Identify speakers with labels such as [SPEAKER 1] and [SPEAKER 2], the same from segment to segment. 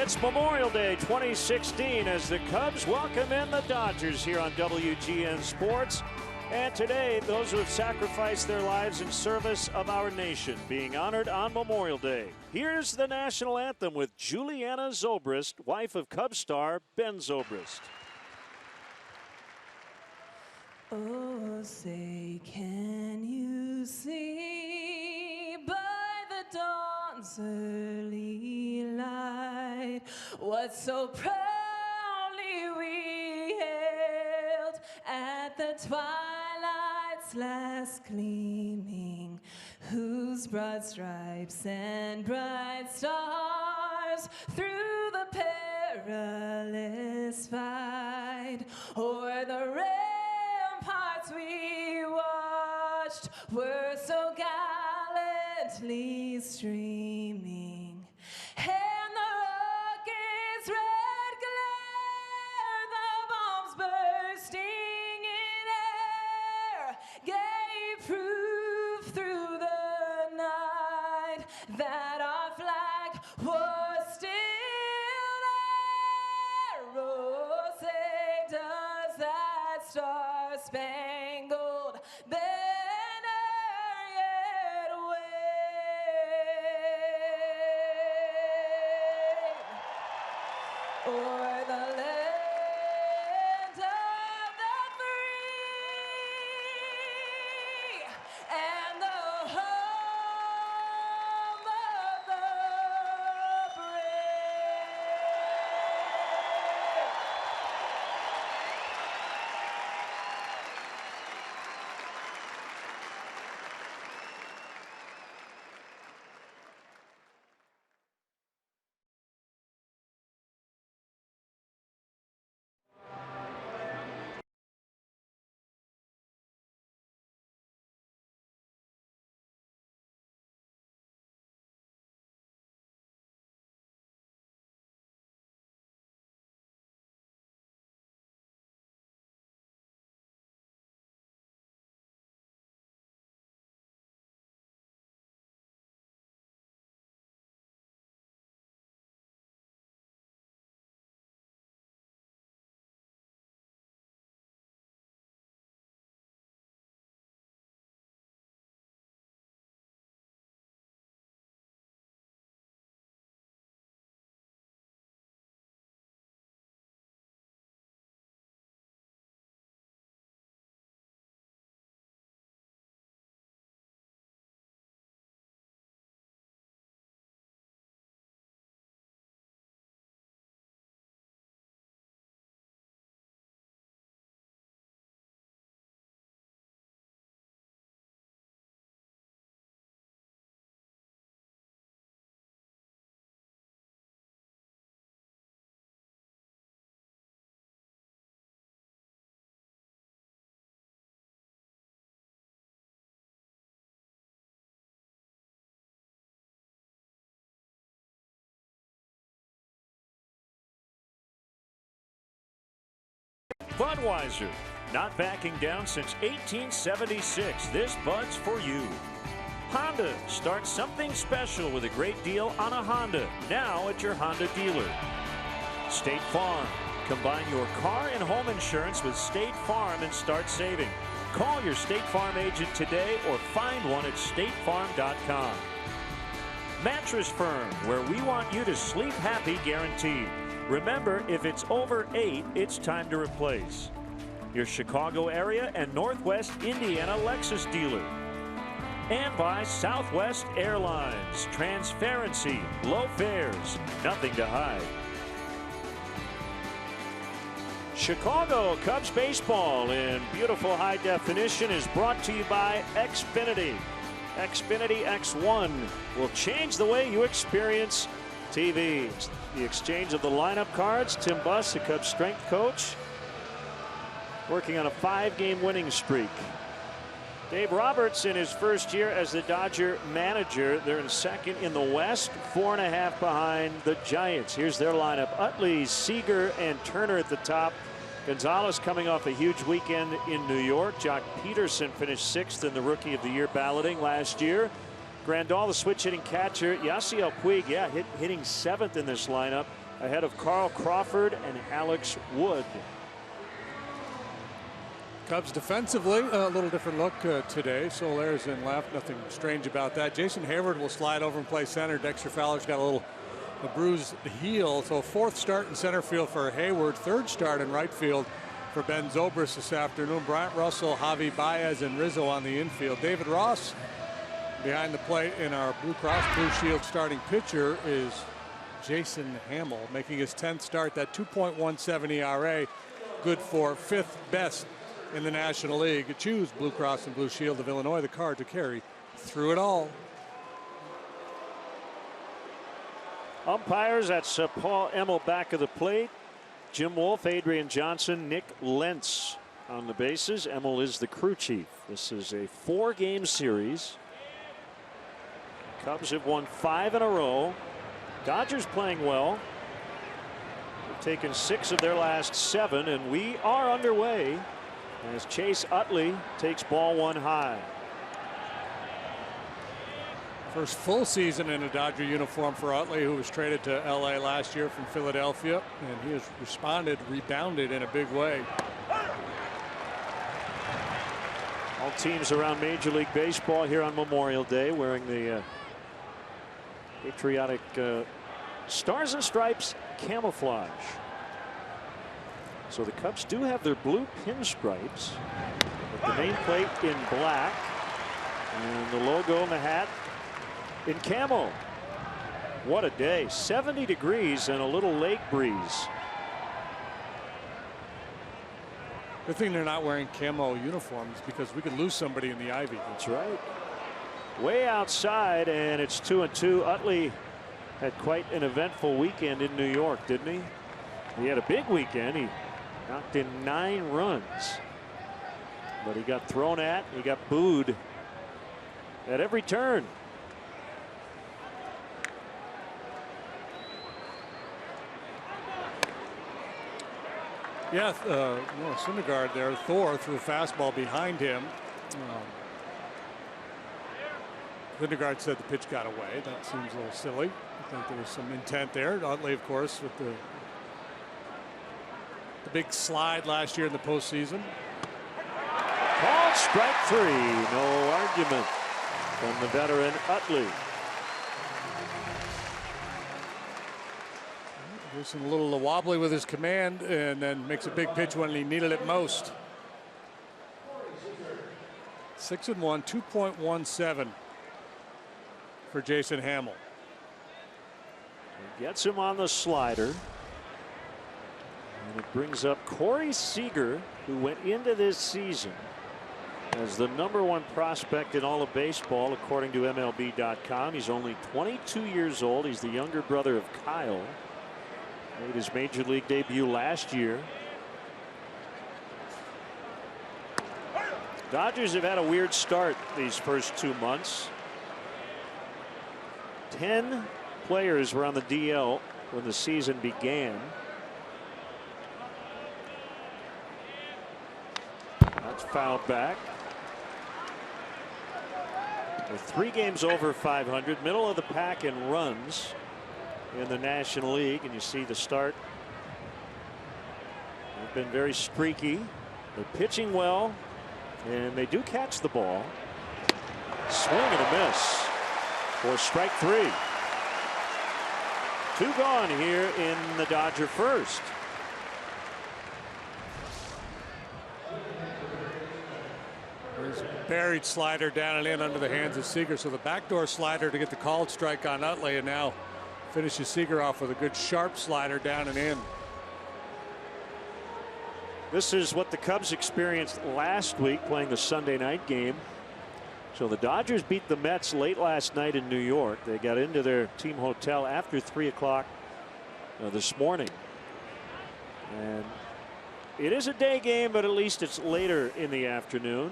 [SPEAKER 1] It's Memorial Day 2016 as the Cubs welcome in the Dodgers here on WGN Sports. And today, those who have sacrificed their lives in service of our nation being honored on Memorial Day. Here's the national anthem with Juliana Zobrist, wife of Cubs star Ben Zobrist.
[SPEAKER 2] Oh, say, can you see by the dawn's early light what so proudly we hailed at the twilight's last gleaming, whose broad stripes and bright stars through the perilous fight o'er the ramparts we watched were so gallantly streaming, and the rocket's red glare, the bombs bursting in air, gave proof through the night that our flag was still there. Oh, say does that star-spangled banner yet wave o'er the land of the free and the home of the
[SPEAKER 1] Budweiser, not backing down since 1876. This Bud's for you. Honda, start something special with a great deal on a Honda, now at your Honda dealer. State Farm, combine your car and home insurance with State Farm and start saving. Call your State Farm agent today or find one at statefarm.com. Mattress Firm, where we want you to sleep happy guaranteed. Remember, if it's over 8, it's time to replace. Your Chicago area and Northwest Indiana Lexus dealer. And by Southwest Airlines. Transparency, low fares, nothing to hide. Chicago Cubs baseball in beautiful high definition is brought to you by Xfinity. Xfinity X1 will change the way you experience TV. The exchange of the lineup cards. Tim Buss, the Cubs strength coach, working on a 5-game winning streak. Dave Roberts in his first year as the Dodger manager. They're in second in the West, 4.5 behind the Giants. Here's their lineup. Utley, Seager, and Turner at the top. Gonzalez coming off a huge weekend in New York. Jock Peterson finished 6th in the Rookie of the Year balloting last year. Grandal, the switch hitting catcher. Yasiel Puig, hitting 7th in this lineup. ahead of Carl Crawford and Alex Wood.
[SPEAKER 3] Cubs defensively, a little different look today. Solaire's in left, nothing strange about that. Jason Hayward will slide over and play center. Dexter Fowler's got a bruised heel, so fourth start in center field for Hayward, third start in right field for Ben Zobrist this afternoon. Bryant Russell, Javi Baez, and Rizzo on the infield. David Ross behind the plate, in our Blue Cross Blue Shield starting pitcher is Jason Hammel, making his 10th start. That 2.17 ERA, good for 5th best in the National League. Choose Blue Cross and Blue Shield of Illinois, the card to carry through it all.
[SPEAKER 1] Umpires, that's Paul Emmel back of the plate. Jim Wolf, Adrian Johnson, Nick Lentz on the bases. Emmel is the crew chief. This is a 4-game series. Cubs have won 5 in a row. Dodgers playing well. They've taken 6 of their last 7, and we are underway as Chase Utley takes ball 1 high.
[SPEAKER 3] First full season in a Dodger uniform for Utley, who was traded to LA last year from Philadelphia, and he has rebounded in a big way.
[SPEAKER 1] All teams around Major League Baseball here on Memorial Day wearing the patriotic Stars and Stripes camouflage. So the Cubs do have their blue pinstripes, with the nameplate in black and the logo in the hat in camo. What a day. 70 degrees and a little lake breeze.
[SPEAKER 3] Good thing they're not wearing camo uniforms, because we could lose somebody in the ivy.
[SPEAKER 1] That's right. Way outside, and it's 2-2. Utley had quite an eventful weekend in New York, didn't he? He had a big weekend. He knocked in 9 runs, but he got thrown at, he got booed at every turn.
[SPEAKER 3] Yeah, Syndergaard there. Thor threw a fastball behind him. Syndergaard said the pitch got away. That seems a little silly. I think there was some intent there. Utley, of course, with the big slide last year in the postseason.
[SPEAKER 1] Called strike 3. No argument from the veteran Utley.
[SPEAKER 3] Jason a little wobbly with his command, and then makes a big pitch when he needed it most. 6-1, 2.17 for Jason Hammel.
[SPEAKER 1] Gets him on the slider. And it brings up Corey Seager, who went into this season as the #1 prospect in all of baseball, according to MLB.com. He's only 22 years old. He's the younger brother of Kyle. Made his major league debut last year. Dodgers have had a weird start these first 2 months. 10 players were on the DL when the season began. That's fouled back. They're 3 games over 500, middle of the pack in runs in the National League, and you see the start. They've been very streaky. They're pitching well, and they do catch the ball. Swing and a miss for strike 3. 2 gone here in the Dodger first.
[SPEAKER 3] There's a buried slider down and in under the hands of Seager. So the backdoor slider to get the called strike on Utley, and now finishes Seager off with a good sharp slider down and in.
[SPEAKER 1] This is what the Cubs experienced last week playing the Sunday night game. So the Dodgers beat the Mets late last night in New York. They got into their team hotel after 3 o'clock this morning. And it is a day game, but at least it's later in the afternoon.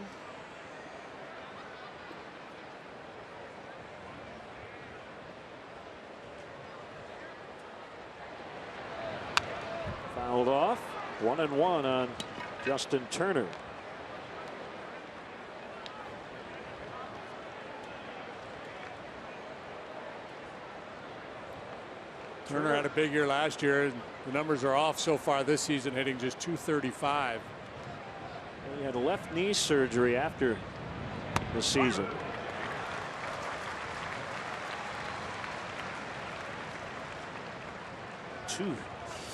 [SPEAKER 1] Fouled off. 1-1 on Justin Turner.
[SPEAKER 3] Turner had a big year last year, and the numbers are off so far this season, hitting just .235.
[SPEAKER 1] He had left knee surgery after the season. Two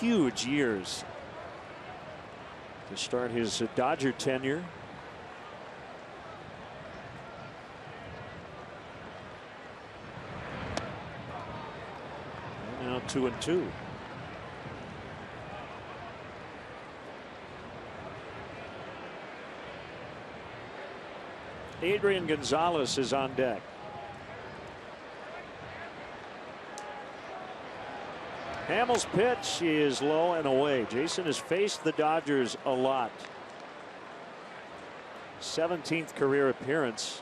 [SPEAKER 1] huge years to start his Dodger tenure. And now 2-2. Adrian Gonzalez is on deck. Hammel's pitch is low and away. Jason has faced the Dodgers a lot. 17th career appearance.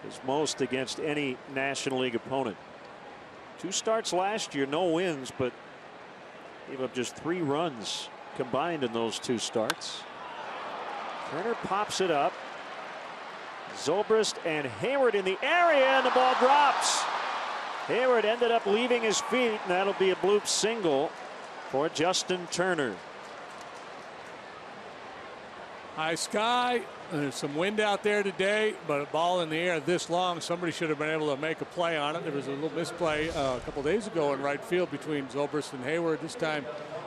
[SPEAKER 1] His most against any National League opponent. 2 starts last year, no wins, but gave up just 3 runs combined in those 2 starts. Turner pops it up. Zobrist and Hayward in the area, and the ball drops. Hayward ended up leaving his feet, and that'll be a bloop single for Justin Turner.
[SPEAKER 3] High sky. There's some wind out there today, but a ball in the air this long, somebody should have been able to make a play on it. There was a little misplay a couple days ago in right field between Zobrist and Hayward. This time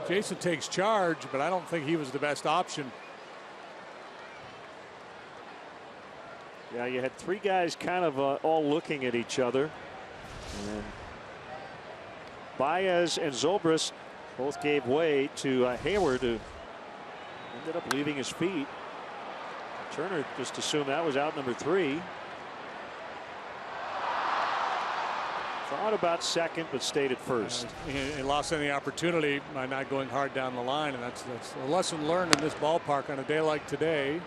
[SPEAKER 3] Jason takes charge, but I don't think he was the best option.
[SPEAKER 1] Yeah, you had 3 guys kind of all looking at each other. And Baez and Zobrist both gave way to Hayward, who ended up leaving his feet. Turner just assumed that was out number 3. Thought about second, but stayed at first.
[SPEAKER 3] He lost any opportunity by not going hard down the line, and that's a lesson learned in this ballpark on a day like today.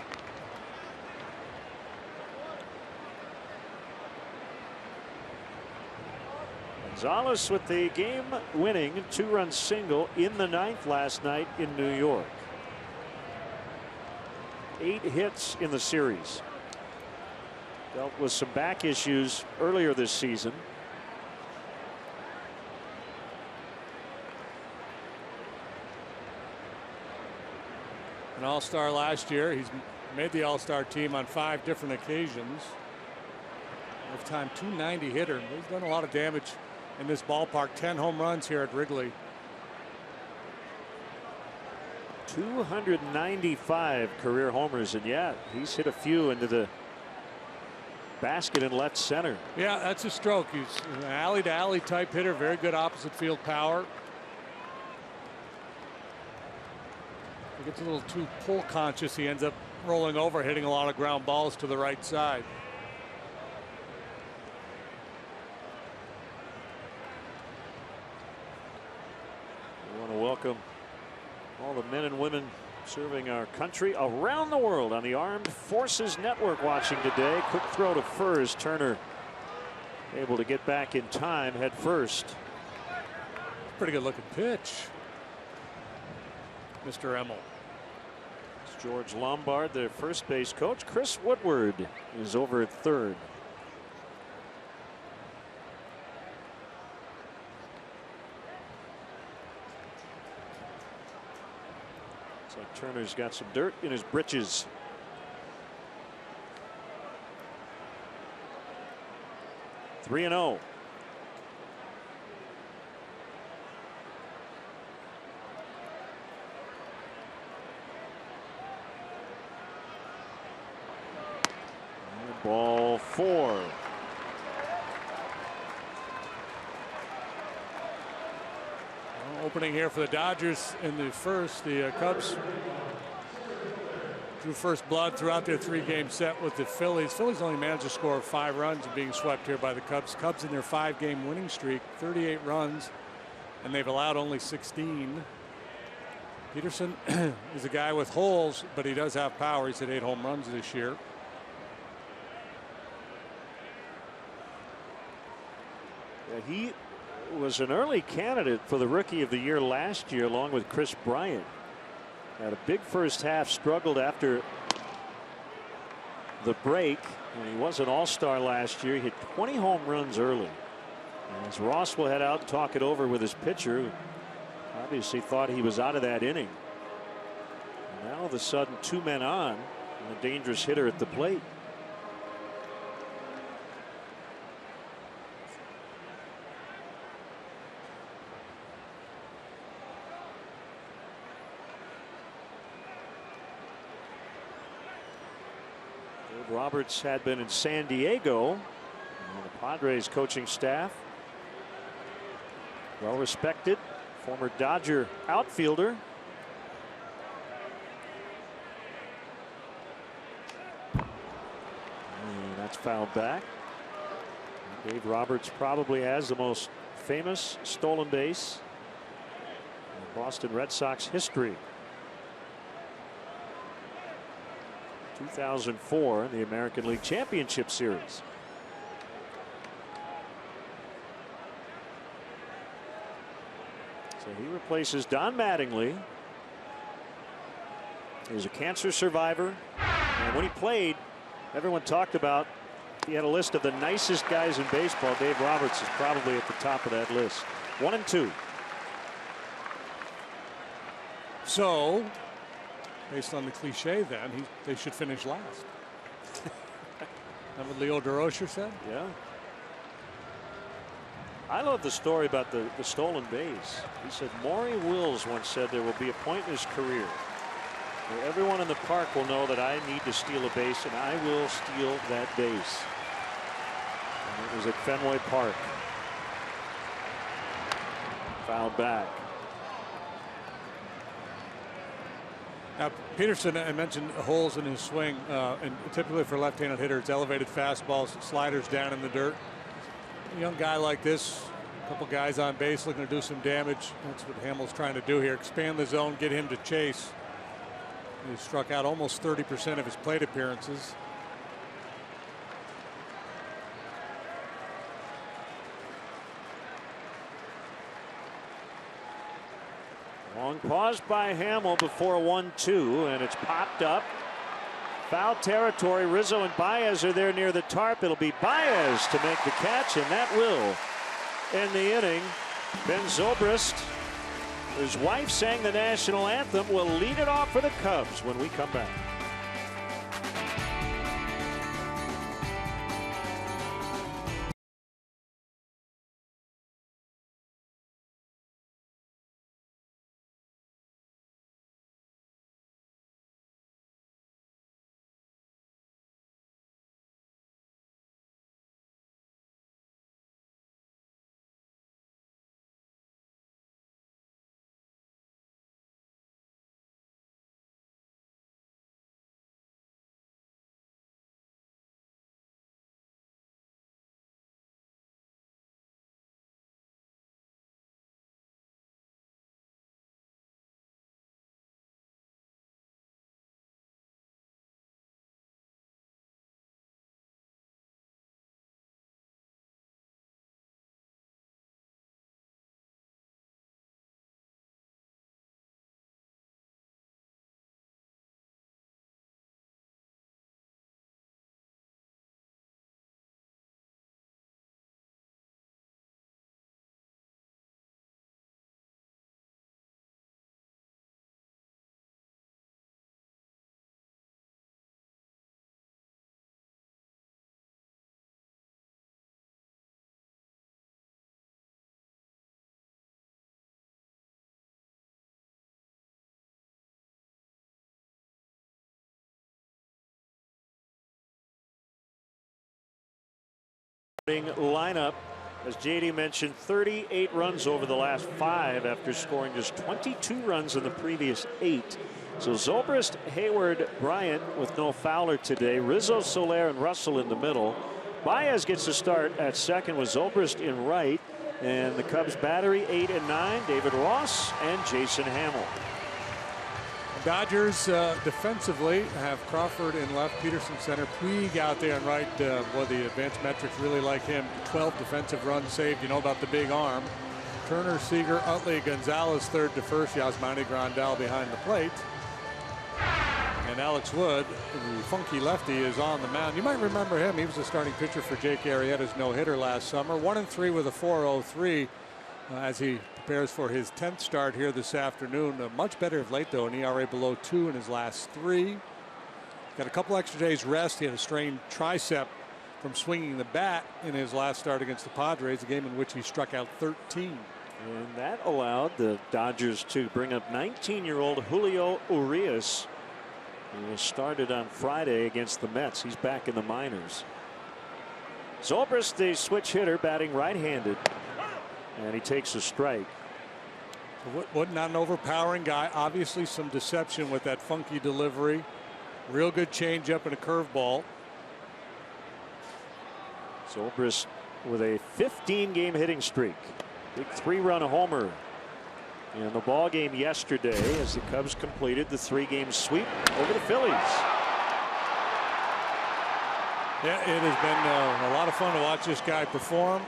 [SPEAKER 1] Gonzalez with the game-winning 2-run single in the 9th last night in New York. 8 hits in the series. Dealt with some back issues earlier this season.
[SPEAKER 3] An all-star last year. He's made the all-star team on 5 different occasions. Lifetime .290 hitter. He's done a lot of damage in this ballpark. 10 home runs here at Wrigley.
[SPEAKER 1] 295 career homers, and yeah, he's hit a few into the basket in left center.
[SPEAKER 3] Yeah, that's a stroke. He's an alley-to-alley type hitter. Very good opposite field power. He gets a little too pull conscious. He ends up rolling over, hitting a lot of ground balls to the right side.
[SPEAKER 1] We want to welcome all the men and women serving our country around the world on the Armed Forces Network watching today. Quick throw to first. Turner able to get back in time head first.
[SPEAKER 3] Pretty good looking pitch. Mr. Hammel.
[SPEAKER 1] It's George Lombard, their first base coach. Chris Woodward is over at third. So Turner's got some dirt in his britches. Three and 0. Ball 4.
[SPEAKER 3] Opening here for the Dodgers in the first. The Cubs drew first blood throughout their 3-game set with the Phillies. Phillies only managed to score 5 runs and being swept here by the Cubs. Cubs in their 5-game winning streak, 38 runs, and they've allowed only 16. Peterson is a guy with holes, but he does have power. He's hit 8 home runs this year.
[SPEAKER 1] He was an early candidate for the Rookie of the Year last year, along with Chris Bryant. Had a big first half, struggled after the break, and he was an all-star last year. He hit 20 home runs early. As Ross will head out and talk it over with his pitcher, who obviously thought he was out of that inning. And now all of a sudden 2 men on and a dangerous hitter at the plate. Dave Roberts had been in San Diego. The Padres coaching staff. Well respected. Former Dodger outfielder. And that's fouled back. Dave Roberts probably has the most famous stolen base in Boston Red Sox history. 2004 in the American League Championship Series. So he replaces Don Mattingly. He was a cancer survivor, and when he played, everyone talked about, he had a list of the nicest guys in baseball. Dave Roberts is probably at the top of that list. 1-2.
[SPEAKER 3] So, based on the cliche, then they should finish last. That what Leo DeRocher said?
[SPEAKER 1] Yeah. I love the story about the stolen base. He said Maury Wills once said there will be a point in his career where everyone in the park will know that I need to steal a base, and I will steal that base. And it was at Fenway Park. Fouled back.
[SPEAKER 3] Now, Peterson, I mentioned holes in his swing, and typically for a left-handed hitter, it's elevated fastballs, sliders down in the dirt. A young guy like this, a couple guys on base looking to do some damage. That's what Hammel's trying to do here. Expand the zone, get him to chase. He struck out almost 30% of his plate appearances.
[SPEAKER 1] Long pause by Hammel before 1-2, and it's popped up. Foul territory. Rizzo and Baez are there near the tarp. It'll be Baez to make the catch, and that will end the inning. Ben Zobrist, his wife sang the national anthem, will lead it off for the Cubs when we come back. Lineup, as JD mentioned, 38 runs over the last 5 after scoring just 22 runs in the previous 8. So Zobrist, Hayward, Bryant with no Fowler today. Rizzo, Soler, and Russell in the middle. Baez gets to start at second with Zobrist in right. And the Cubs battery 8 and 9, David Ross and Jason Hammel.
[SPEAKER 3] Dodgers defensively have Crawford in left, Peterson center, Puig out there and right. Boy, the advanced metrics really like him. 12 defensive runs saved. You know about the big arm. Turner, Seager, Utley, Gonzalez third to first. Yasmani Grandal behind the plate. And Alex Wood, the funky lefty, is on the mound. You might remember him. He was the starting pitcher for Jake Arrieta's no-hitter last summer. 1-3 with a 4.03 as he prepares for his 10th start here this afternoon. Much better of late, though, an ERA below 2 in his last 3. Got a couple extra days rest. He had a strained tricep from swinging the bat in his last start against the Padres, a game in which he struck out 13.
[SPEAKER 1] And that allowed the Dodgers to bring up 19-year-old Julio Urias, who started on Friday against the Mets. He's back in the minors. Zobrist, the switch hitter, batting right-handed, and he takes a strike.
[SPEAKER 3] Wood, not an overpowering guy. Obviously some deception with that funky delivery. Real good changeup and a curveball.
[SPEAKER 1] Zobrist with a 15-game hitting streak. Big 3-run homer in the ball game yesterday as the Cubs completed the 3-game sweep over the Phillies.
[SPEAKER 3] Yeah, it has been a lot of fun to watch this guy perform.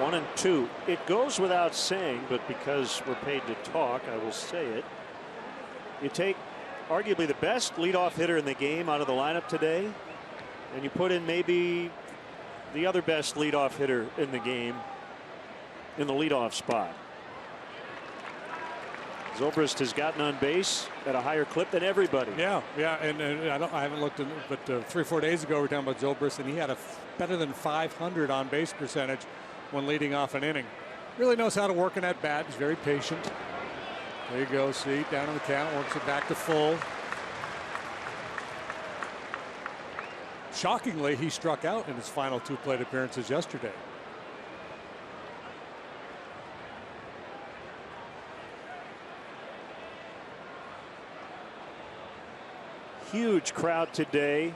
[SPEAKER 1] One and two. It goes without saying, but because we're paid to talk, I will say it. You take arguably the best leadoff hitter in the game out of the lineup today, and you put in maybe the other best leadoff hitter in the game in the leadoff spot. Zobrist has gotten on base at a higher clip than everybody.
[SPEAKER 3] Yeah, and I haven't looked at it, but 3 or 4 days ago we were talking about Zobrist, and he had a better than 500 on base percentage when leading off an inning. Really knows how to work in that bat. He's very patient. There you go. See, down on the count, works it back to full. Shockingly, he struck out in his final 2 plate appearances yesterday.
[SPEAKER 1] Huge crowd today.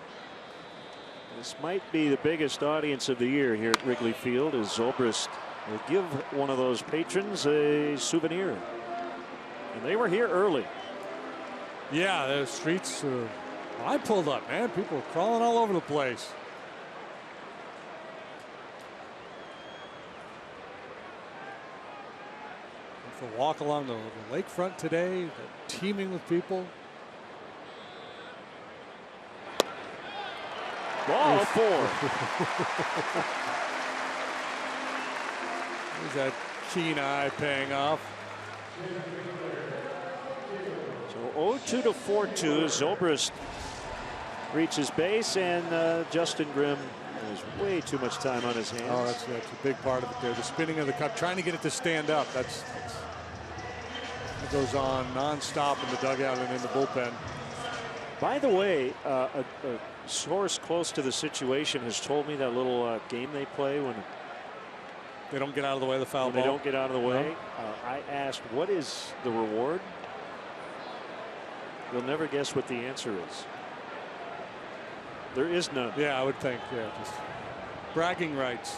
[SPEAKER 1] This might be the biggest audience of the year here at Wrigley Field, as Zobrist will give one of those patrons a souvenir. And they were here early.
[SPEAKER 3] Yeah, the streets. I pulled up, man. People were crawling all over the place. For a walk along the lakefront today, teeming with people.
[SPEAKER 1] Ball 4.
[SPEAKER 3] There's that keen eye paying off.
[SPEAKER 1] So 0-2 to 4-2. Zobrist reaches base, and Justin Grimm has way too much time on his hands.
[SPEAKER 3] Oh, that's a big part of it there. The spinning of the cup, trying to get it to stand up. It goes on nonstop in the dugout and in the bullpen.
[SPEAKER 1] By the way, a source close to the situation has told me that little game they play when
[SPEAKER 3] they don't get out of the way of the foul ball.
[SPEAKER 1] They don't get out of the way. No. I asked, what is the reward? You'll never guess what the answer is. There is none.
[SPEAKER 3] Yeah, I would think. Yeah, just bragging rights.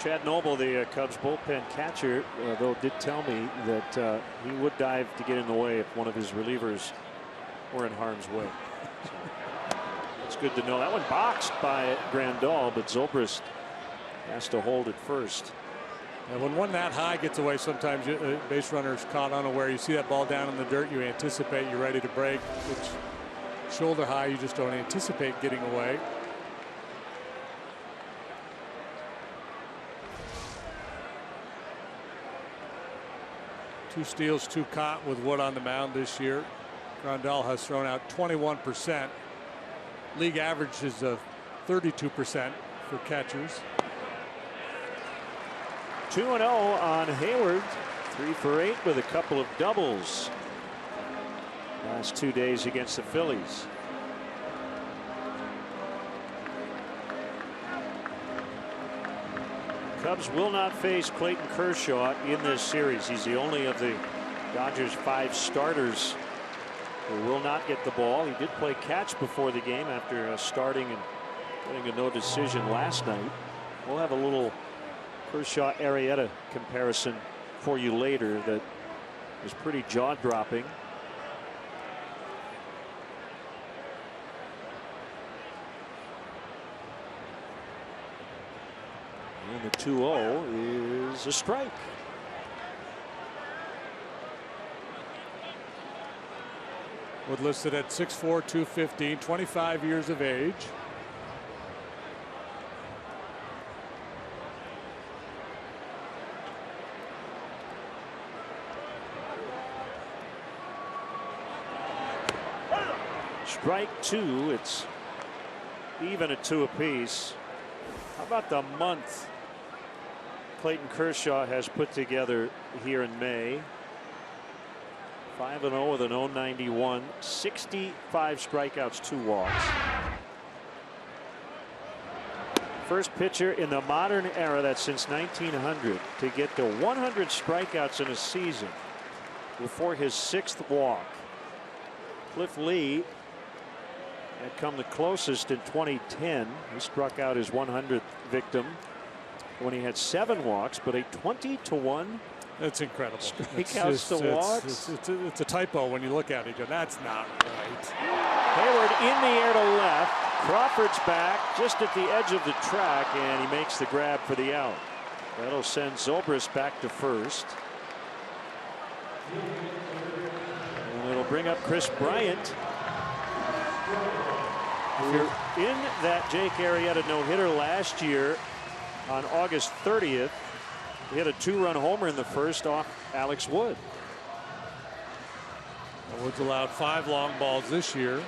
[SPEAKER 1] Chad Noble, the Cubs bullpen catcher, though, did tell me that he would dive to get in the way if one of his relievers were in harm's way. So, it's good to know. That one boxed by Grandal, but Zobrist has to hold it first.
[SPEAKER 3] And when one that high gets away, sometimes base runners caught unaware. You see that ball down in the dirt, you anticipate, you're ready to break. It's shoulder high, you just don't anticipate getting away. Two steals, 2 caught with Wood on the mound this year. Grandal has thrown out 21%. League average is 32% for catchers.
[SPEAKER 1] 2-0 on Hayward. 3 for 8 with a couple of doubles. Last 2 days against the Phillies. Cubs will not face Clayton Kershaw in this series. He's the only of the Dodgers' 5 starters who will not get the ball. He did play catch before the game after starting and getting a no decision last night. We'll have a little Kershaw Arrieta comparison for you later that is pretty jaw-dropping. And The 2-0 is a strike.
[SPEAKER 3] Wood listed at 6'4", 215, 25 years of age.
[SPEAKER 1] Strike two. It's even at 2 apiece. How about the month Clayton Kershaw has put together here in May? 5-0 with an 0.91, 65 strikeouts, 2 walks. First pitcher in the modern era, that's since 1900, to get to 100 strikeouts in a season before his 6th walk. Cliff Lee had come the closest in 2010. He struck out his 100th victim when he had 7 walks, but a 20-to-1.
[SPEAKER 3] That's incredible.
[SPEAKER 1] Strikeouts to walks.
[SPEAKER 3] It's a typo when you look at it. You go, that's not right.
[SPEAKER 1] Hayward in the air to left. Crawford's back just at the edge of the track, and he makes the grab for the out. That'll send Zobrist back to first. And it'll bring up Chris Bryant. We're in that Jake Arrieta no-hitter last year on August 30th. He hit a 2-run homer in the first off Alex Wood.
[SPEAKER 3] Woods allowed 5 long balls this year.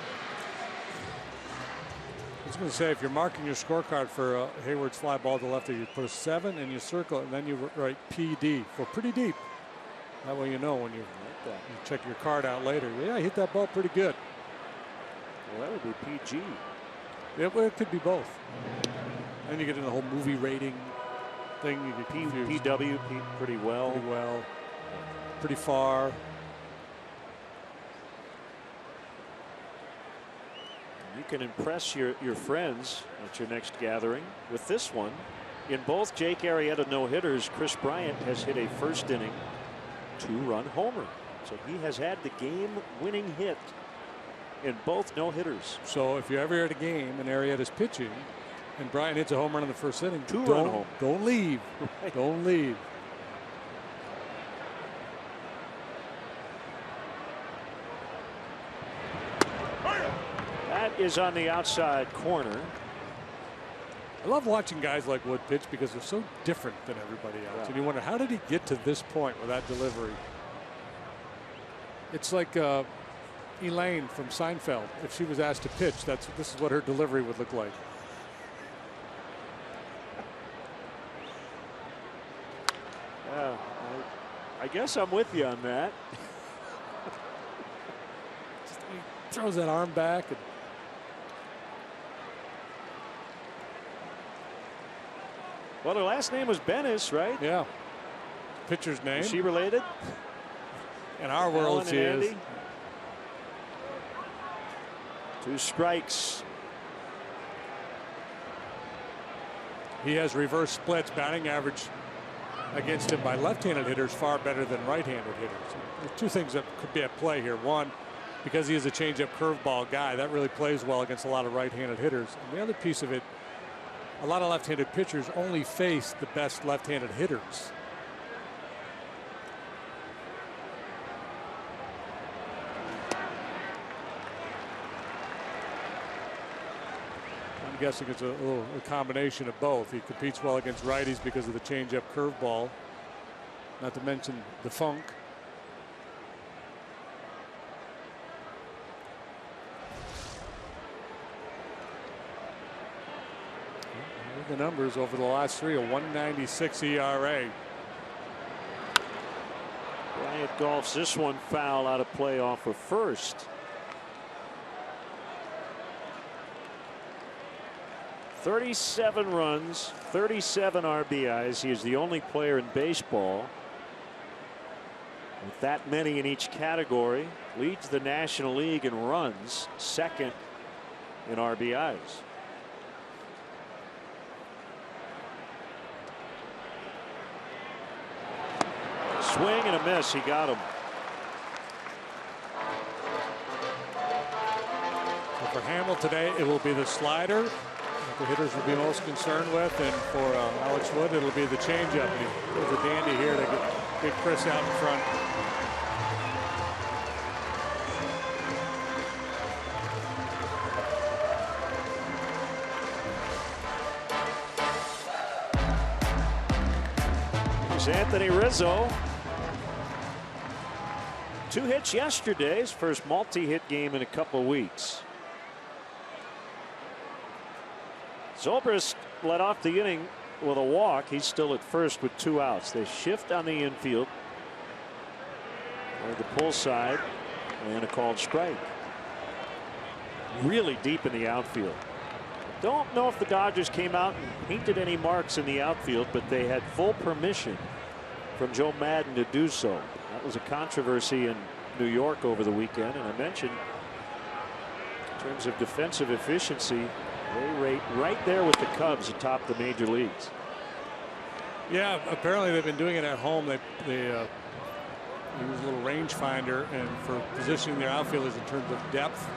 [SPEAKER 3] I was going to say, if you're marking your scorecard for Hayward's fly ball to left, you put a 7 and you circle it, and then you write PD for pretty deep. That way you know when you check your card out later. Yeah, I hit that ball pretty good.
[SPEAKER 1] Well, that would be PG.
[SPEAKER 3] Yeah, well, it could be both. Then you get into the whole movie rating thing. You get confused.
[SPEAKER 1] PW, pretty well.
[SPEAKER 3] Pretty well. Pretty far.
[SPEAKER 1] You can impress your friends at your next gathering with this one. In both Jake Arrieta no-hitters, Chris Bryant has hit a first inning 2-run homer. So he has had the game-winning hit in both no-hitters.
[SPEAKER 3] So if you're ever at a game and Arrieta's pitching and Bryant hits a home run in the first inning,
[SPEAKER 1] 2-run home.
[SPEAKER 3] Don't leave. Right. Don't leave.
[SPEAKER 1] That is on the outside corner.
[SPEAKER 3] I love watching guys like Wood pitch because they're so different than everybody else. Yeah. And you wonder, how did he get to this point with that delivery? It's like Elaine from Seinfeld. If she was asked to pitch, this is what her delivery would look like.
[SPEAKER 1] Yeah, I guess I'm with you on that.
[SPEAKER 3] He throws that arm back. And
[SPEAKER 1] well, her last name was Bennis, right?
[SPEAKER 3] Yeah. Pitcher's name.
[SPEAKER 1] Is she related?
[SPEAKER 3] In our world, she is.
[SPEAKER 1] 2 strikes.
[SPEAKER 3] He has reverse splits. Batting average against him by left-handed hitters far better than right-handed hitters. There's 2 things that could be at play here. One, because he is a changeup curveball guy, that really plays well against a lot of right-handed hitters. And the other piece of it, a lot of left-handed pitchers only face the best left-handed hitters. I'm guessing it's a combination of both. He competes well against righties because of the changeup curveball, not to mention the funk. The numbers over the last 3, a 1.96 ERA.
[SPEAKER 1] Bryant golfs this one foul out of play off of first. 37 runs, 37 RBIs. He is the only player in baseball with that many in each category. Leads the National League in runs, second in RBIs. Swing and a miss. He got him.
[SPEAKER 3] So for Hammel today, it will be the slider, the the hitters will be most concerned with. And for Alex Wood, it'll be the changeup. And he does a dandy here to get Chris out in front.
[SPEAKER 1] Here's Anthony Rizzo. 2 hits yesterday, his first multi-hit game in a couple weeks. Zobrist led off the inning with a walk. He's still at first with 2 outs. They shift on the infield. Or the pull side and a called strike. Really deep in the outfield. Don't know if the Dodgers came out and painted any marks in the outfield, but they had full permission from Joe Madden to do so. That was a controversy in New York over the weekend, and I mentioned in terms of defensive efficiency, they rate right there with the Cubs atop the major leagues.
[SPEAKER 3] Yeah, apparently they've been doing it at home. They use a little rangefinder and for positioning their outfielders in terms of depth,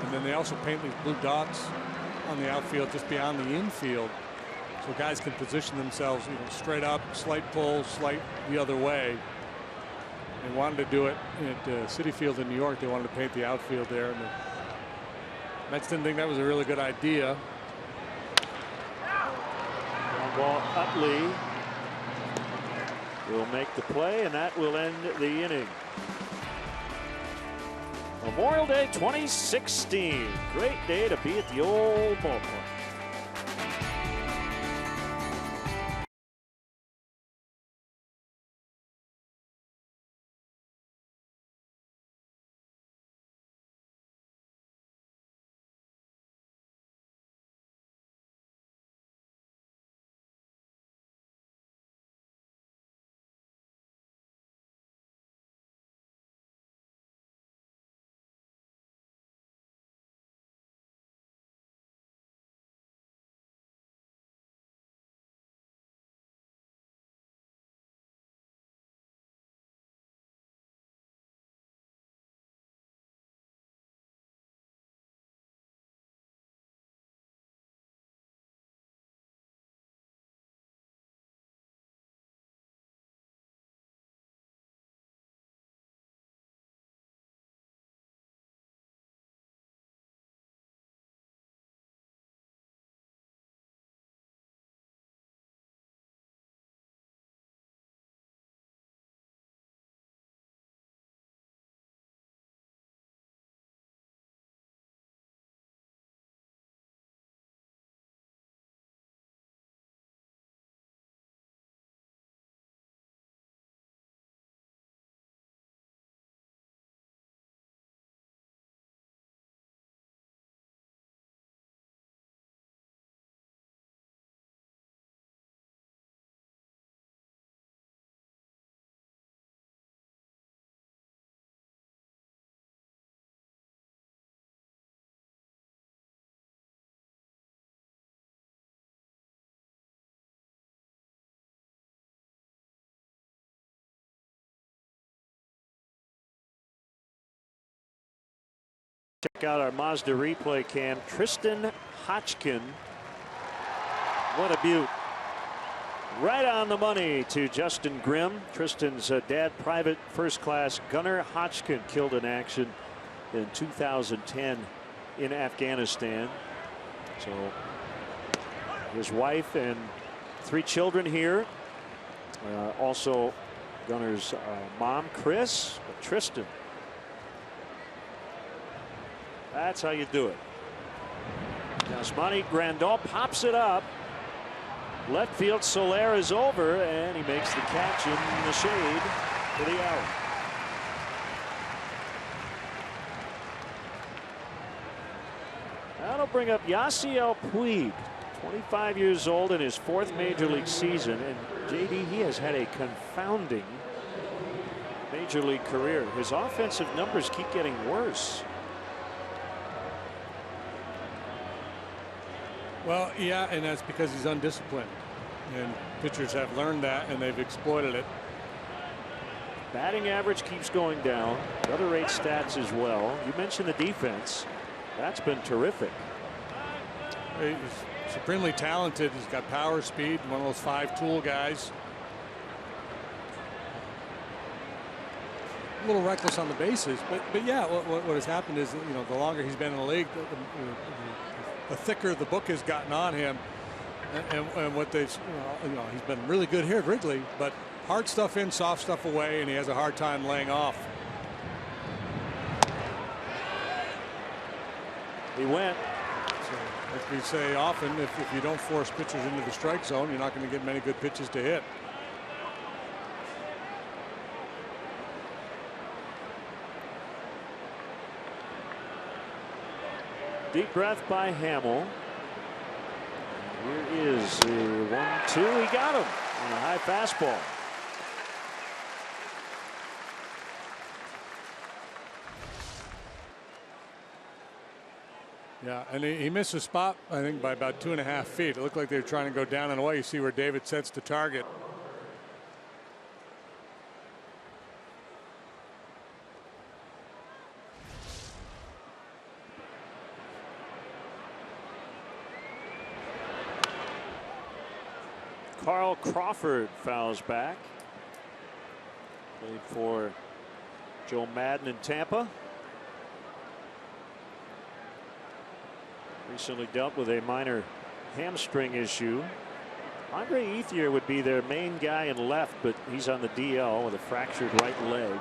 [SPEAKER 3] and then they also paint these blue dots on the outfield just beyond the infield, so guys can position themselves, straight up, slight pull, slight the other way. They wanted to do it at Citi Field in New York. They wanted to paint the outfield there, and the Mets didn't think that was a really good idea.
[SPEAKER 1] Ground ball, Utley will make the play, and that will end the inning. Memorial Day 2016. Great day to be at the old ballpark. Check out our Mazda replay cam. Tristan Hodgkin. What a beaut. Right on the money to Justin Grimm. Tristan's dad, Private First Class Gunnar Hodgkin, killed in action in 2010 in Afghanistan. So his wife and 3 children here. Also Gunnar's mom, Chris, but Tristan. That's how you do it. Yasmani Grandal pops it up. Left field, Soler is over, and he makes the catch in the shade for the out. That'll bring up Yasiel Puig, 25 years old in his 4th major league season. And JD, he has had a confounding major league career. His offensive numbers keep getting worse.
[SPEAKER 3] Well, yeah, and that's because he's undisciplined. And pitchers have learned that, and they've exploited it.
[SPEAKER 1] Batting average keeps going down. Other rate stats as well. You mentioned the defense. That's been terrific.
[SPEAKER 3] He's supremely talented. He's got power, speed, one of those 5-tool guys. A little reckless on the bases, but yeah, what has happened is, you know, the longer he's been in the league, the thicker the book has gotten on him, and what they, you know, he's been really good here at Wrigley, but hard stuff in, soft stuff away, and he has a hard time laying off.
[SPEAKER 1] He went.
[SPEAKER 3] So, like we say often, if you don't force pitchers into the strike zone, you're not going to get many good pitches to hit.
[SPEAKER 1] Deep breath by Hammel. Here is the 1-2. He got him on a high fastball.
[SPEAKER 3] Yeah, and he missed a spot, I think, by about 2.5 feet. It looked like they were trying to go down and away. You see where David sets the target.
[SPEAKER 1] Carl Crawford fouls back. Played for Joe Madden in Tampa. Recently dealt with a minor hamstring issue. Andre Ethier would be their main guy in left, but he's on the DL with a fractured right leg.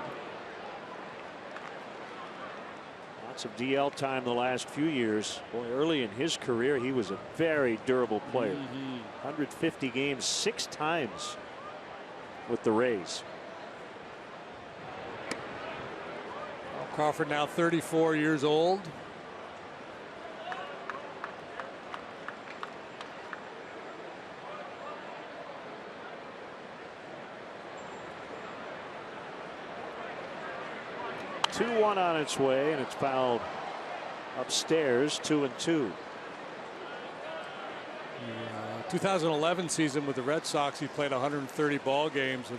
[SPEAKER 1] Lots of DL time the last few years. Boy, early in his career, he was a very durable player. 150 games 6 times with the Rays.
[SPEAKER 3] Crawford now 34 years old.
[SPEAKER 1] Two-1 on its way, and it's fouled upstairs. 2-2.
[SPEAKER 3] 2011 season with the Red Sox, he played 130 ball games, and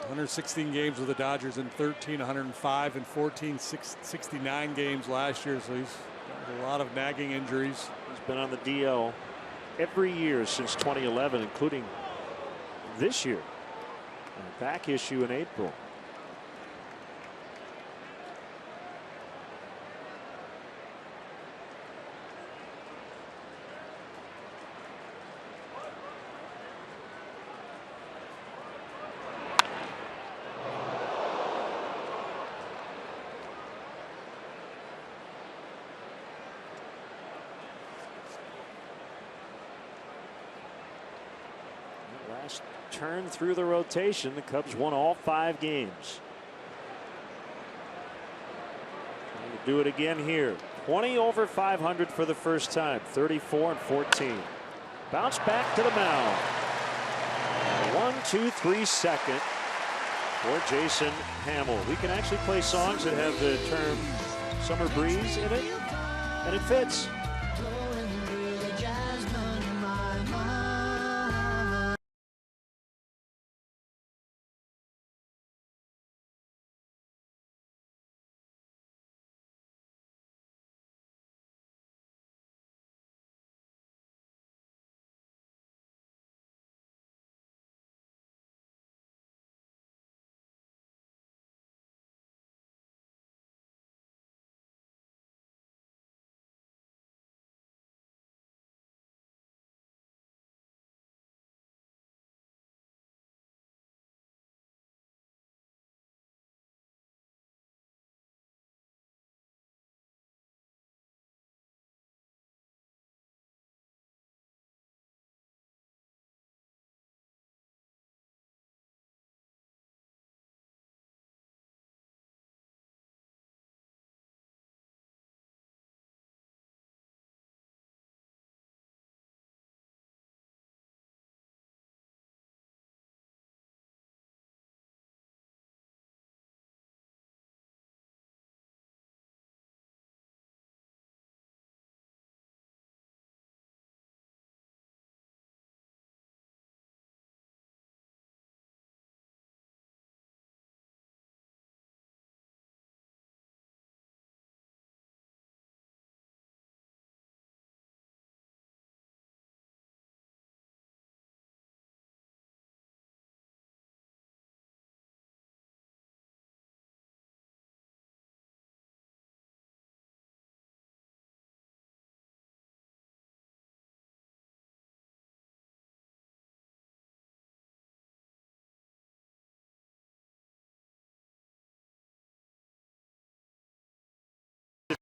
[SPEAKER 3] 116 games with the Dodgers in 13, 105 and 14, 69 games last year. So he's got a lot of nagging injuries.
[SPEAKER 1] He's been on the DL every year since 2011, including this year. A back issue in April. Last turn through the rotation, the Cubs won all 5 games. Do it again here. 20 over 500 for the first time. 34 and 14. Bounce back to the mound. 1-2-3 second for Jason Hammel. We can actually play songs that have the term summer breeze in it, and it fits.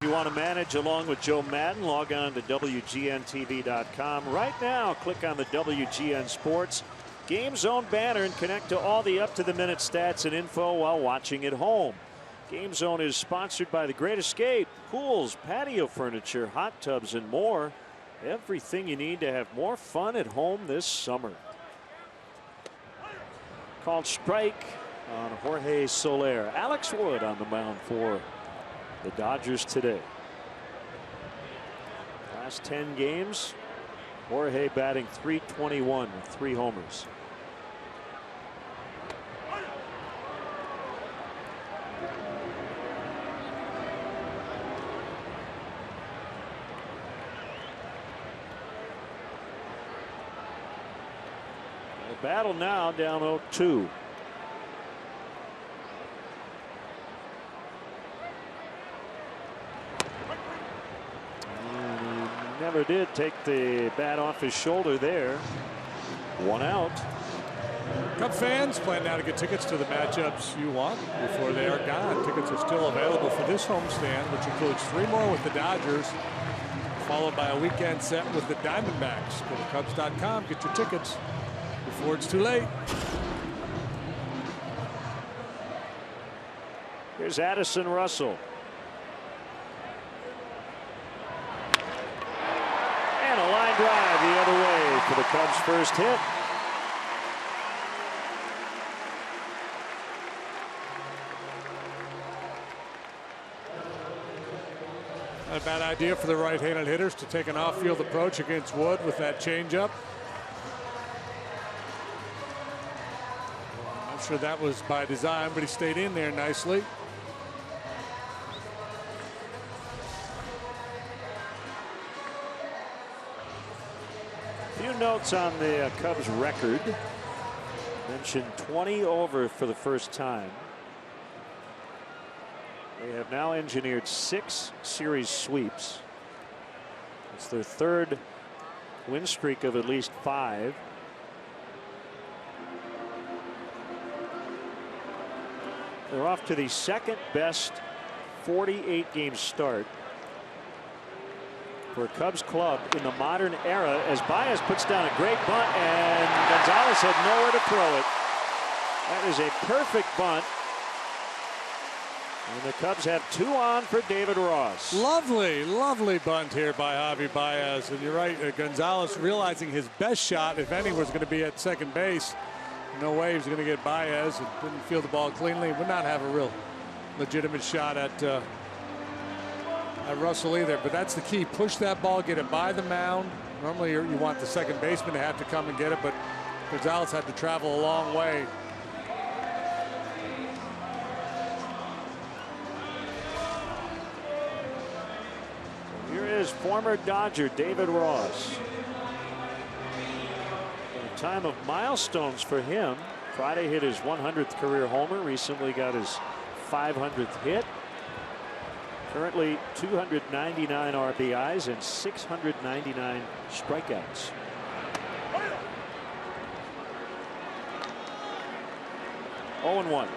[SPEAKER 1] you want to manage along with Joe Madden, log on to WGNTV.com. Right now, click on the WGN Sports Game Zone banner and connect to all the up-to-the-minute stats and info while watching at home. Game Zone is sponsored by The Great Escape, pools, patio furniture, hot tubs, and more. Everything you need to have more fun at home this summer. Called strike on Jorge Soler. Alex Wood on the mound for the Dodgers today. Last 10 games, Jorge batting .321 with 3 homers. The battle now down 0-2. Never did take the bat off his shoulder there. 1 out.
[SPEAKER 3] Cub fans, plan now to get tickets to the matchups you want before they are gone. Tickets are still available for this homestand, which includes 3 more with the Dodgers, followed by a weekend set with the Diamondbacks. Go to Cubs.com, get your tickets before it's too late.
[SPEAKER 1] Here's Addison Russell. And a line drive the other way for the Cubs' first hit.
[SPEAKER 3] Not a bad idea for the right-handed hitters to take an off-field approach against Wood with that changeup. I'm sure that was by design, but he stayed in there nicely.
[SPEAKER 1] Few notes on the Cubs record. Mentioned 20 over for the first time. They have now engineered 6 series sweeps. It's their 3rd win streak of at least 5. They're off to the 2nd best 48-game start for a Cubs club in the modern era as Baez puts down a great bunt and Gonzalez had nowhere to throw it. That is a perfect bunt. And the Cubs have 2 on for David Ross.
[SPEAKER 3] Lovely, lovely bunt here by Javi Baez. And you're right, Gonzalez realizing his best shot, if any, was going to be at second base. No way he was going to get Baez and didn't field the ball cleanly. Would not have a real legitimate shot at Russell either. But that's the key. Push that ball, get it by the mound. Normally you want the second baseman to have to come and get it, but Gonzalez had to travel a long way.
[SPEAKER 1] Here is former Dodger David Ross. A time of milestones for him. Friday hit his 100th career homer. Recently got his 500th hit. Currently 299 RBIs and 699 strikeouts. Oh and 1.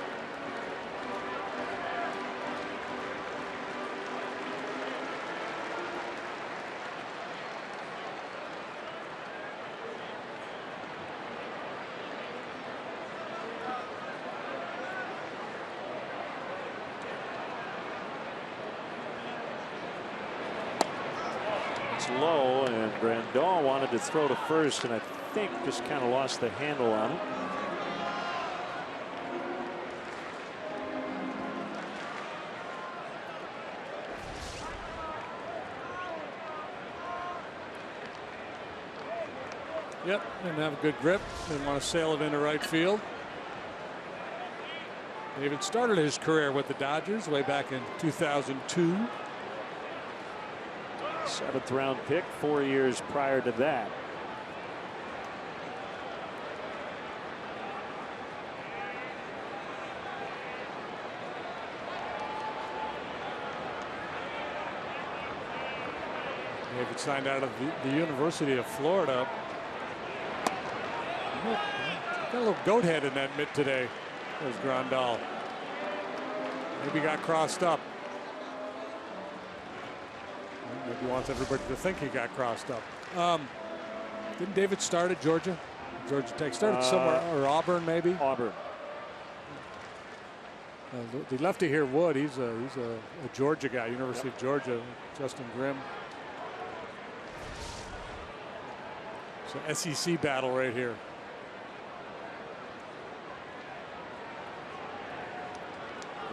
[SPEAKER 1] Low, and Grandal wanted to throw to first, and I think just kind of lost the handle on it.
[SPEAKER 3] Yep, didn't have a good grip. Didn't want to sail it into right field. David started his career with the Dodgers way back in 2002.
[SPEAKER 1] 7th round pick 4 years prior to that.
[SPEAKER 3] David signed out of the University of Florida. Got a little goat head in that mitt today. There's Grandal. Maybe got crossed up. Maybe wants everybody to think he got crossed up. Didn't David start at Georgia? Georgia Tech started somewhere, or Auburn maybe.
[SPEAKER 1] Auburn.
[SPEAKER 3] The lefty here, Wood. He's a Georgia guy, University of Georgia. Justin Grimm. So SEC battle right here.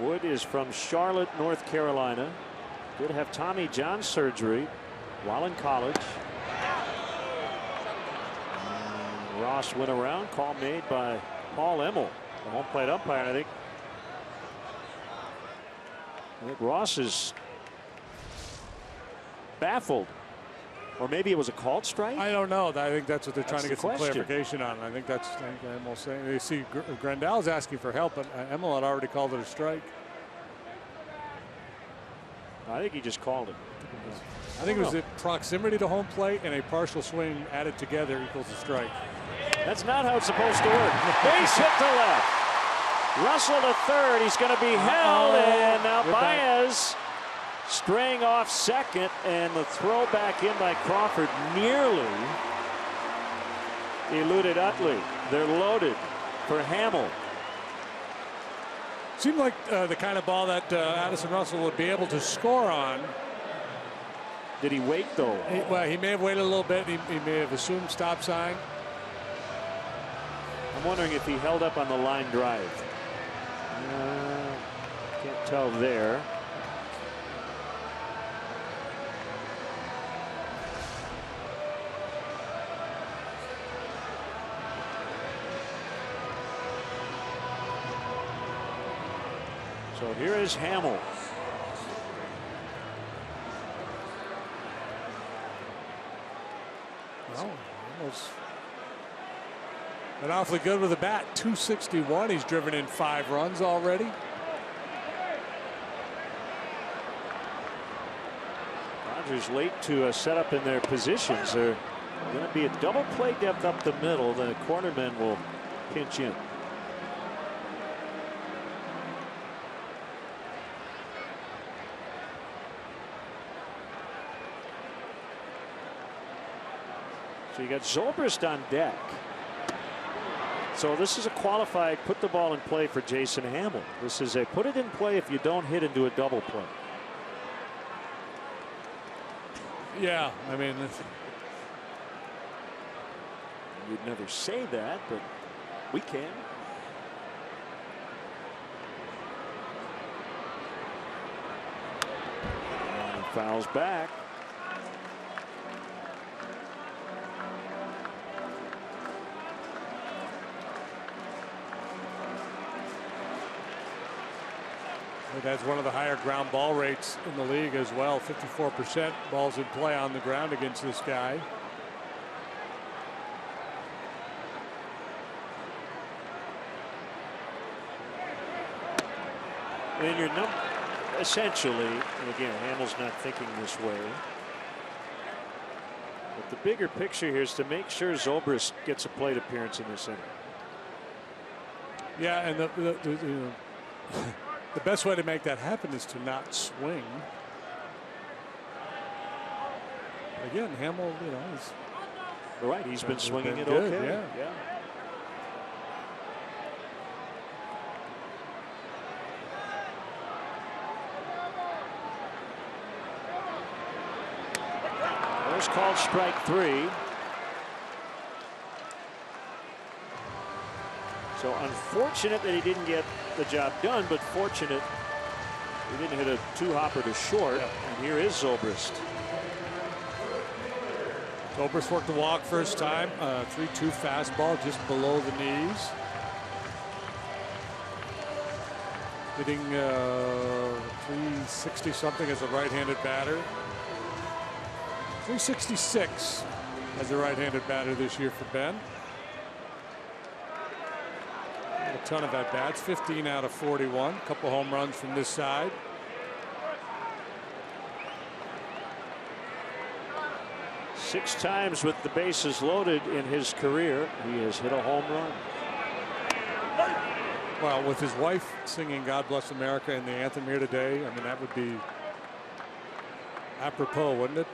[SPEAKER 1] Wood is from Charlotte, North Carolina. Did have Tommy John surgery while in college. Ross went around. Call made by Paul Hammel, the home plate umpire. I think Ross is baffled, or maybe it was a called strike.
[SPEAKER 3] I don't know. I think that's what they're trying to get some clarification on. I think that's Hammel saying. They see Grandal's asking for help, but Hammel had already called it a strike.
[SPEAKER 1] I think he just called it.
[SPEAKER 3] I think it was the proximity to home plate and a partial swing added together equals a strike.
[SPEAKER 1] That's not how it's supposed to work. Base hit to left. Russell to third. He's going to be held, and now Baez straying off second, and the throw back in by Crawford nearly eluded Utley. They're loaded for Hammel.
[SPEAKER 3] Seemed like the kind of ball that Addison Russell would be able to score on.
[SPEAKER 1] Did he wait though?
[SPEAKER 3] Well, he may have waited a little bit. He may have assumed stop sign.
[SPEAKER 1] I'm wondering if he held up on the line drive. Can't tell there. So here is Hammel.
[SPEAKER 3] Well, almost been awfully good with the bat. 261. He's driven in 5 runs already.
[SPEAKER 1] Dodgers late to set up in their positions. They're going to be a double play depth up the middle. The cornermen will pinch in. So you got Zobrist on deck. So this is a qualified put the ball in play for Jason Hammel. This is a put it in play if you don't hit into a double play.
[SPEAKER 3] Yeah, I mean,
[SPEAKER 1] you'd never say that, but we can. And fouls back.
[SPEAKER 3] That's one of the higher ground ball rates in the league as well. 54% balls in play on the ground against this guy.
[SPEAKER 1] And your number, essentially, and again, Hammel's not thinking this way. But the bigger picture here is to make sure Zobrist gets a plate appearance in this inning.
[SPEAKER 3] Yeah, and the best way to make that happen is to not swing. Again, Hammel, you know, is
[SPEAKER 1] right. He's been swinging
[SPEAKER 3] been
[SPEAKER 1] it
[SPEAKER 3] good,
[SPEAKER 1] okay.
[SPEAKER 3] Yeah.
[SPEAKER 1] There's called strike 3. So unfortunate that he didn't get the job done, but fortunate he didn't hit a 2-hopper to short.
[SPEAKER 3] Yeah.
[SPEAKER 1] And here is Zobrist.
[SPEAKER 3] Zobrist worked the walk first time. 3-2 fastball just below the knees. Hitting 360 something as a right-handed batter. 366 as a right-handed batter this year for Ben. A ton of at bats, 15 out of 41. A couple home runs from this side.
[SPEAKER 1] Six times with the bases loaded in his career, he has hit a home run.
[SPEAKER 3] Well, with his wife singing "God Bless America" in the anthem here today, I mean, that would be Apropos, wouldn't it?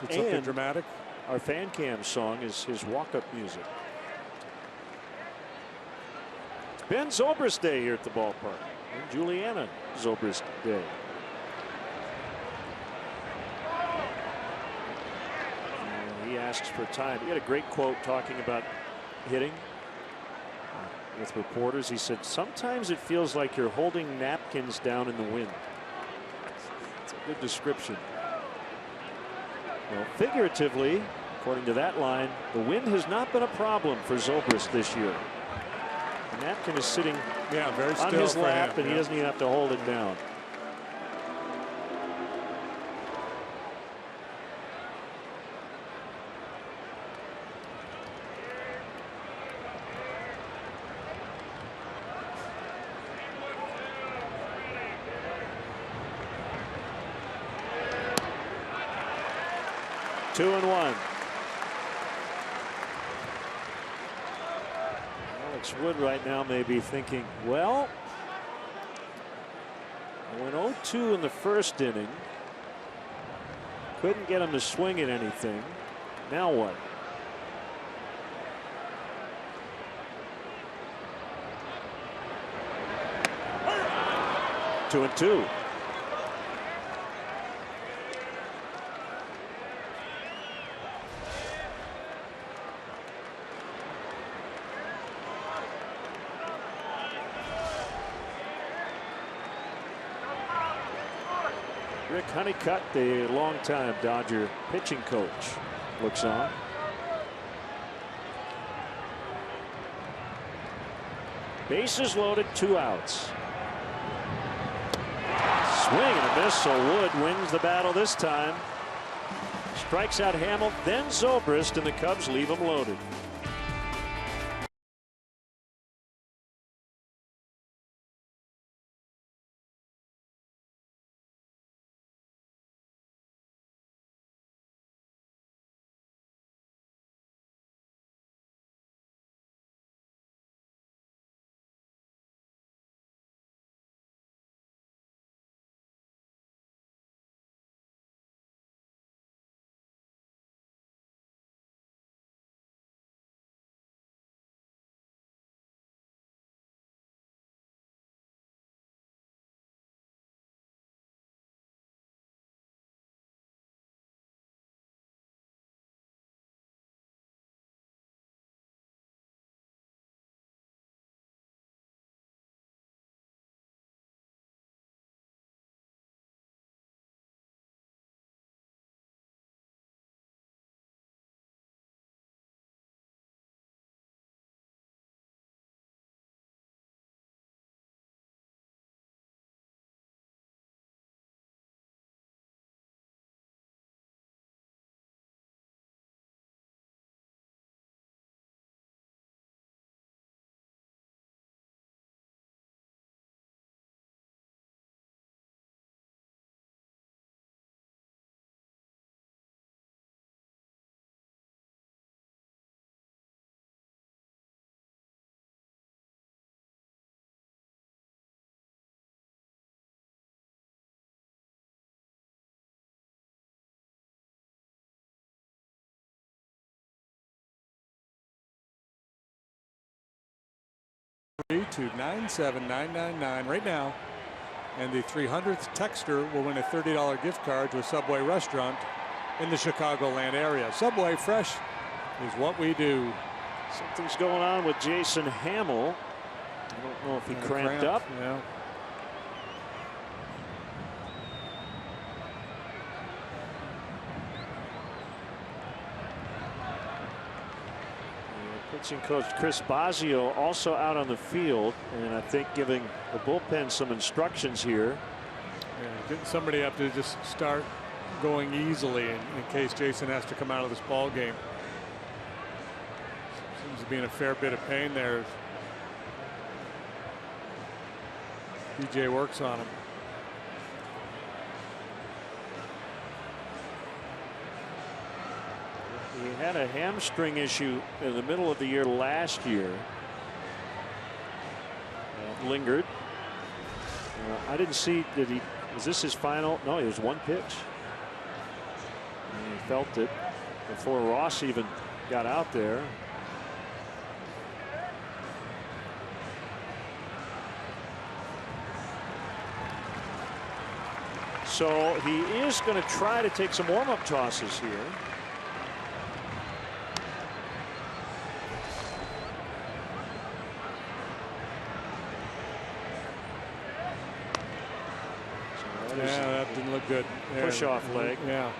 [SPEAKER 3] It's something
[SPEAKER 1] And
[SPEAKER 3] dramatic.
[SPEAKER 1] our fan cam song is his walk-up music. It's Ben Zobrist Day here at the ballpark. And Juliana Zobrist Day. And he asks for time. He had a great quote talking about hitting with reporters. He said, sometimes it feels like you're holding napkins down in the wind. It's a good description. Well, figuratively, according to that line, the wind has not been a problem for Zobrist this year. The napkin is sitting
[SPEAKER 3] very
[SPEAKER 1] on
[SPEAKER 3] still
[SPEAKER 1] his
[SPEAKER 3] for
[SPEAKER 1] lap,
[SPEAKER 3] him,
[SPEAKER 1] and he doesn't even have to hold it down. Two and one. Alex Wood right now may be thinking, well, I went 0-2 in the first inning. Couldn't get him to swing at anything. Now what? Two and two. Rick Honeycutt, the longtime Dodger pitching coach, looks on. Bases loaded, 2 outs. Swing and a miss, so Wood wins the battle this time. Strikes out Hammel, then Zobrist, and the Cubs leave him loaded.
[SPEAKER 3] To 97999 right now, and the 300th texter will win a $30 gift card to a Subway restaurant in the Chicagoland area. Subway, fresh is what we do.
[SPEAKER 1] Something's going on with Jason Hammel. I don't know if he cramped up.
[SPEAKER 3] Yeah.
[SPEAKER 1] Pitching coach Chris Bosio also out on the field, and I think giving the bullpen some instructions here.
[SPEAKER 3] Yeah, getting somebody up to just start going easily in case Jason has to come out of this ball game. Seems to be in a fair bit of pain there. DJ works on him.
[SPEAKER 1] He had a hamstring issue in the middle of the year last year. Lingered. I didn't see, was this his final? No, it was one pitch. He felt it before Ross even got out there. So he is going to try to take some warm-up tosses here.
[SPEAKER 3] Yeah, that didn't look good.
[SPEAKER 1] Push off leg.
[SPEAKER 3] Yeah,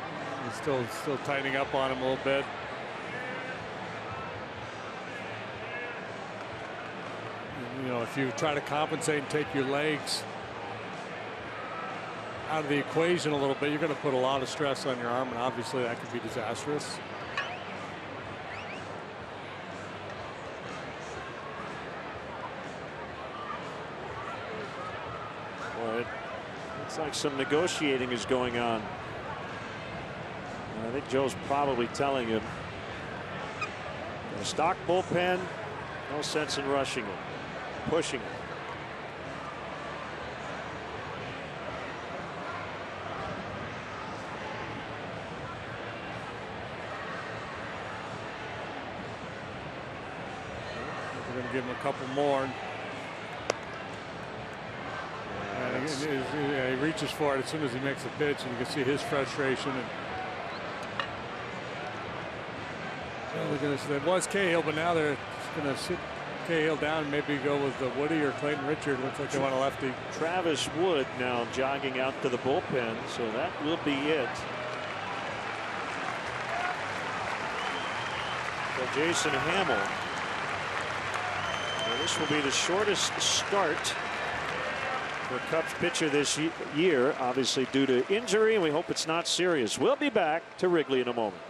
[SPEAKER 3] he's still tightening up on him a little bit. You know, if you try to compensate and take your legs out of the equation a little bit, you're going to put a lot of stress on your arm, and obviously that could be disastrous.
[SPEAKER 1] Well, it's like some negotiating is going on. And I think Joe's probably telling him, stock bullpen, no sense in rushing him, pushing him.
[SPEAKER 3] We're going to give him a couple more. And he reaches for it as soon as he makes a pitch, and you can see his frustration. And it was Cahill, but now they're going to sit Cahill down and maybe go with Woody or Clayton Richard. Looks like they want a lefty.
[SPEAKER 1] Travis Wood now jogging out to the bullpen, so that will be it. So Jason Hammel. Well, this will be the shortest start for Cubs pitcher this year, obviously due to injury, and we hope it's not serious. We'll be back to Wrigley in a moment.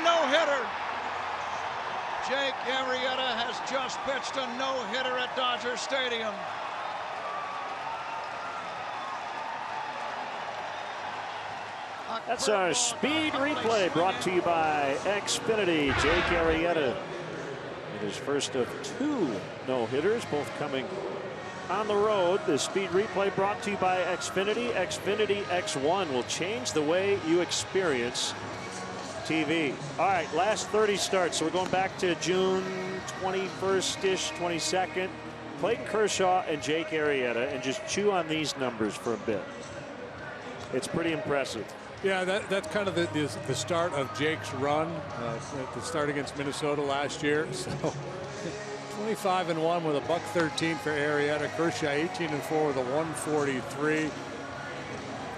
[SPEAKER 4] No-hitter. Jake Arrieta has just pitched a no-hitter at Dodger Stadium.
[SPEAKER 1] That's our speed replay brought to you by Xfinity. Jake Arrieta in his first of 2 no-hitters, both coming on the road. The speed replay brought to you by Xfinity. Xfinity X1 will change the way you experience TV. All right, last 30 starts. So we're going back to June 21st-ish, 22nd. Clayton Kershaw and Jake Arrieta, and just chew on these numbers for a bit. It's pretty impressive.
[SPEAKER 3] Yeah, that's kind of the start of Jake's run. The start against Minnesota last year. So 25-1 with a $113 for Arrieta. Kershaw 18-4 with a 143.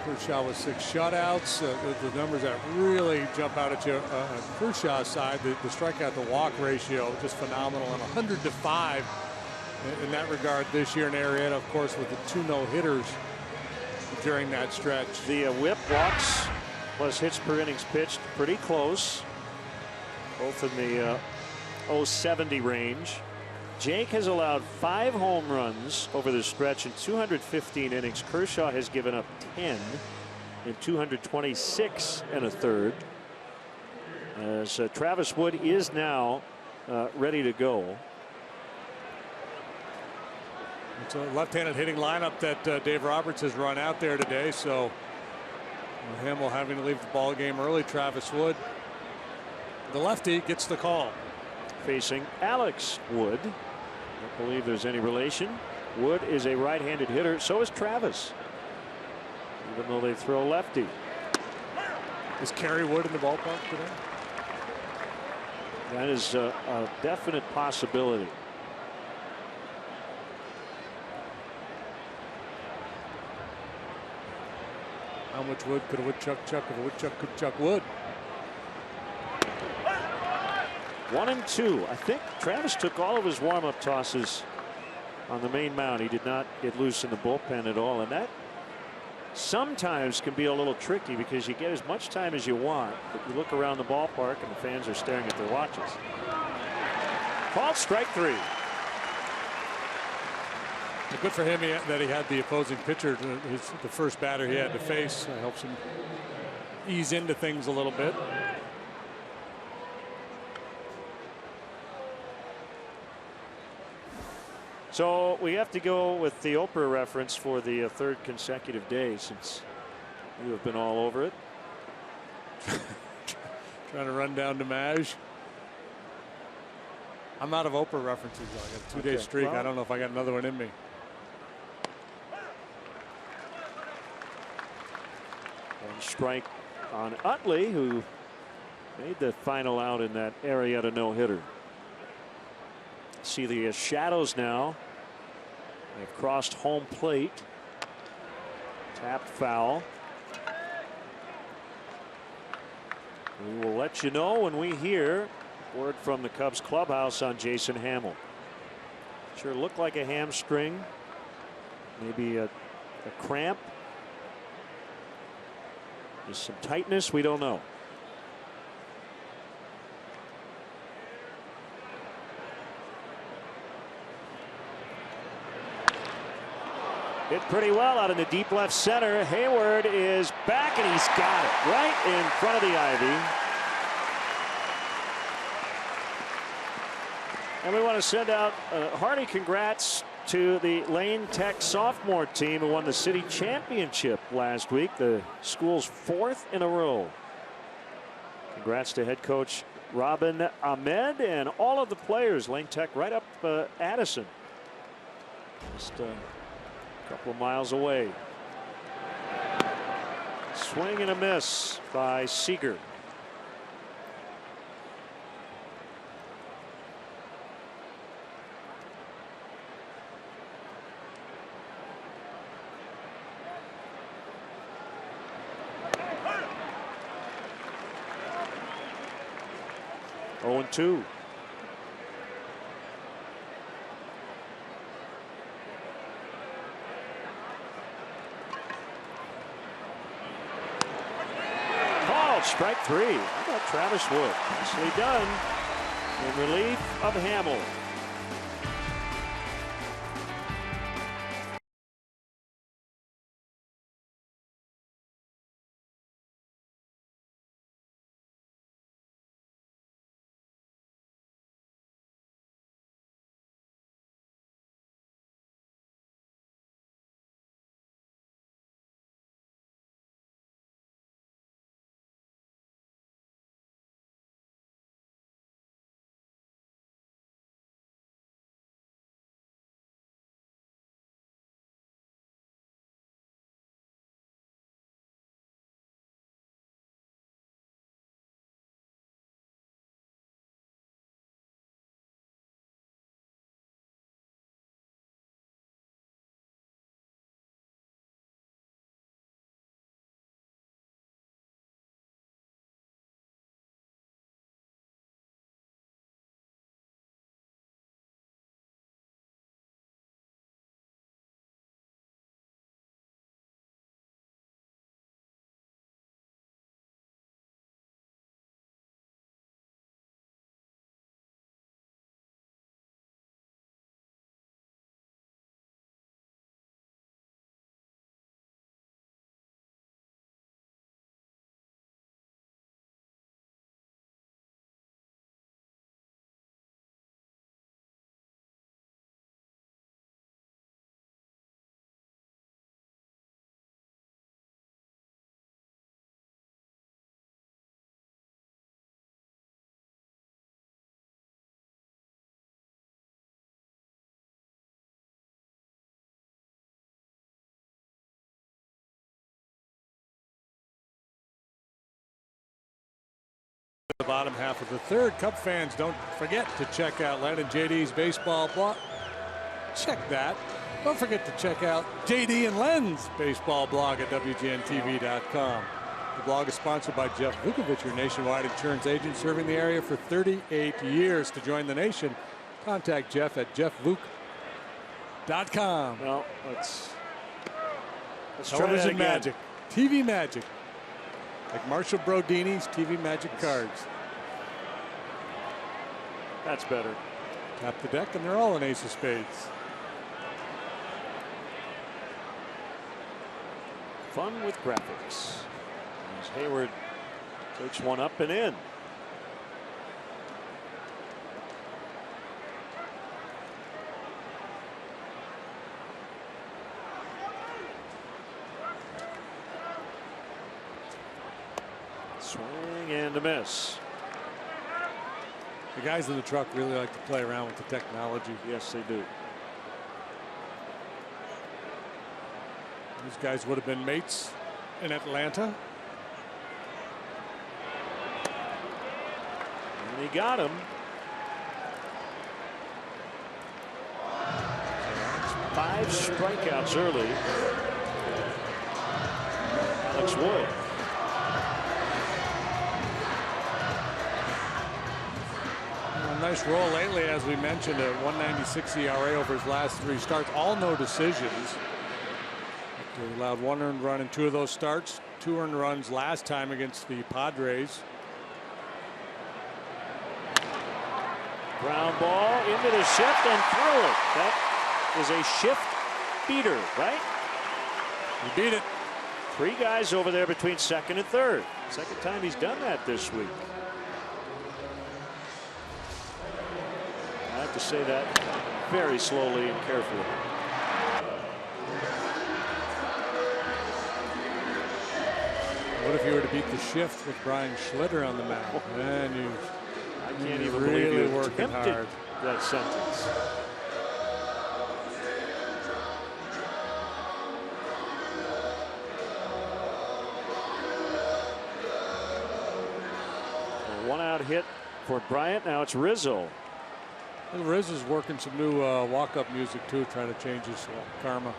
[SPEAKER 3] Kershaw with 6 shutouts. The numbers that really jump out at you on Kershaw's side, the strikeout to walk ratio, just phenomenal, and 100-5 in that regard this year. And Arrieta, of course, with the 2 no-hitters during that stretch.
[SPEAKER 1] The whip, walks plus hits per innings pitched pretty close, both in the 070 range. Jake has allowed 5 home runs over the stretch in 215 innings. Kershaw has given up 10 in 226 1/3. As Travis Wood is now ready to go.
[SPEAKER 3] It's a left-handed hitting lineup that Dave Roberts has run out there today. So Hammel having to leave the ball game early. Travis Wood, the lefty, gets the call.
[SPEAKER 1] Facing Alex Wood. I don't believe there's any relation. Wood is a right-handed hitter. So is Travis. Even though they throw lefty.
[SPEAKER 3] Is Kerry Wood in the ballpark today?
[SPEAKER 1] That is a definite possibility.
[SPEAKER 3] How much wood could a woodchuck chuck if a woodchuck could chuck wood?
[SPEAKER 1] 1-2. I think Travis took all of his warm-up tosses on the main mound. He did not get loose in the bullpen at all, and that sometimes can be a little tricky because you get as much time as you want, but you look around the ballpark and the fans are staring at their watches. Called strike 3.
[SPEAKER 3] Good for him that he had the opposing pitcher, the first batter he had to face. Helps him ease into things a little bit.
[SPEAKER 1] So we have to go with the Oprah reference for the 3rd consecutive day, since you have been all over it.
[SPEAKER 3] Trying to run down DiMaggio. I'm out of Oprah references. I got a 2-day streak.
[SPEAKER 1] Well,
[SPEAKER 3] I don't know if I got another one in me.
[SPEAKER 1] One strike on Utley, who made the final out in that Arrieta no-hitter. See the shadows now. They've crossed home plate. Tapped foul. We will let you know when we hear word from the Cubs clubhouse on Jason Hammel. Sure looked like a hamstring. Maybe a cramp. Just some tightness. We don't know. Hit pretty well out in the deep left center. Hayward is back, and he's got it right in front of the ivy. And we want to send out hearty congrats to the Lane Tech sophomore team who won the city championship last week, the school's 4th in a row. Congrats to head coach Robin Ahmed and all of the players. Lane Tech right up Addison. Just a couple of miles away. Swing and a miss by Seager. Oh, 2. Strike 3. How about Travis Wood? Nicely done in relief of Hammel.
[SPEAKER 3] bottom half of the third. Cub fans, don't forget to check out Len and JD's baseball blog. Check that. Don't forget to check out JD and Len's baseball blog at WGNTV.com. The blog is sponsored by Jeff Vukovich, your nationwide insurance agent serving the area for 38 years. To join the nation, contact Jeff at jeffvuk.com.
[SPEAKER 1] Well, let's try
[SPEAKER 3] Television
[SPEAKER 1] that again.
[SPEAKER 3] magic. TV magic. Like Marshall Brodini's TV magic cards.
[SPEAKER 1] That's better.
[SPEAKER 3] Tap the deck and they're all an ace of spades.
[SPEAKER 1] Fun with graphics. As Hayward takes one up and in. Swing and a miss.
[SPEAKER 3] The guys in the truck really like to play around with the technology.
[SPEAKER 1] Yes, they do.
[SPEAKER 3] These guys would have been mates in Atlanta.
[SPEAKER 1] And he got him. 5 strikeouts early. Alex Wood.
[SPEAKER 3] A nice roll lately, as we mentioned, a 196 ERA over his last 3 starts. All no decisions. He allowed 1 earned run in 2 of those starts. 2 earned runs last time against the Padres.
[SPEAKER 1] Ground ball into the shift and through it. That is a shift beater, right?
[SPEAKER 3] He beat it.
[SPEAKER 1] 3 guys over there between second and third. Second time he's done that this week. I have to say that very slowly and carefully.
[SPEAKER 3] What if you were to beat the shift with Brian Schlitter on the mound? Man,
[SPEAKER 1] I can't even
[SPEAKER 3] really
[SPEAKER 1] believe you
[SPEAKER 3] working
[SPEAKER 1] attempted
[SPEAKER 3] hard.
[SPEAKER 1] that sentence. A 1-out hit for Bryant. Now it's Rizzo.
[SPEAKER 3] And Riz is working some new walk-up music too, trying to change his karma.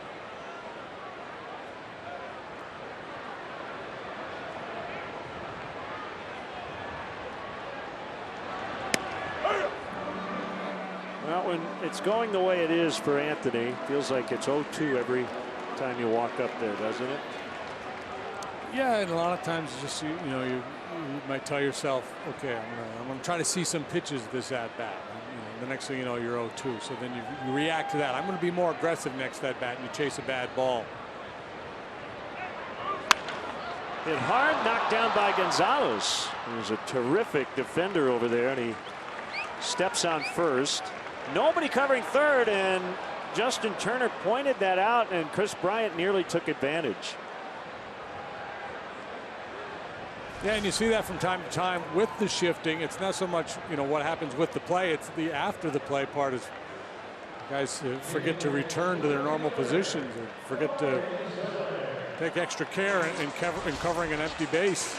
[SPEAKER 1] Well, when it's going the way it is for Anthony, feels like it's 0-2 every time you walk up there, doesn't it?
[SPEAKER 3] Yeah, and a lot of times just you might tell yourself, okay, I'm gonna try to see some pitches this at bat. The next thing you know, you're 0-2. So then you react to that. I'm going to be more aggressive next at bat, and you chase a bad ball.
[SPEAKER 1] Hit hard, knocked down by Gonzalez. He was a terrific defender over there, and he steps on first. Nobody covering third, and Justin Turner pointed that out, and Chris Bryant nearly took advantage.
[SPEAKER 3] Yeah, and you see that from time to time with the shifting. It's not so much what happens with the play. It's the after the play part. Is guys forget to return to their normal positions, or forget to take extra care in covering an empty base.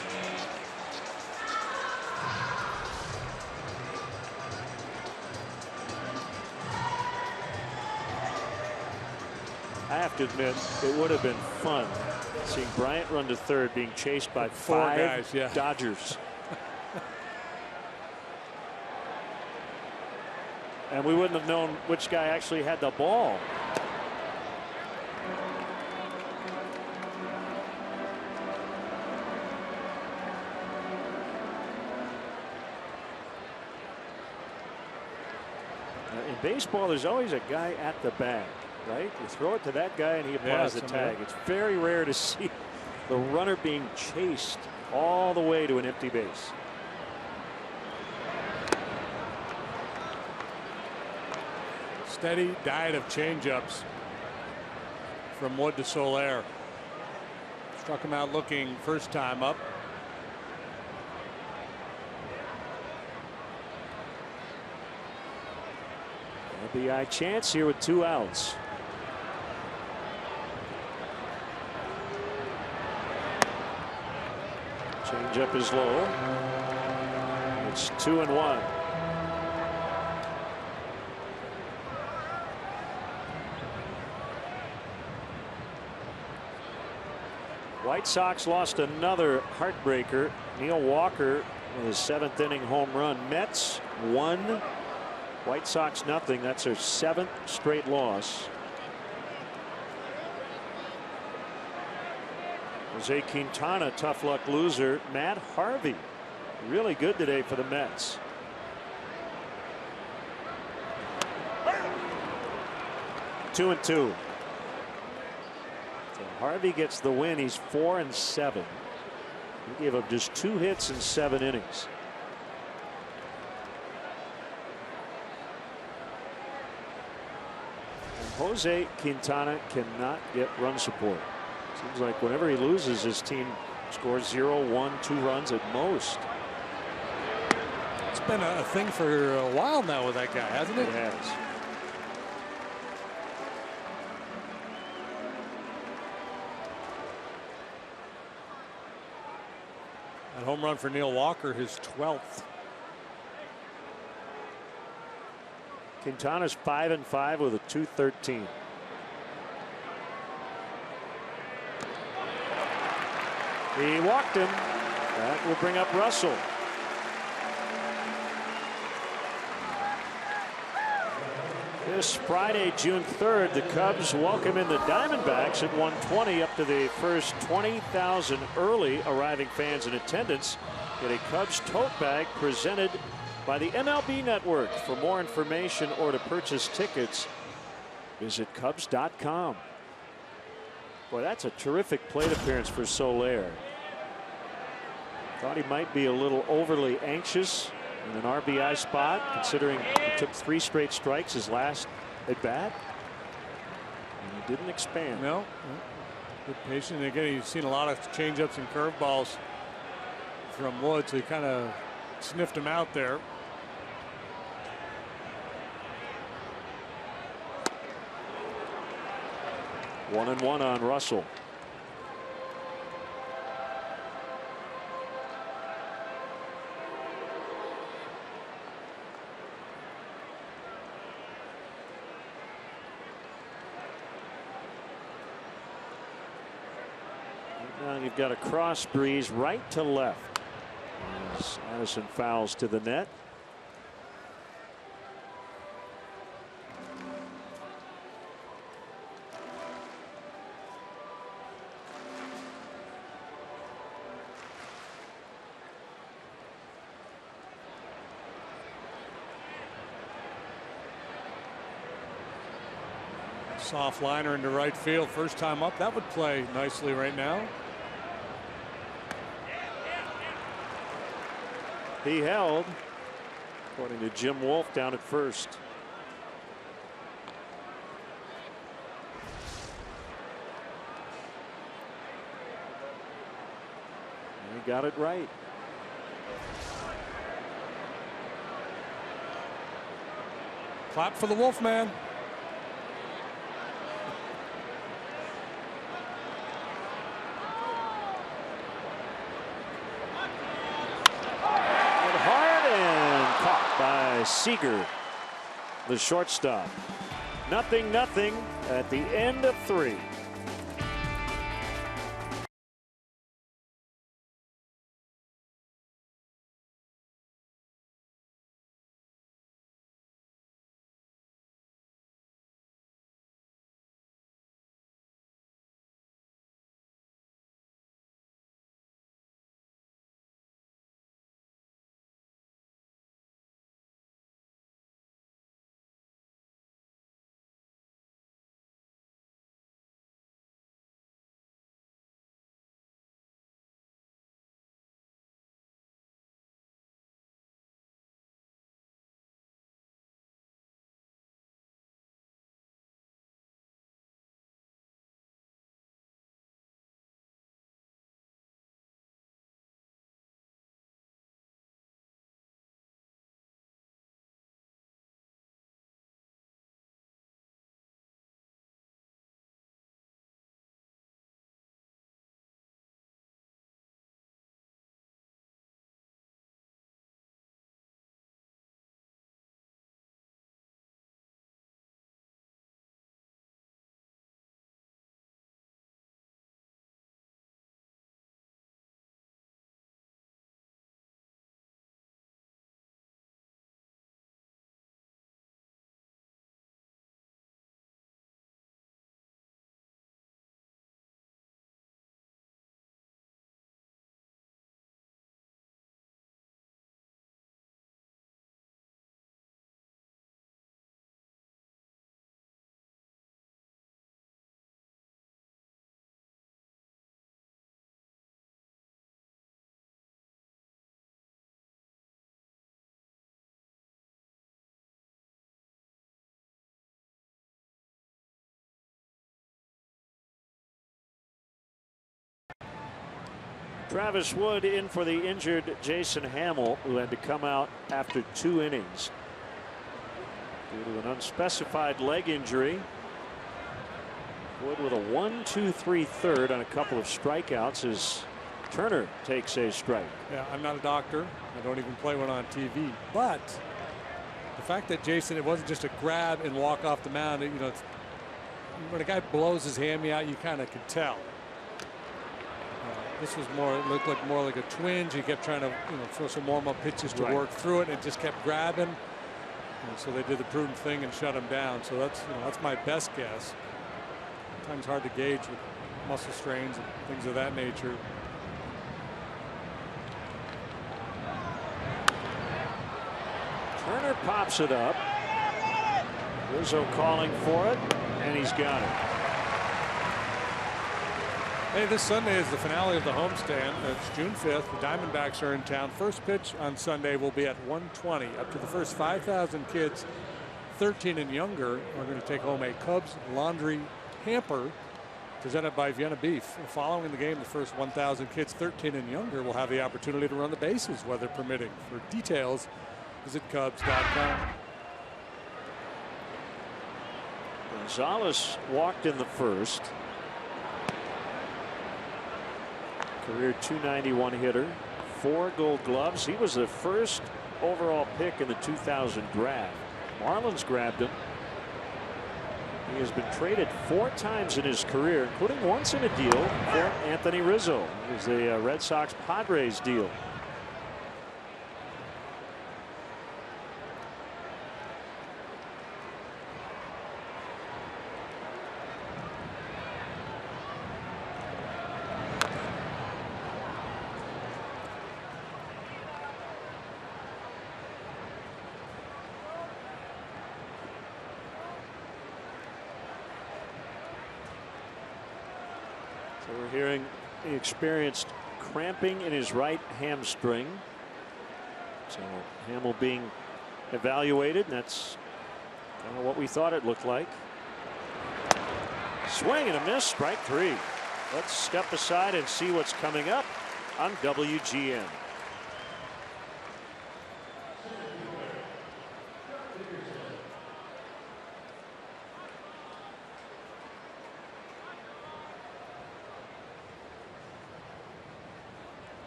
[SPEAKER 1] I have to admit, it would have been fun seeing Bryant run to third, being chased by 5
[SPEAKER 3] guys, yeah.
[SPEAKER 1] Dodgers. And we wouldn't have known which guy actually had the ball. In baseball, there's always a guy at the bag. Right? You throw it to that guy and he applies the tag. It's very rare to see the runner being chased all the way to an empty base.
[SPEAKER 3] Steady diet of changeups from Wood to Soler. Struck him out looking first time up.
[SPEAKER 1] RBI chance here with 2 outs. Change up is low. It's 2-1. White Sox lost another heartbreaker. Neil Walker with a 7th inning home run. Mets 1, White Sox nothing. That's their 7th straight loss. Jose Quintana, tough luck loser. Matt Harvey, really good today for the Mets. Two and two. So Harvey gets the win. He's 4-7. He gave up just 2 hits in 7 innings. And Jose Quintana cannot get run support. Seems like whenever he loses, his team scores 0, 1, 2 runs at most.
[SPEAKER 3] It's been a thing for a while now with that guy, hasn't it?
[SPEAKER 1] It has.
[SPEAKER 3] That home run for Neil Walker, his 12th.
[SPEAKER 1] Quintana's 5-5 with a .213. He walked him. That will bring up Russell. This Friday, June 3rd, the Cubs welcome in the Diamondbacks at 1:20. Up to the first 20,000 early arriving fans in attendance. Get a Cubs tote bag presented by the MLB Network. For more information or to purchase tickets, visit Cubs.com. Boy, that's a terrific plate appearance for Soler. Thought he might be a little overly anxious in an RBI spot, considering he took 3 straight strikes his last at bat. And he didn't expand.
[SPEAKER 3] No. Good patient. Again, you've seen a lot of changeups and curveballs from Wood, so he kind of sniffed him out there.
[SPEAKER 1] One and one on Russell. Now you've got a cross breeze right to left as Addison fouls to the net.
[SPEAKER 3] Soft liner into right field. First time up. That would play nicely right now.
[SPEAKER 1] He held, according to Jim Wolf, down at first. And he got it right.
[SPEAKER 3] Clap for the Wolfman.
[SPEAKER 1] Seager, the shortstop. 0-0 at the end of 3. Travis Wood in for the injured Jason Hammel, who had to come out after 2 innings due to an unspecified leg injury. Wood with a 1-2-3 third on a couple of strikeouts as Turner takes a strike.
[SPEAKER 3] Yeah, I'm not a doctor. I don't even play one on TV. But the fact that Jason, it wasn't just a grab and walk off the mound. You know, when a guy blows his hammy out, you kind of can tell. This was more, it looked like more like a twinge. He kept trying to, throw some warm-up pitches to work through it, and it just kept grabbing. And so they did the prudent thing and shut him down. So that's, that's my best guess. Sometimes hard to gauge with muscle strains and things of that nature.
[SPEAKER 1] Turner pops it up. Rizzo calling for it, and he's got it.
[SPEAKER 3] Hey, this Sunday is the finale of the homestand. It's June 5th. The Diamondbacks are in town. First pitch on Sunday will be at 1:20. Up to the first 5,000 kids 13 and younger are going to take home a Cubs laundry hamper presented by Vienna Beef. Following the game, the first 1,000 kids 13 and younger will have the opportunity to run the bases, weather permitting. For details, visit Cubs.com.
[SPEAKER 1] Gonzalez walked in the first. Career .291 hitter, 4 Gold Gloves. He was the first overall pick in the 2000 draft. Marlins grabbed him. He has been traded 4 times in his career, including once in a deal for Anthony Rizzo. It was the Red Sox Padres deal. So we're hearing he experienced cramping in his right hamstring. So Hammel being evaluated, and that's kind of what we thought it looked like. Swing and a miss, strike 3. Let's step aside and see what's coming up on WGN.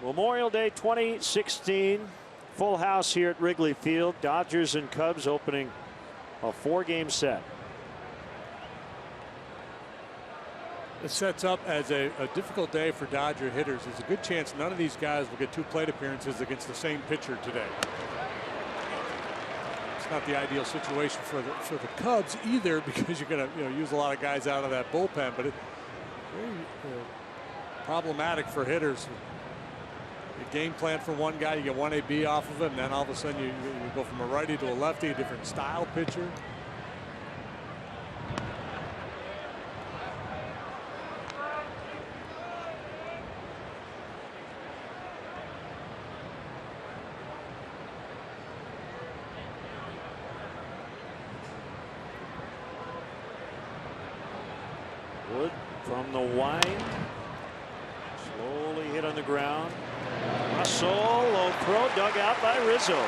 [SPEAKER 1] Memorial Day 2016, full house here at Wrigley Field. Dodgers and Cubs opening a 4-game set.
[SPEAKER 3] It sets up as a difficult day for Dodger hitters. There's a good chance none of these guys will get 2 plate appearances against the same pitcher today. It's not the ideal situation for the Cubs either, because you're going to use a lot of guys out of that bullpen, but it's very problematic for hitters. You game plan for one guy, you get 1 AB off of him, and then all of a sudden you go from a righty to a lefty, a different style pitcher.
[SPEAKER 1] Wood from the wind, slowly hit on the ground. Russell, low throw, dug out by Rizzo.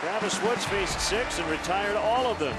[SPEAKER 1] Travis Woods faced 6 and retired all of them.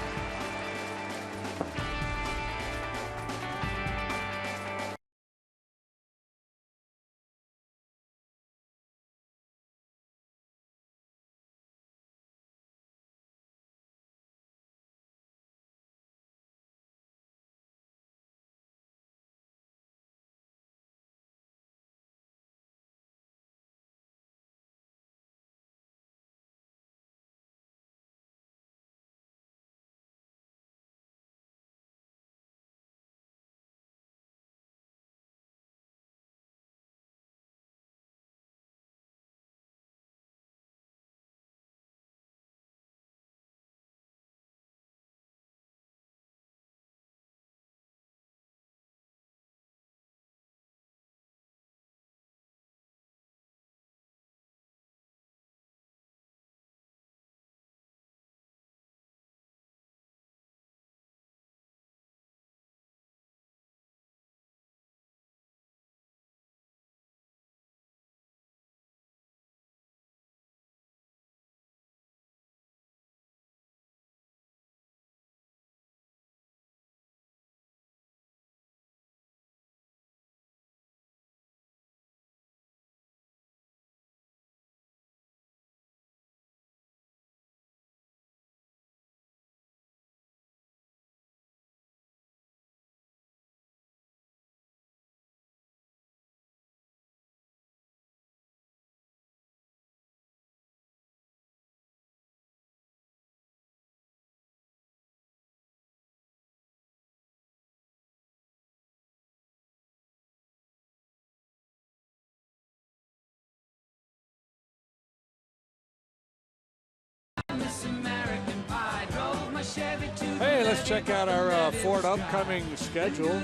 [SPEAKER 3] check out our Ford upcoming schedule.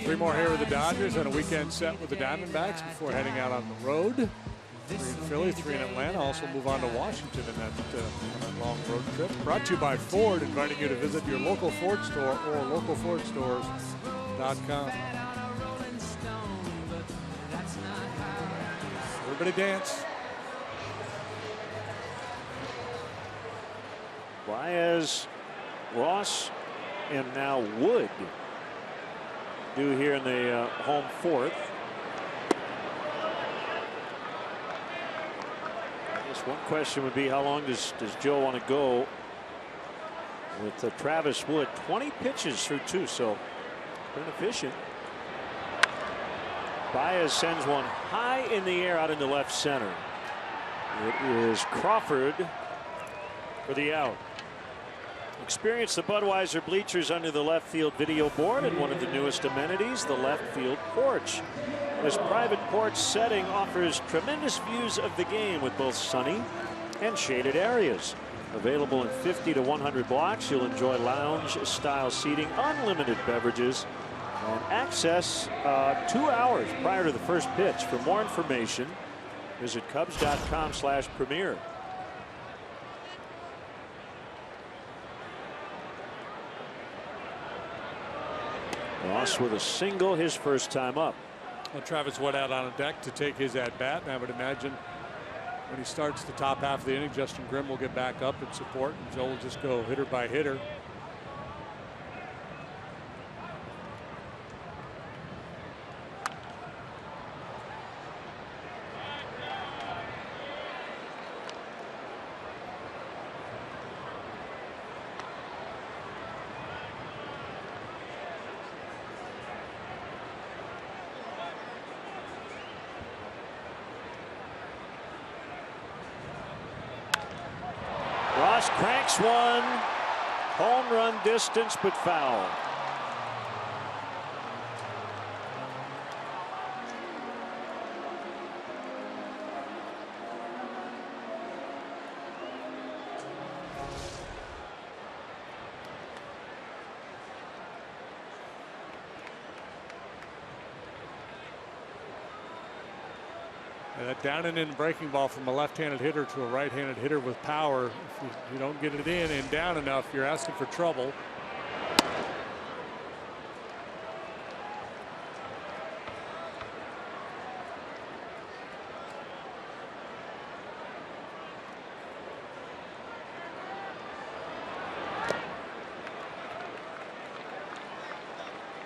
[SPEAKER 3] 3 more here with the Dodgers and a weekend set with the Diamondbacks before heading out on the road. 3 in Philly, 3 in Atlanta. Also move on to Washington in that long road trip. Brought to you by Ford, inviting you to visit your local Ford store or localfordstores.com. Everybody dance.
[SPEAKER 1] Baez, Ross, and now Wood due here in the home 4th. I guess one question would be, how long does Joe want to go with Travis Wood? 20 pitches through 2, so been efficient. Baez sends one high in the air out into left center. It is Crawford for the out. Experience the Budweiser bleachers under the left field video board and one of the newest amenities, the left field porch. This private porch setting offers tremendous views of the game with both sunny and shaded areas. Available in 50 to 100 blocks, you'll enjoy lounge-style seating, unlimited beverages, and access 2 hours prior to the first pitch. For more information, visit Cubs.com/premier. Ross with a single, his first time up.
[SPEAKER 3] Well, Travis Wood out on a deck to take his at bat, and I would imagine when he starts the top half of the inning, Justin Grimm will get back up and support, and Joe will just go hitter by hitter.
[SPEAKER 1] Ross cranks one, home run distance, but foul.
[SPEAKER 3] That down and in breaking ball from a left-handed hitter to a right-handed hitter with power. If you don't get it in and down enough, you're asking for trouble.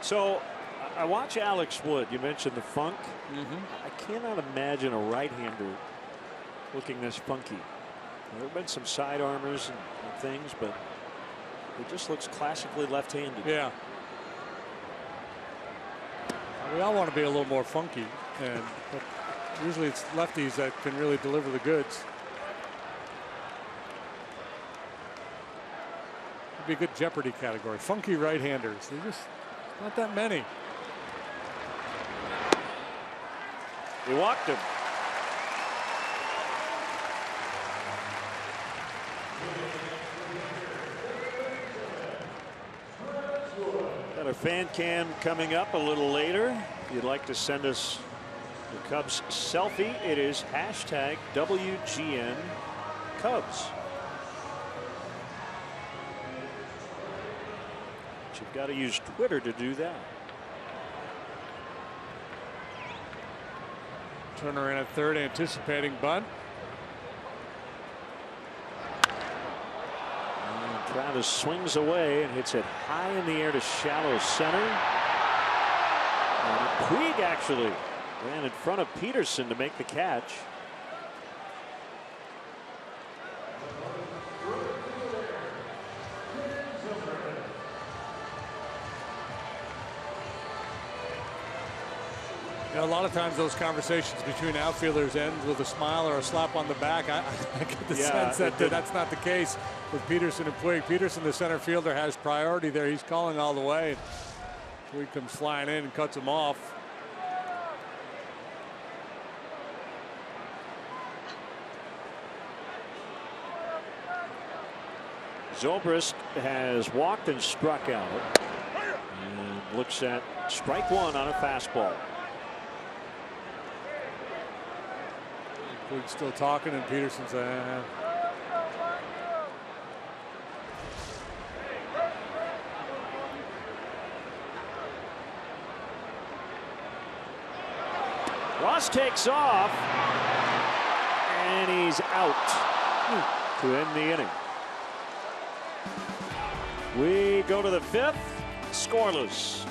[SPEAKER 1] So I watch Alex Wood. You mentioned the funk. I cannot imagine a right-hander looking this funky. There have been some side armors and things, but it just looks classically left-handed.
[SPEAKER 3] Yeah. We all want to be a little more funky, but usually it's lefties that can really deliver the goods. It'd be a good Jeopardy category. Funky right-handers. They're just not that many.
[SPEAKER 1] He walked him. Got a fan cam coming up a little later. If you'd like to send us the Cubs selfie, it is hashtag WGN Cubs. But you've got to use Twitter to do that.
[SPEAKER 3] Turner in at third, anticipating bunt.
[SPEAKER 1] And Travis swings away and hits it high in the air to shallow center. And Puig actually ran in front of Peterson to make the catch.
[SPEAKER 3] You know, a lot of times those conversations between outfielders end with a smile or a slap on the back. I get the sense that that's not the case with Peterson and Puig. Peterson, the center fielder, has priority there. He's calling all the way. Puig comes flying in and cuts him off.
[SPEAKER 1] Zobrist has walked and struck out. And looks at strike one on a fastball.
[SPEAKER 3] We're still talking, and Peterson's
[SPEAKER 1] Ross takes off, and he's out to end the inning. We go to the fifth, scoreless.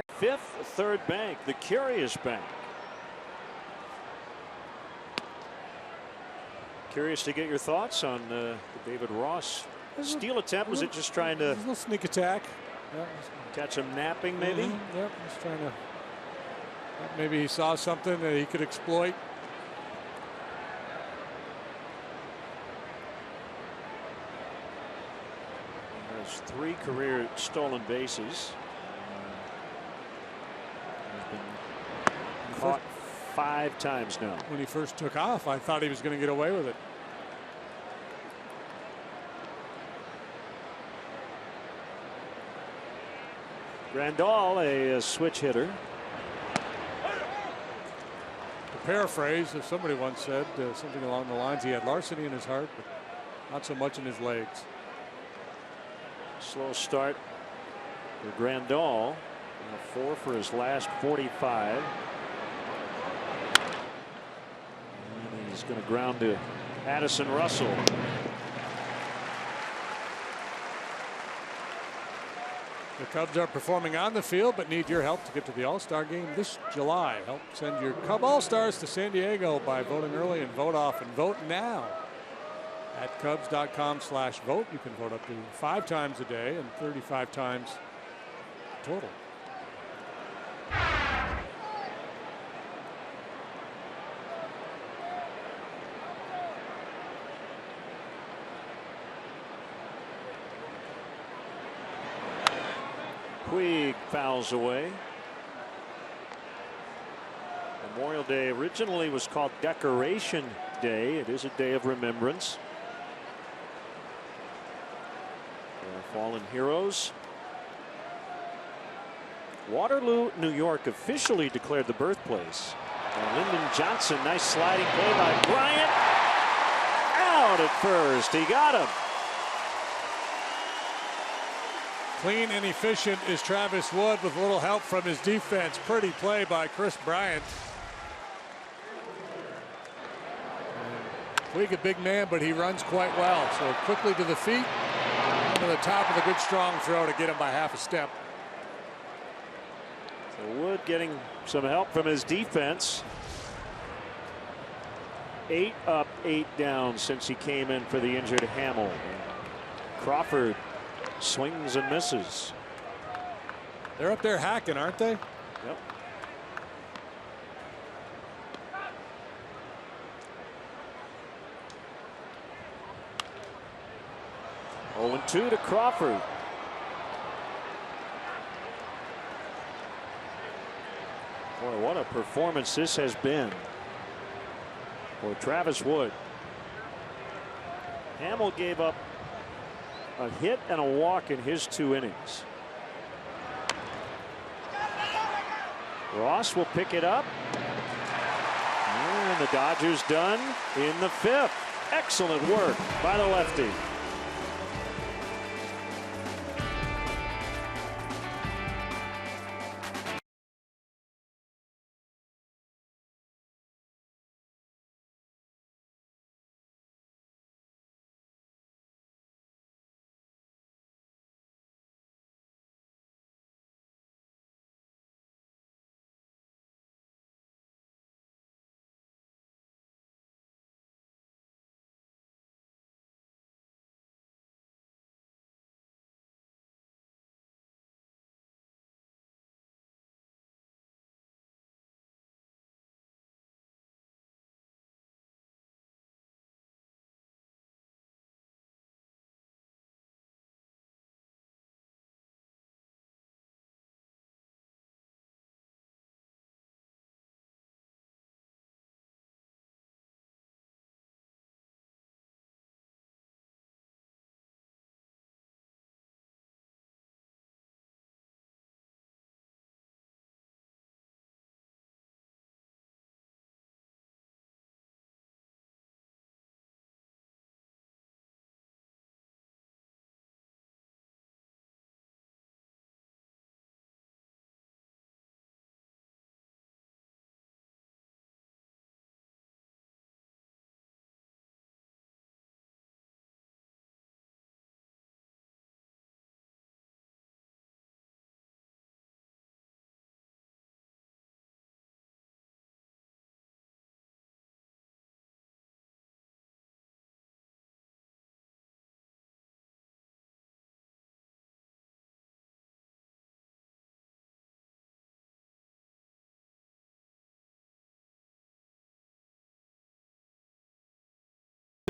[SPEAKER 1] Fifth, third bank, the curious bank. Curious to get your thoughts on the David Ross steal attempt. Was it just trying to
[SPEAKER 3] a little sneak attack? Yeah.
[SPEAKER 1] Catch him napping, maybe?
[SPEAKER 3] Yep, just trying to. Maybe he saw something that he could exploit.
[SPEAKER 1] He has 3 career stolen bases. He's been caught 5 times now.
[SPEAKER 3] When he first took off, I thought he was going to get away with it.
[SPEAKER 1] Grandal, a switch hitter.
[SPEAKER 3] To paraphrase, as somebody once said, something along the lines, he had larceny in his heart, but not so much in his legs.
[SPEAKER 1] Slow start for Grandal. 4 for his last 45. And he's going to ground to Addison Russell.
[SPEAKER 3] The Cubs are performing on the field, but need your help to get to the All-Star game this July. Help send your Cub All-Stars to San Diego by voting early and vote often. Vote now at Cubs.com/vote. You can vote up to 5 times a day and 35 times total.
[SPEAKER 1] Puig fouls away. Memorial Day originally was called Decoration Day. It is a day of remembrance for fallen heroes. Waterloo, New York officially declared the birthplace. And Lyndon Johnson, nice sliding play by Bryant. Out at first. He got him.
[SPEAKER 3] Clean and efficient is Travis Wood with a little help from his defense. Pretty play by Chris Bryant. Puig, a big man, but he runs quite well. So quickly to the feet, to the top with a good strong throw to get him by half a step.
[SPEAKER 1] So Wood getting some help from his defense. 8 up, 8 down since he came in for the injured Hammel. Crawford swings and misses.
[SPEAKER 3] They're up there hacking, aren't they?
[SPEAKER 1] Yep. Oh, 2 to Crawford. Boy, what a performance this has been for Travis Wood. Hammel gave up a hit and a walk in his 2 innings. Ross will pick it up. And the Dodgers done in the 5th. Excellent work by the lefty.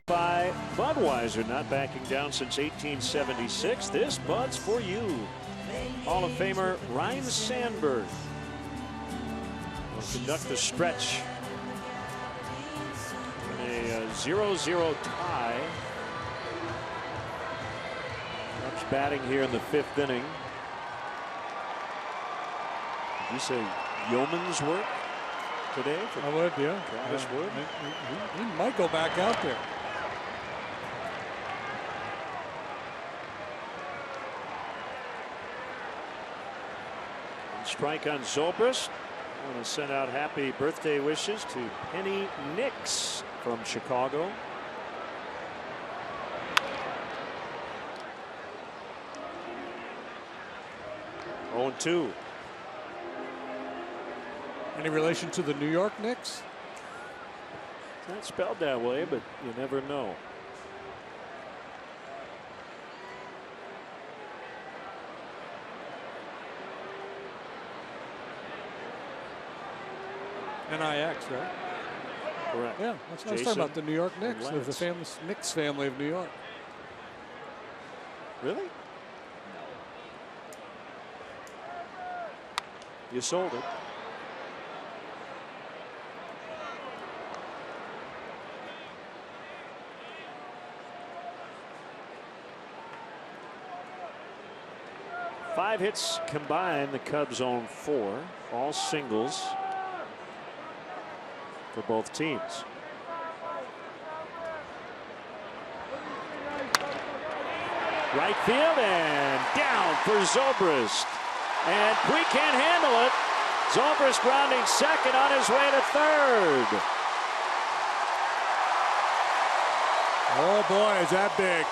[SPEAKER 1] By Budweiser, not backing down since 1876. This Bud's for you. Hall of Famer Ryne Sandberg will conduct the stretch in a 0-0 tie. Cubs batting here in the 5th inning. Did you say yeoman's work today?
[SPEAKER 3] I would, yeah.
[SPEAKER 1] Travis Wood.
[SPEAKER 3] He might go back out there.
[SPEAKER 1] Strike on Zobrist. I want to send out happy birthday wishes to Penny Nix from Chicago. Oh, 2.
[SPEAKER 3] Any relation to the New York Knicks?
[SPEAKER 1] It's not spelled that way, but you never know.
[SPEAKER 3] NIX, right?
[SPEAKER 1] Correct.
[SPEAKER 3] Yeah, let's talk about the New York Knicks, of the famous Knicks family of New York.
[SPEAKER 1] Really? You sold it. Five hits combined. The Cubs own 4, all singles for both teams. Right field and down for Zobrist. And Puig can't handle it. Zobrist grounding second, on his way to third.
[SPEAKER 3] Oh boy, is that big.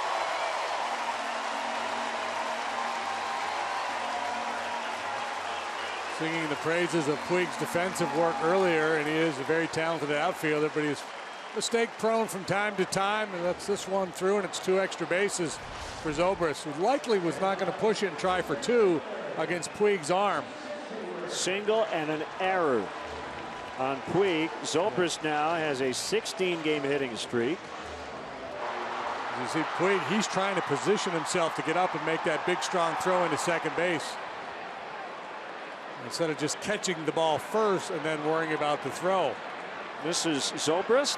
[SPEAKER 3] Singing the praises of Puig's defensive work earlier, and he is a very talented outfielder, but he's mistake prone from time to time, and lets this one through, and it's 2 extra bases for Zobrist, who likely was not going to push it and try for 2 against Puig's arm.
[SPEAKER 1] Single and an error on Puig. Zobrist now has a 16-game hitting streak.
[SPEAKER 3] You see Puig, he's trying to position himself to get up and make that big, strong throw into second base, instead of just catching the ball first and then worrying about the throw.
[SPEAKER 1] This is Zobrist.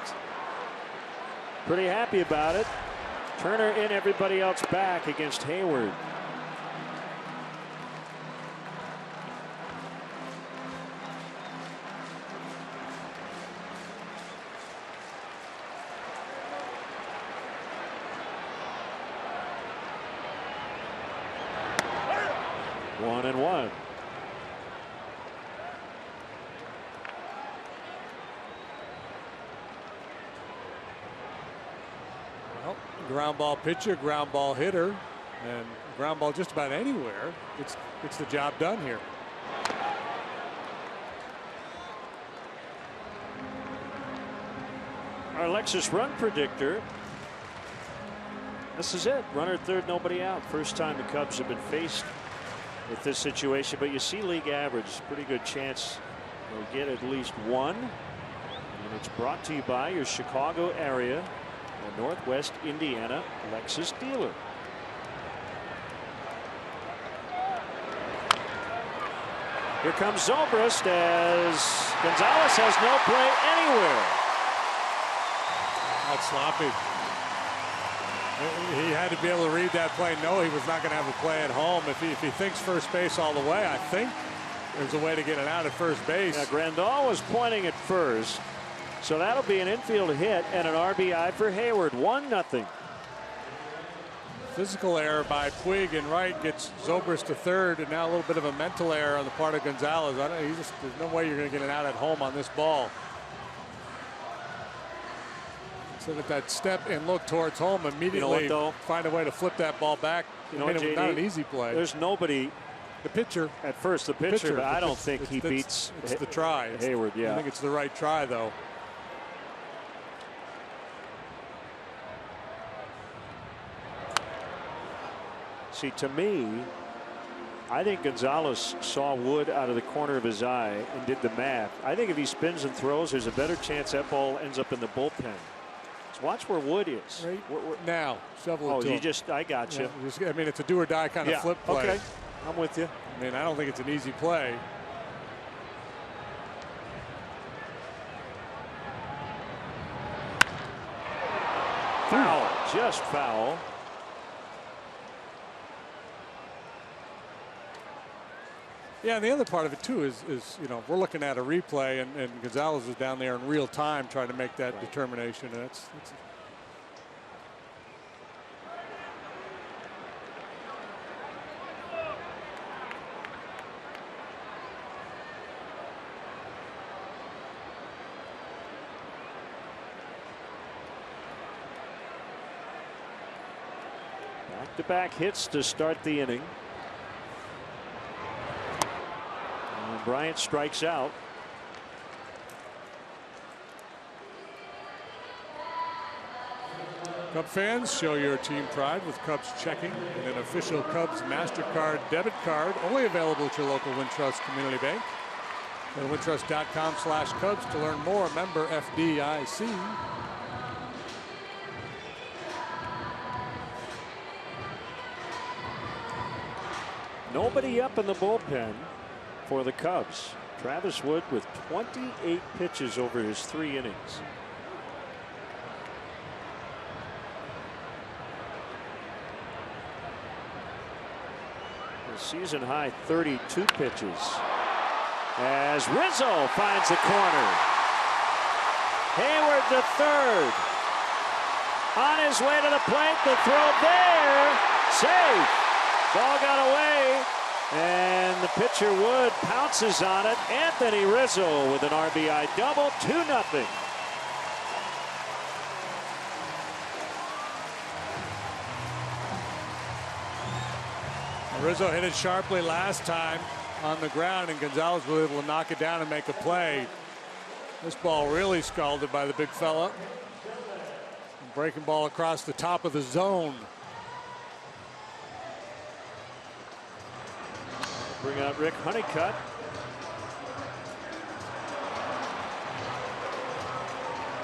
[SPEAKER 1] Pretty happy about it. Turner in, everybody else back against Hayward. One and one.
[SPEAKER 3] Well, ground ball pitcher, ground ball hitter, and ground ball just about anywhere. It's the job done here.
[SPEAKER 1] Our Lexus run predictor. This is it. Runner at third, nobody out. First time the Cubs have been faced with this situation, but you see league average, pretty good chance they'll get at least one. And it's brought to you by your Chicago area and Northwest Indiana Lexus dealer. Here comes Zobrist as Gonzalez has no play anywhere.
[SPEAKER 3] That's sloppy. He had to be able to read that play. No, he was not going to have a play at home. If he thinks first base all the way, I think there's a way to get it out at first base.
[SPEAKER 1] Yeah, Grandal was pointing at first, so that'll be an infield hit and an RBI for Hayward. 1-0.
[SPEAKER 3] Physical error by Puig in right gets Zobrist to third, and now a little bit of a mental error on the part of Gonzalez. There's no way you're going to get it out at home on this ball. So that step and look towards home immediately, find a way to flip that ball back.
[SPEAKER 1] You know, JD,
[SPEAKER 3] not an easy play.
[SPEAKER 1] There's nobody.
[SPEAKER 3] The pitcher.
[SPEAKER 1] At first, the pitcher, but I don't think he beats.
[SPEAKER 3] It's the try.
[SPEAKER 1] Hayward, yeah.
[SPEAKER 3] I think it's the right try, though.
[SPEAKER 1] See, to me, I think Gonzalez saw Wood out of the corner of his eye and did the math. I think if he spins and throws, there's a better chance that ball ends up in the bullpen. So watch where Wood is.
[SPEAKER 3] Right now, shovel it to him.
[SPEAKER 1] I got you.
[SPEAKER 3] Yeah, I mean, it's a do or die kind of flip play.
[SPEAKER 1] Okay, I'm with you.
[SPEAKER 3] I mean, I don't think it's an easy play.
[SPEAKER 1] Foul, just foul.
[SPEAKER 3] Yeah, and the other part of it too is you know, we're looking at a replay, and Gonzalez is down there in real time trying to make that determination, and it's
[SPEAKER 1] back-to-back hits to start the inning. Bryant strikes out.
[SPEAKER 3] Cub fans, show your team pride with Cubs checking and an official Cubs MasterCard debit card, only available at your local Wintrust Community Bank. Go to wintrust.com/Cubs to learn more. Member FDIC.
[SPEAKER 1] Nobody up in the bullpen for the Cubs. Travis Wood with 28 pitches over his 3 innings. The season high 32 pitches. As Rizzo finds the corner. Hayward to third. On his way to the plate, the throw there. Safe. Ball got away. And the pitcher Wood pounces on it. Anthony Rizzo with an RBI double, 2-0.
[SPEAKER 3] Rizzo hit it sharply last time on the ground, and Gonzalez was able to knock it down and make a play. This ball really scalded by the big fella. Breaking ball across the top of the zone.
[SPEAKER 1] Bring out Rick Honeycutt.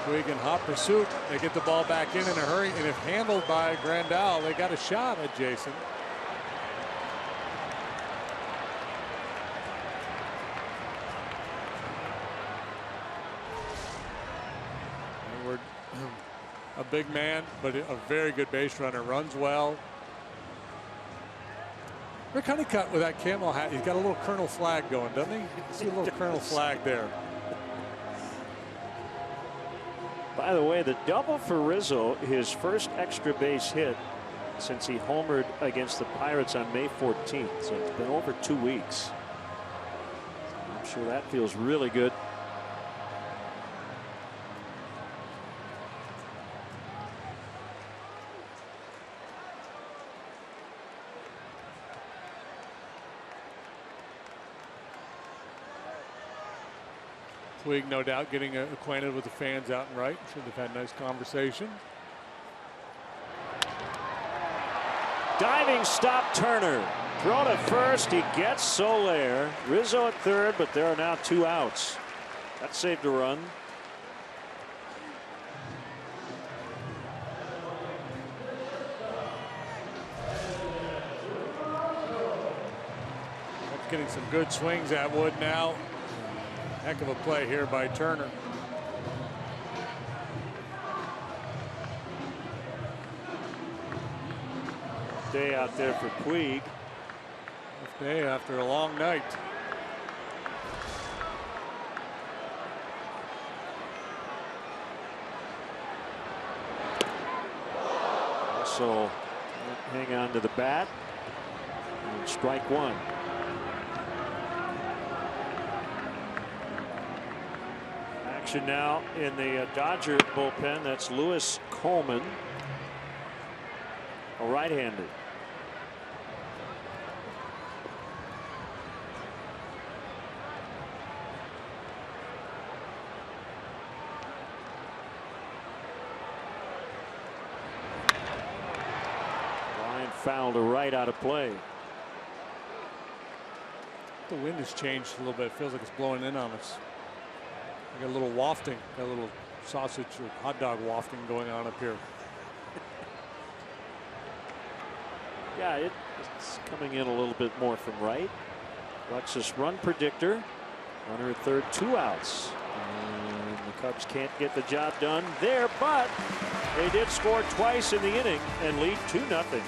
[SPEAKER 3] Puig in hot pursuit. They get the ball back in a hurry, and if handled by Grandal, they got a shot at Jason. Edward, a big man, but a very good base runner, runs well. Rick Honeycutt with that camo hat, he's got a little Colonel flag going, doesn't he? You see a little Colonel flag there.
[SPEAKER 1] By the way, the double for Rizzo, his first extra base hit since he homered against the Pirates on May 14th. So it's been over 2 weeks. I'm sure that feels really good.
[SPEAKER 3] Puig, no doubt, getting acquainted with the fans out and right. Should have had a nice conversation.
[SPEAKER 1] Diving stop Turner. Throw to first. He gets Soler. Rizzo at third, but there are now 2 outs. That saved a run.
[SPEAKER 3] That's getting some good swings at Wood now. Heck of a play here by Turner.
[SPEAKER 1] Day out there for Puig.
[SPEAKER 3] Tough day after a long night.
[SPEAKER 1] So hang on to the bat. And strike one. Action now in the Dodger bullpen. That's Lewis Coleman, a right-hander. Line foul to right, out of play.
[SPEAKER 3] The wind has changed a little bit. It feels like it's blowing in on us. We got a little wafting, got a little sausage or hot dog wafting going on up here.
[SPEAKER 1] Yeah, it's coming in a little bit more from right. Alexis run predictor. Runner at third, 2 outs. And the Cubs can't get the job done there, but they did score twice in the inning and lead 2-0.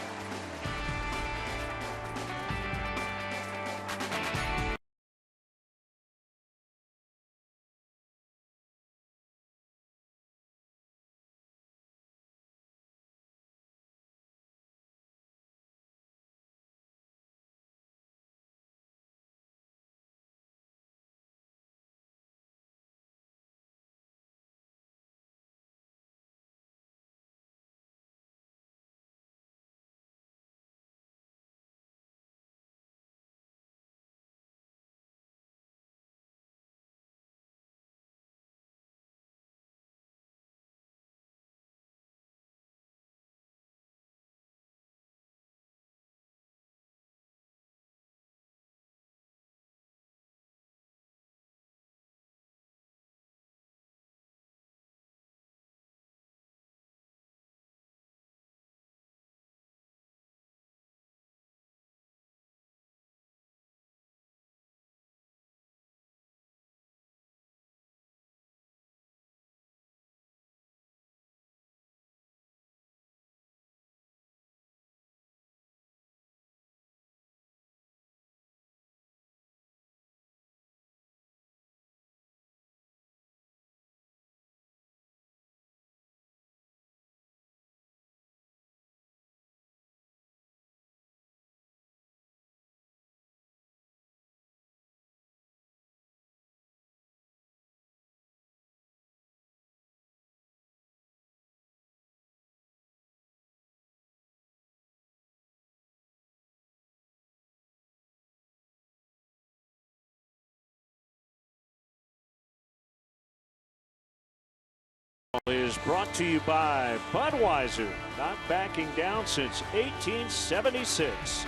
[SPEAKER 1] Is brought to you by Budweiser, not backing down since 1876.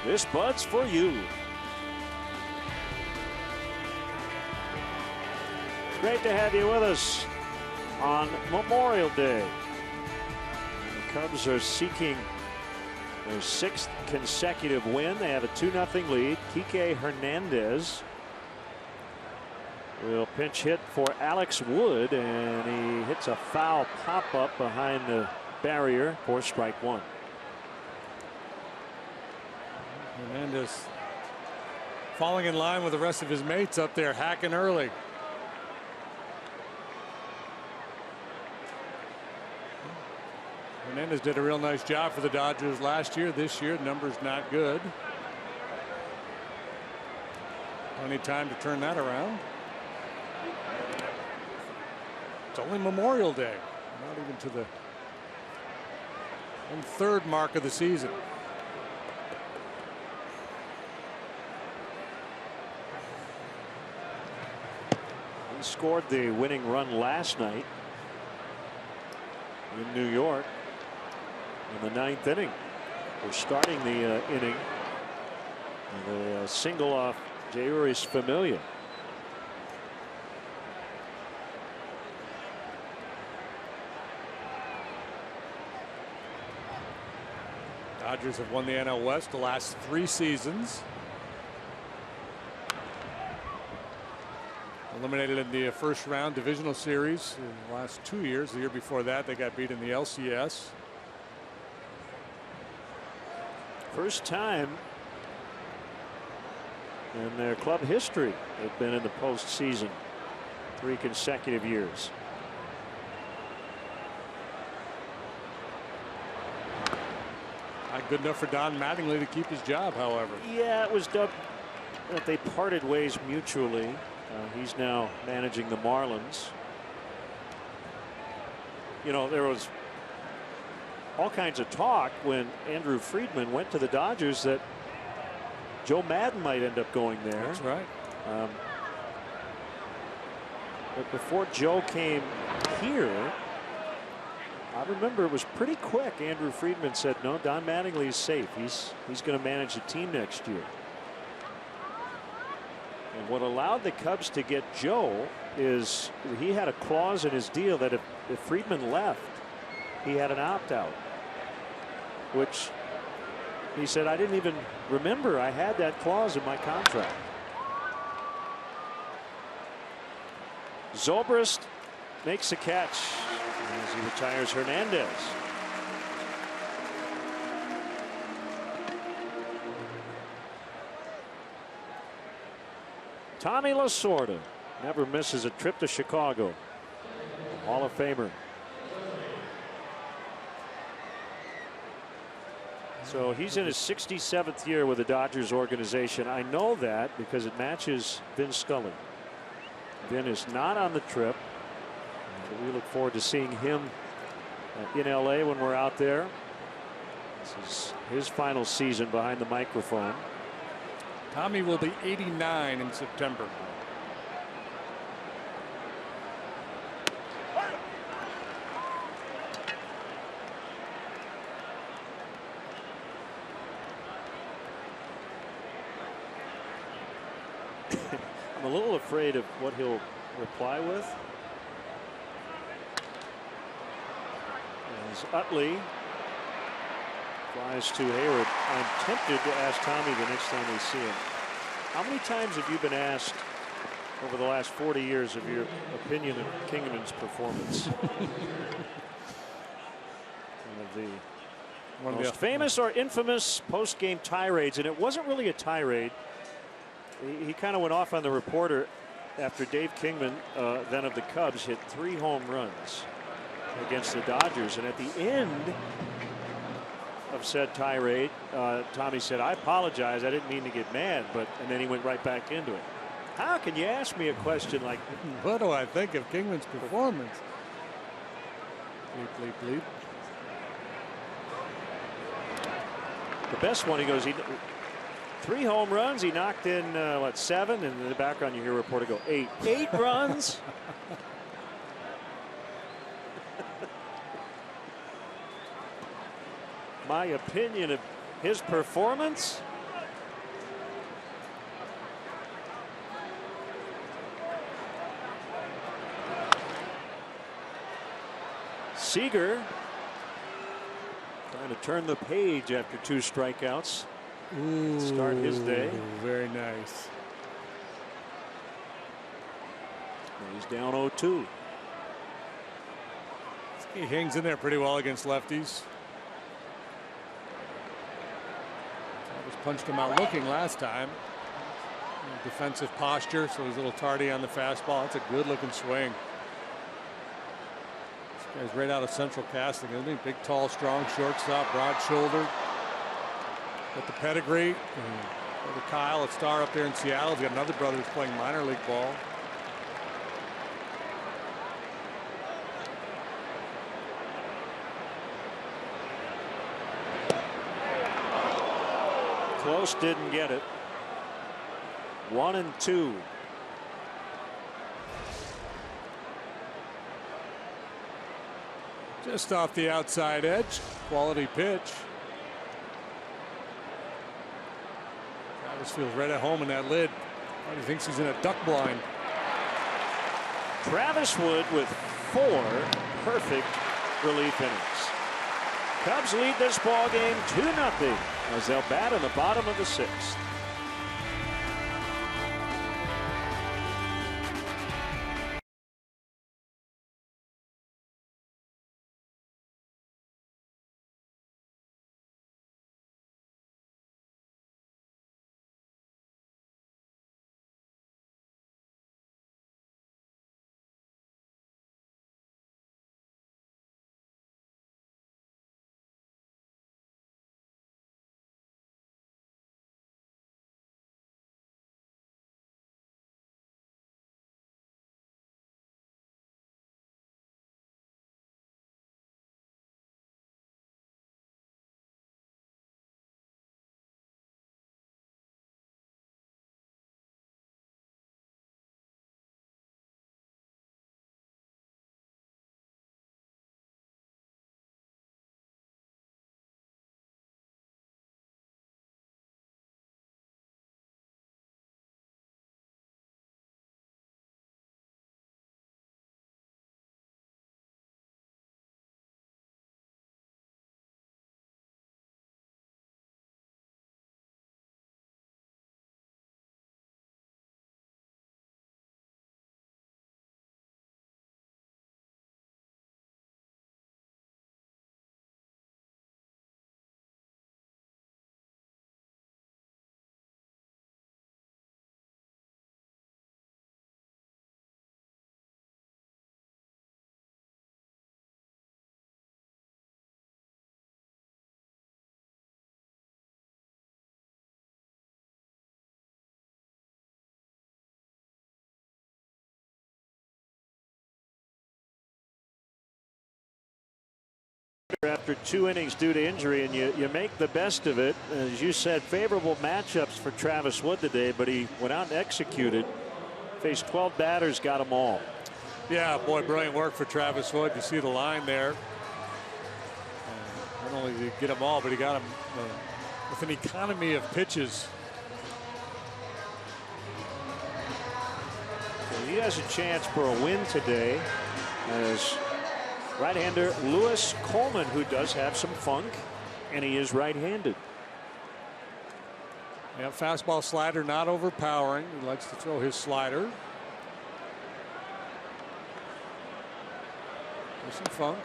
[SPEAKER 1] This Bud's for you. Great to have you with us on Memorial Day. The Cubs are seeking their 6th consecutive win. They have a 2-0 lead. Kike Hernandez will pinch hit for Alex Wood, and he hits a foul pop-up behind the barrier for strike 1.
[SPEAKER 3] Hernandez falling in line with the rest of his mates up there, hacking early. Hernandez did a real nice job for the Dodgers last year. This year, numbers not good. Plenty of time to turn that around. It's only Memorial Day, not even to the 1/3 mark of the season.
[SPEAKER 1] He scored the winning run last night in New York in the 9th inning. We're starting the inning with a single off Jeuris Familia.
[SPEAKER 3] Dodgers have won the NL West the last 3 seasons. Eliminated in the first round divisional series in the last 2 years. The year before that, they got beat in the LCS.
[SPEAKER 1] First time in their club history they've been in the postseason 3 consecutive years.
[SPEAKER 3] Not good enough for Don Mattingly to keep his job, however.
[SPEAKER 1] Yeah, it was dubbed that they parted ways mutually. He's now managing the Marlins. You know, there was all kinds of talk when Andrew Friedman went to the Dodgers that Joe Madden might end up going there.
[SPEAKER 3] That's right.
[SPEAKER 1] But before Joe came here, I remember it was pretty quick. Andrew Friedman said, no, Don Mattingly is safe. He's going to manage the team next year. And what allowed the Cubs to get Joe is he had a clause in his deal that if Friedman left, he had an opt-out, which he said, I didn't even remember I had that clause in my contract. Zobrist makes a catch as he retires Hernandez. Tommy Lasorda never misses a trip to Chicago. Hall of Famer. So he's in his 67th year with the Dodgers organization. I know that because it matches Vin Scully. Vin is not on the trip. But we look forward to seeing him in LA when we're out there. This is his final season behind the microphone.
[SPEAKER 3] Tommy will be 89 in September.
[SPEAKER 1] I'm a little afraid of what he'll reply with. As Utley flies to Hayward, I'm tempted to ask Tommy the next time we see him, how many times have you been asked over the last 40 years of your opinion of Kingman's performance? One of the most famous or infamous post-game tirades, and it wasn't really a tirade. He kind of went off on the reporter after Dave Kingman, then of the Cubs, hit 3 home runs against the Dodgers, and at the end of said tirade, Tommy said, I apologize, I didn't mean to get mad, and then he went right back into it. How can you ask me a question like,
[SPEAKER 3] what do I think of Kingman's performance? Bleep, bleep, bleep.
[SPEAKER 1] The best one, he goes, 3 home runs, he knocked in, what, 7? And in the background you hear a reporter go, 8. 8 runs? my opinion of his performance. Seager trying to turn the page after 2 strikeouts.
[SPEAKER 3] Ooh,
[SPEAKER 1] start his day.
[SPEAKER 3] Very nice.
[SPEAKER 1] He's down 0-2.
[SPEAKER 3] He hangs in there pretty well against lefties. Travis punched him out looking last time. Defensive posture, so he's a little tardy on the fastball. That's a good looking swing. This guy's right out of Central Casting, isn't he? Big, tall, strong shortstop, broad shouldered. Got the pedigree. Brother Kyle, a star up there in Seattle. He's got another brother who's playing minor league ball.
[SPEAKER 1] Close, didn't get it. 1-2.
[SPEAKER 3] Just off the outside edge. Quality pitch. Travis feels right at home in that lid. He thinks he's in a duck blind.
[SPEAKER 1] Travis Wood with 4 perfect relief innings. Cubs lead this ball game 2-0 as they'll bat in the bottom of the 6th. After 2 innings due to injury, and you make the best of it. As you said, favorable matchups for Travis Wood today, but he went out and executed. Faced 12 batters, got them all.
[SPEAKER 3] Yeah, boy, brilliant work for Travis Wood. You see the line there. Not only did he get them all, but he got them with an economy of pitches.
[SPEAKER 1] So he has a chance for a win today as right-hander Lewis Coleman, who does have some funk, and he is right-handed.
[SPEAKER 3] Yeah, fastball slider not overpowering. He likes to throw his slider. There's some funk.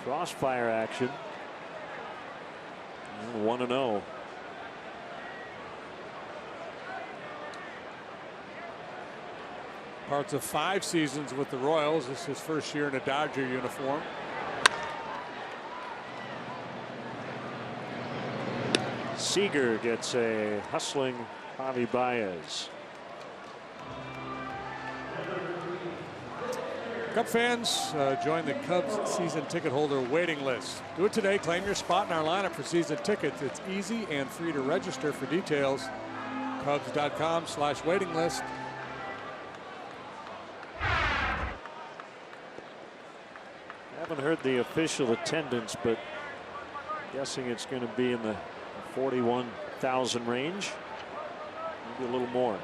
[SPEAKER 1] Crossfire action. 1-0.
[SPEAKER 3] Parts of 5 seasons with the Royals. This is his first year in a Dodger uniform.
[SPEAKER 1] Seager gets a hustling Javi Baez.
[SPEAKER 3] Cub fans, join the Cubs season ticket holder waiting list. Do it today. Claim your spot in our lineup for season tickets. It's easy and free to register. For details, Cubs.com/waiting list.
[SPEAKER 1] Haven't heard the official attendance, but Guessing it's going to be in the 41,000 range, maybe a little more.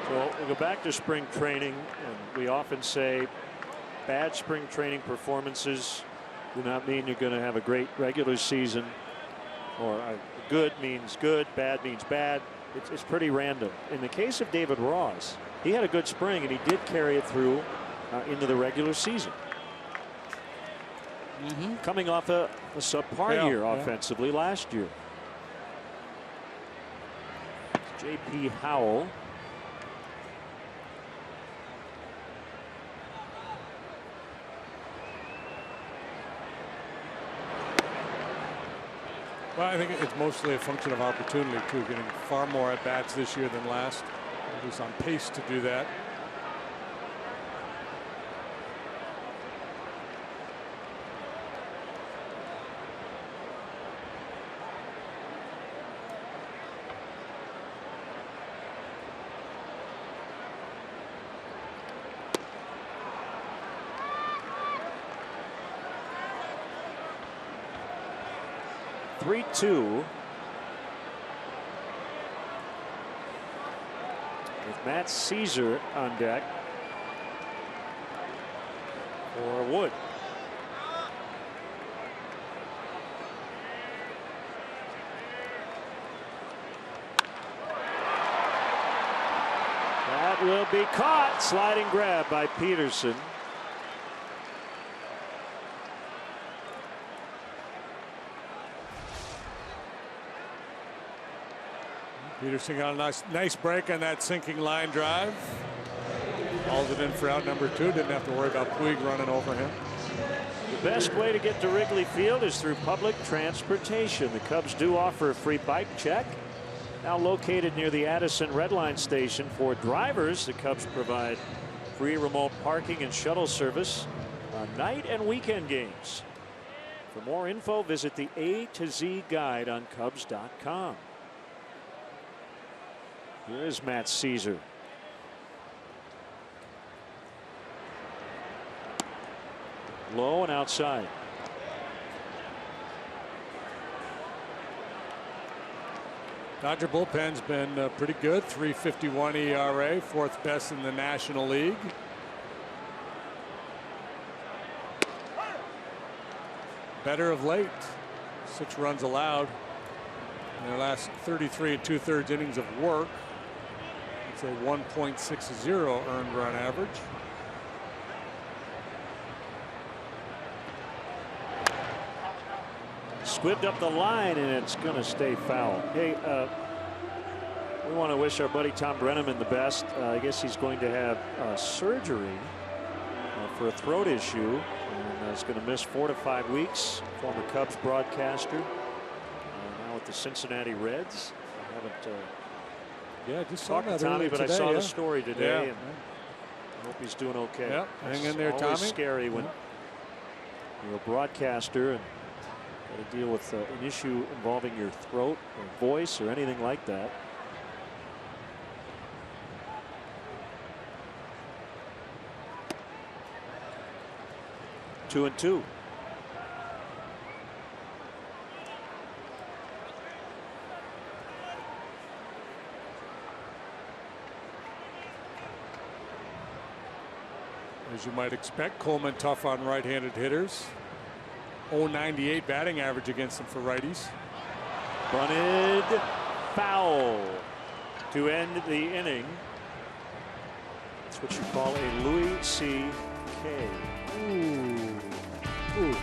[SPEAKER 1] So we'll go back to spring training, and we often say bad spring training performances do not mean you're going to have a great regular season, or good means good, bad means bad. It's pretty random. In the case of David Ross, he had a good spring and he did carry it through into the regular season. Coming off a subpar year offensively last year. J.P. Howell.
[SPEAKER 3] Well, I think it's mostly a function of opportunity too, getting far more at bats this year than last. He was on pace to do that.
[SPEAKER 1] Three-two. With Matt Caesar on deck for Wood. That will be caught. Sliding grab by Peterson.
[SPEAKER 3] Peterson got a nice break on that sinking line drive. Hauled it in for out number 2. Didn't have to worry about Puig running over him.
[SPEAKER 1] The best way to get to Wrigley Field is through public transportation. The Cubs do offer a free bike check. Now located near the Addison Red Line station for drivers, the Cubs provide free remote parking and shuttle service on night and weekend games. For more info, visit the A to Z guide on Cubs.com. Here is Matt Caesar. Low and outside.
[SPEAKER 3] Dodger bullpen's been pretty good. 3.51 ERA, 4th best in the National League. Better of late. 6 runs allowed in their last 33 2/3 innings of work. It's a 1.60 earned run average.
[SPEAKER 1] Squibbed up the line, and it's going to stay foul. Hey, we want to wish our buddy Tom Brenneman the best. I guess he's going to have surgery for a throat issue, and is going to miss 4 to 5 weeks. Former Cubs broadcaster, now with the Cincinnati Reds. I haven't
[SPEAKER 3] just
[SPEAKER 1] talked to Tommy, but
[SPEAKER 3] today,
[SPEAKER 1] I saw the story today, and
[SPEAKER 3] I
[SPEAKER 1] hope he's doing okay.
[SPEAKER 3] Yep, hang in there,
[SPEAKER 1] Tommy.
[SPEAKER 3] Tommy.
[SPEAKER 1] It's scary when you're a broadcaster and got to deal with an issue involving your throat or voice or anything like that. Two and two.
[SPEAKER 3] As you might expect, Coleman tough on right-handed hitters. 0.98 batting average against them for righties.
[SPEAKER 1] Bunted foul to end the inning. That's what you call a Louis C.K. Ooh.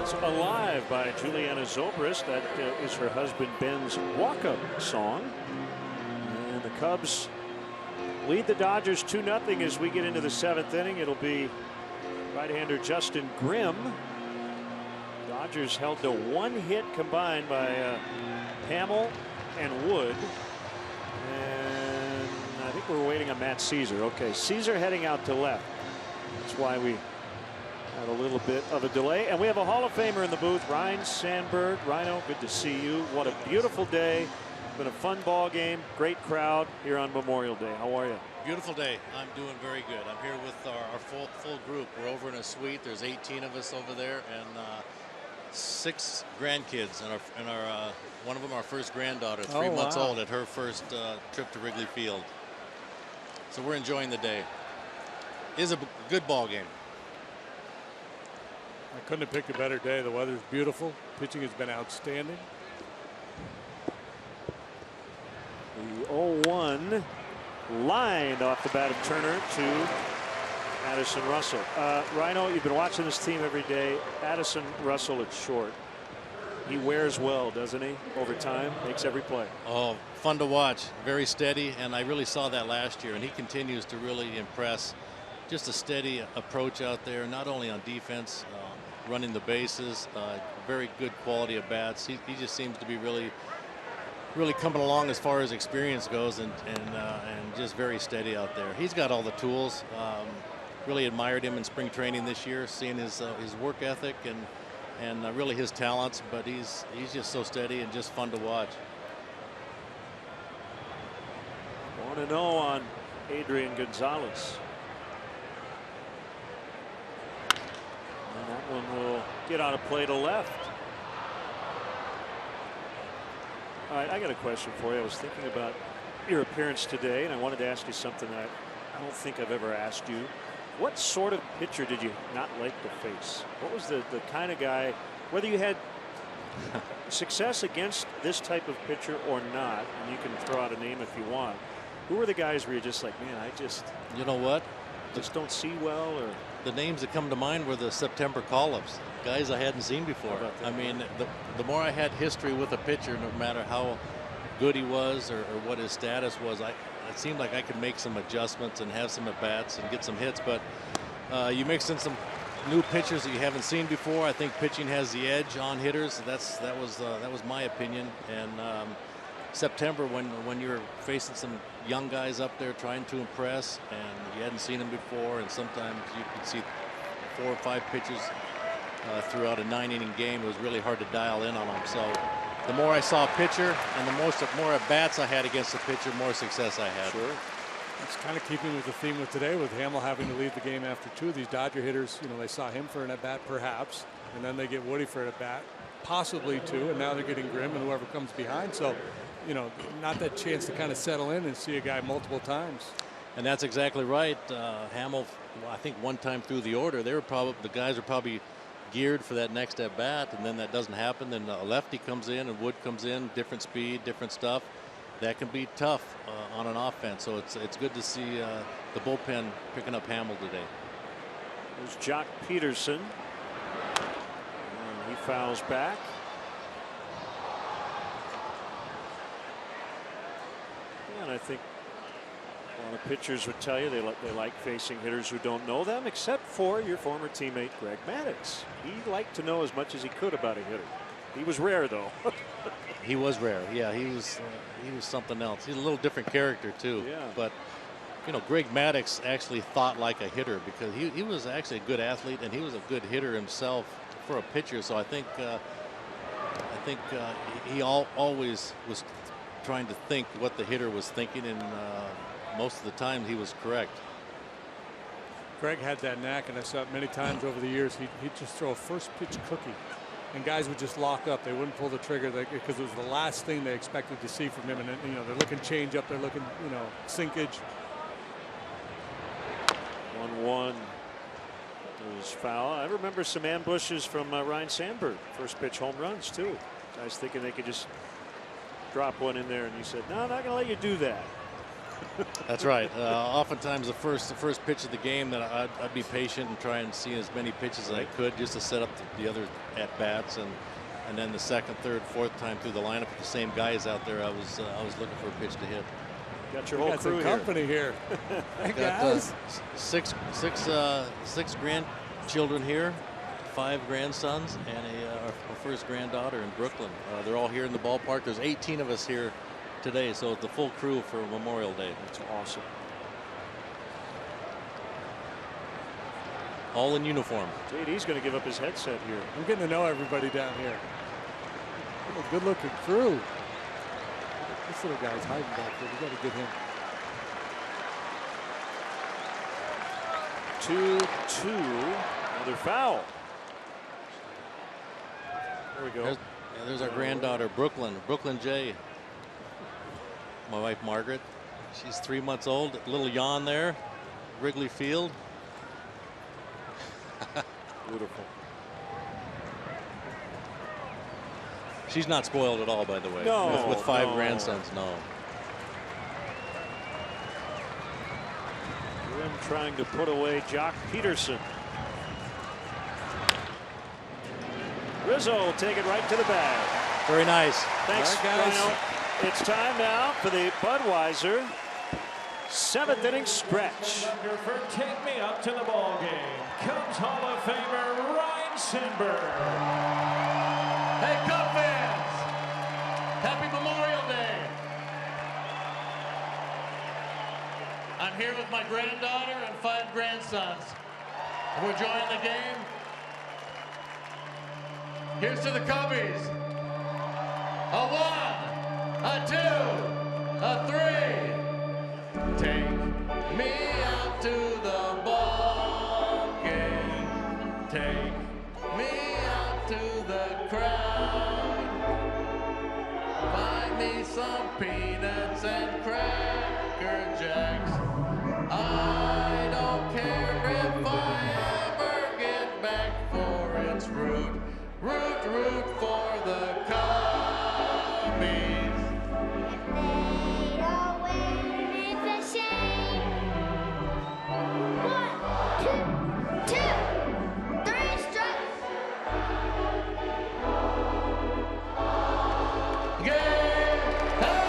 [SPEAKER 1] It's Alive by Juliana Zobrist. That is her husband Ben's walk-up song. And the Cubs lead the Dodgers 2-0 as we get into the 7th inning. It'll be right-hander Justin Grimm. Dodgers held to 1 hit combined by Hammel and Wood. And I think we're waiting on Matt Caesar. Okay, Caesar heading out to left. That's why we had a little bit of a delay. And we have a Hall of Famer in the booth, Ryne Sandberg. Rhino, good to see you. What a beautiful day. Been a fun ball game. Great crowd here on Memorial Day. How are you?
[SPEAKER 5] Beautiful day. I'm doing very good. I'm here with our full group. We're over in a suite. There's 18 of us over there, and 6 grandkids, and our one of them, our first granddaughter, 3 months old, at her first trip to Wrigley Field. So we're enjoying the day. It is a good ball game.
[SPEAKER 3] I couldn't have picked a better day. The weather's beautiful. Pitching has been outstanding.
[SPEAKER 1] The 0-1 lined off the bat of Turner to Addison Russell. Rhino, you've been watching this team every day. Addison Russell at short. He wears well, doesn't he? Over time, makes every play.
[SPEAKER 5] Oh, fun to watch. Very steady, and I really saw that last year, and he continues to really impress. Just a steady approach out there, not only on defense, running the bases, very good quality of bats. He just seems to be really coming along as far as experience goes, and just very steady out there. He's got all the tools. Really admired him in spring training this year, seeing his work ethic and really his talents. But he's just so steady and just fun to watch.
[SPEAKER 1] 1-0 on Adrian Gonzalez. And that one will get on a play to left. All right, I got a question for you. I was thinking about your appearance today, and I wanted to ask you something that I don't think I've ever asked you. What sort of pitcher did you not like to face? What was the kind of guy, whether you had success against this type of pitcher or not, and you can throw out a name if you want, who were the guys where you're just like, man,
[SPEAKER 5] You know what?
[SPEAKER 1] just don't see well? Or
[SPEAKER 5] The names that come to mind were the September call-ups, guys I hadn't seen before. I mean, the more I had history with a pitcher, no matter how good he was or what his status was, it seemed like I could make some adjustments and have some at-bats and get some hits. But you mix in some new pitchers that you haven't seen before. I think pitching has the edge on hitters. That was my opinion. And September, when you're facing some young guys up there trying to impress, and you hadn't seen them before, and sometimes you could see 4 or 5 pitches throughout a 9-inning game. It was really hard to dial in on them. So the more I saw a pitcher and the more at bats I had against the pitcher, more success I had.
[SPEAKER 1] sure.
[SPEAKER 3] It's kind of keeping with the theme of today, with Hammel having to leave the game after 2. These Dodger hitters, they saw him for an at-bat perhaps, and then they get Woody for an at-bat, possibly 2, and now they're getting Grimm and whoever comes behind. So, not that chance to kind of settle in and see a guy multiple times.
[SPEAKER 5] And that's exactly right. Hammel, I think one time through the order, the guys are probably geared for that next at bat, and then that doesn't happen. Then a lefty comes in and Wood comes in, different speed, different stuff. That can be tough on an offense. So it's good to see the bullpen picking up Hammel today.
[SPEAKER 1] There's Jock Peterson. And he fouls back. And I think a lot of pitchers would tell you they like facing hitters who don't know them, except for your former teammate Greg Maddux. He liked to know as much as he could about a hitter. He was rare, though.
[SPEAKER 5] He was rare. Yeah, he was something else. He's a little different character too.
[SPEAKER 1] Yeah.
[SPEAKER 5] But Greg Maddux actually thought like a hitter, because he was actually a good athlete and he was a good hitter himself for a pitcher. So I think he always was trying to think what the hitter was thinking, and most of the time he was correct.
[SPEAKER 3] Greg had that knack, and I saw it many times over the years. He'd just throw a first pitch cookie, and guys would just lock up. They wouldn't pull the trigger because it was the last thing they expected to see from him. And they're looking change up, they're looking sinkage.
[SPEAKER 1] 1-1 is foul. I remember some ambushes from Ryne Sandberg, first pitch home runs too. Guys thinking they could just drop one in there, and you said, no, I'm not going to let you do that.
[SPEAKER 5] That's right. Oftentimes the first pitch of the game, that I'd be patient and try and see as many pitches as I could just to set up the other at bats, and then the second, third, fourth time through the lineup with the same guys out there, I was looking for a pitch to hit.
[SPEAKER 1] Got your whole crew
[SPEAKER 3] company here. Hey, guys.
[SPEAKER 5] Six grandchildren here, 5 grandsons, and our first granddaughter in Brooklyn. They're all here in the ballpark. There's 18 of us here today, so it's the full crew for Memorial Day.
[SPEAKER 1] That's awesome.
[SPEAKER 5] All in uniform.
[SPEAKER 1] JD's going to give up his headset here.
[SPEAKER 3] I'm getting to know everybody down here. What a good-looking crew. This little guy's hiding back there. We got to get him.
[SPEAKER 1] 2-2. Another foul. There we go.
[SPEAKER 5] There's our granddaughter, Brooklyn J. My wife Margaret. She's 3 months old. A little yawn there. Wrigley Field.
[SPEAKER 1] Beautiful.
[SPEAKER 5] She's not spoiled at all, by the way.
[SPEAKER 1] No,
[SPEAKER 5] with 5 grandsons, no.
[SPEAKER 1] Grim trying to put away Jock Peterson. Rizzo will take it right to the bag.
[SPEAKER 5] Very nice.
[SPEAKER 1] Thanks,
[SPEAKER 3] All right, guys.
[SPEAKER 1] Rhino. It's time now for the Budweiser 7th inning stretch.
[SPEAKER 6] For Take Me Up to the Ball Game comes Hall of Famer Ryan Sandberg. Hey, Cub fans! Happy Memorial Day! I'm here with my granddaughter and 5 grandsons who are enjoying the game. Here's to the Cubbies. A 1, a 2, a 3. Take me out to the ball game. Take me out to the crowd. Find me some peanuts and Cracker Jacks. I don't care if I ever get back, for it's root for the Cubbies.
[SPEAKER 7] They all win, it's a shame. 1, 2, 3 strikes.
[SPEAKER 6] Game! Hey!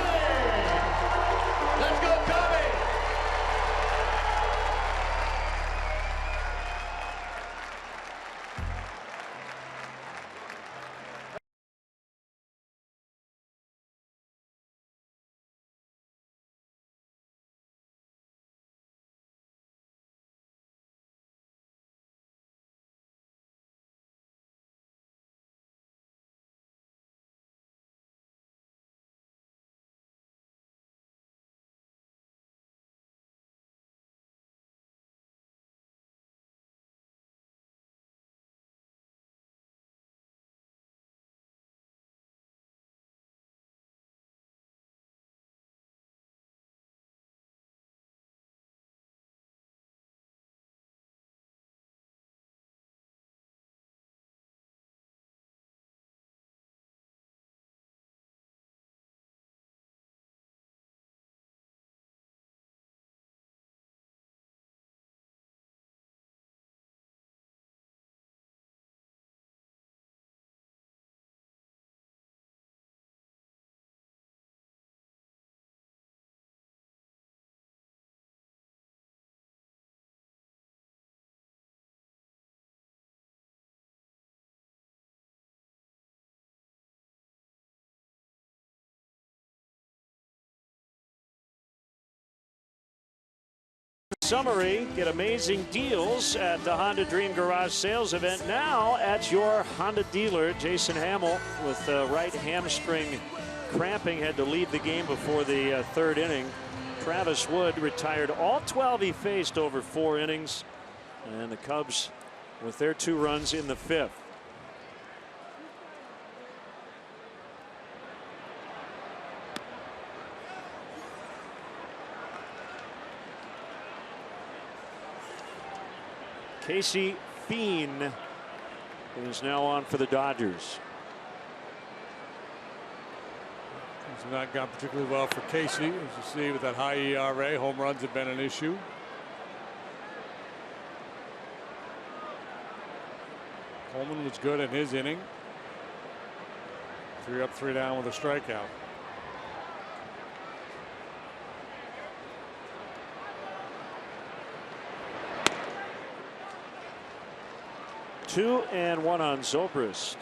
[SPEAKER 6] Let's go, Cubbies!
[SPEAKER 1] Summary, get amazing deals at the Honda Dream Garage sales event now at your Honda dealer. Jason Hammel with right hamstring cramping had to leave the game before the 3rd inning. Travis Wood retired all 12 he faced over 4 innings, and the Cubs with their 2 runs in the 5th. Casey Fiend is now on for the Dodgers.
[SPEAKER 3] He's has not gone particularly well for Casey. As you see with that high ERA, home runs have been an issue. Coleman was good in his inning. 3 up, 3 down with a strikeout.
[SPEAKER 1] Two and one on Zobrist.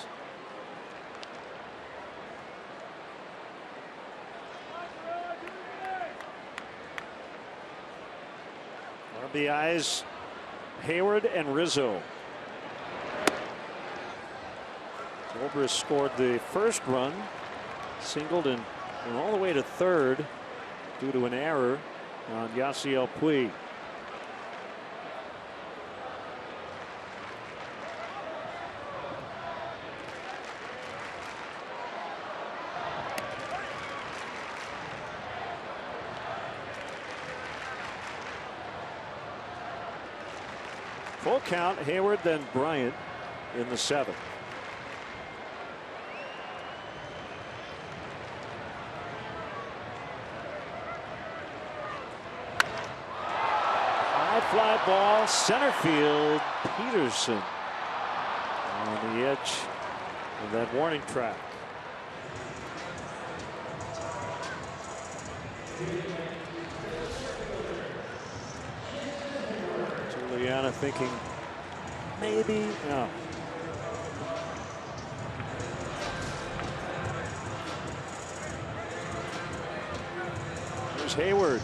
[SPEAKER 1] RBIs, Hayward and Rizzo. Zobrist scored the first run, singled and went all the way to third due to an error on Yasiel Puig. Full count, Hayward, then Bryant in the 7th. High fly ball, center field, Peterson on the edge of that warning track. Juliana thinking maybe no. There's Hayward.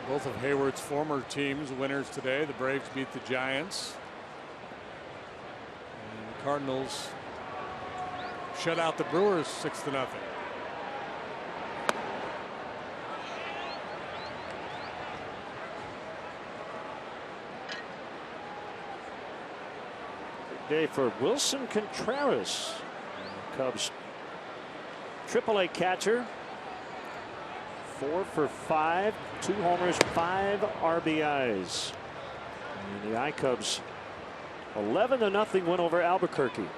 [SPEAKER 3] Both of Hayward's former teams winners today. The Braves beat the Giants. And the Cardinals shut out the Brewers 6-0.
[SPEAKER 1] Big day for Wilson Contreras, Cubs AAA catcher. 4 for 5, 2 homers, 5 RBIs. And the I-Cubs 11-0 win over Albuquerque.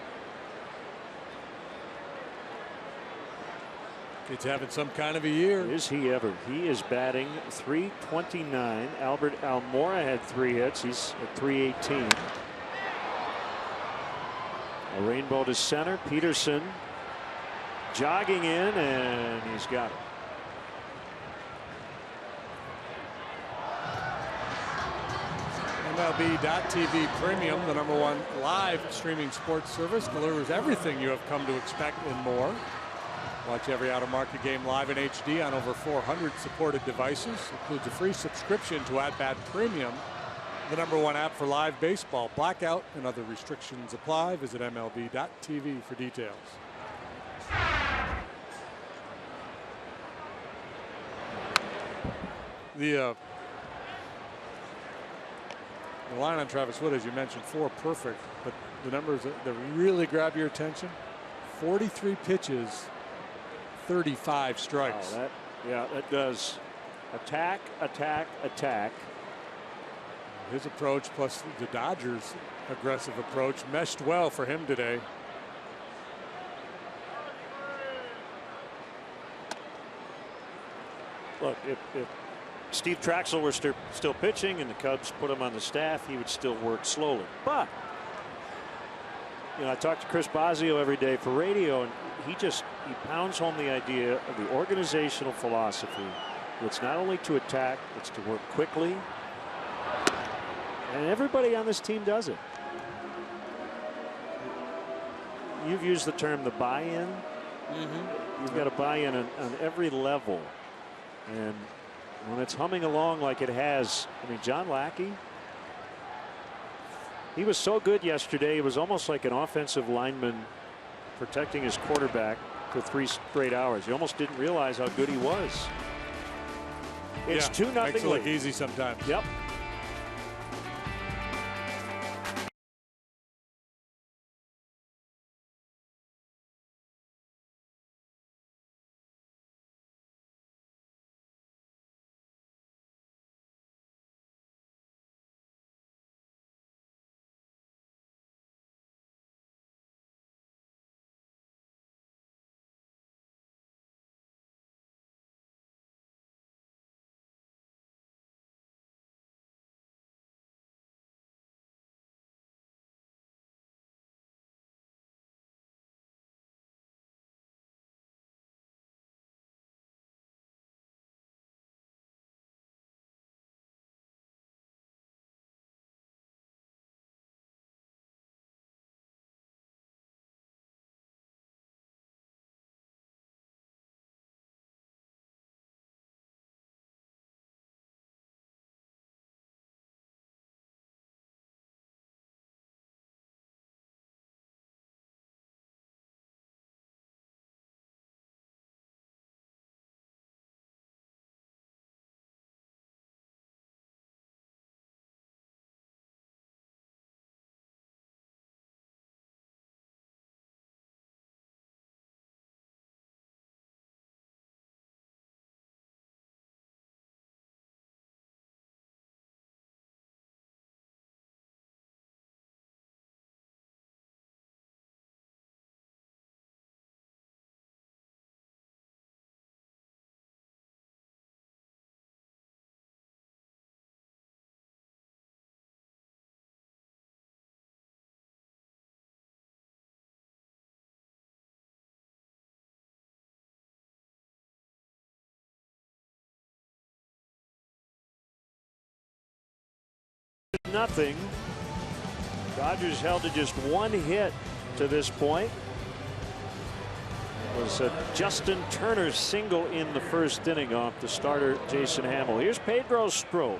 [SPEAKER 3] He's having some kind of a year.
[SPEAKER 1] Is he ever? He is batting .329. Albert Almora had 3 hits. He's at .318. A rainbow to center. Peterson jogging in, and he's got it.
[SPEAKER 3] MLB.TV Premium, the #1 live streaming sports service, delivers everything you have come to expect and more. Watch every out-of-market game live in HD on over 400 supported devices. Includes a free subscription to At-Bat Premium, the #1 app for live baseball. Blackout and other restrictions apply. Visit MLB.TV for details. The line on Travis Wood, as you mentioned, 4 perfect, but the numbers that really grab your attention: 43 pitches, 35 strikes.
[SPEAKER 1] Oh, that does. Attack, attack, attack.
[SPEAKER 3] His approach plus the Dodgers' aggressive approach meshed well for him today.
[SPEAKER 1] Look, if Steve Traxel were still pitching and the Cubs put him on the staff, he would still work slowly. But I talk to Chris Bosio every day for radio, and he pounds home the idea of the organizational philosophy. It's not only to attack, it's to work quickly. And everybody on this team does it. You've used the term the buy-in. You've got to buy in on every level. And when it's humming along like it has, I mean, John Lackey, he was so good yesterday. It was almost like an offensive lineman protecting his quarterback for 3 straight hours. You almost didn't realize how good he was. It's 2-0
[SPEAKER 3] Makes it look easy sometimes.
[SPEAKER 1] Yep. 6-0. Dodgers held to just one hit to this point. It was a Justin Turner single in the first inning off the starter Jason Hammel. Here's Pedro Strop.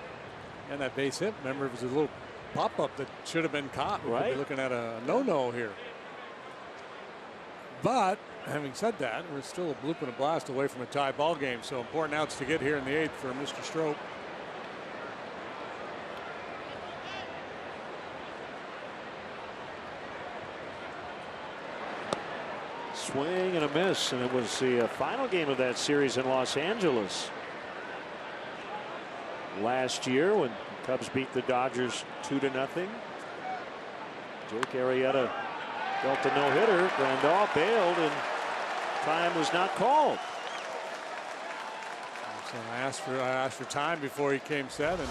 [SPEAKER 3] And that base hit, remember, it was a little pop-up that should have been caught. We could be looking at a no-no here. But having said that, we're still a bloop and a blast away from a tie ball game. So important outs to get here in the 8th for Mr. Strop.
[SPEAKER 1] Swing and a miss, and it was the final game of that series in Los Angeles last year when the Cubs beat the Dodgers 2-0. Jake Arrieta dealt a no-hitter. Grandal bailed, and time was not called.
[SPEAKER 3] So I asked for time before he came set, and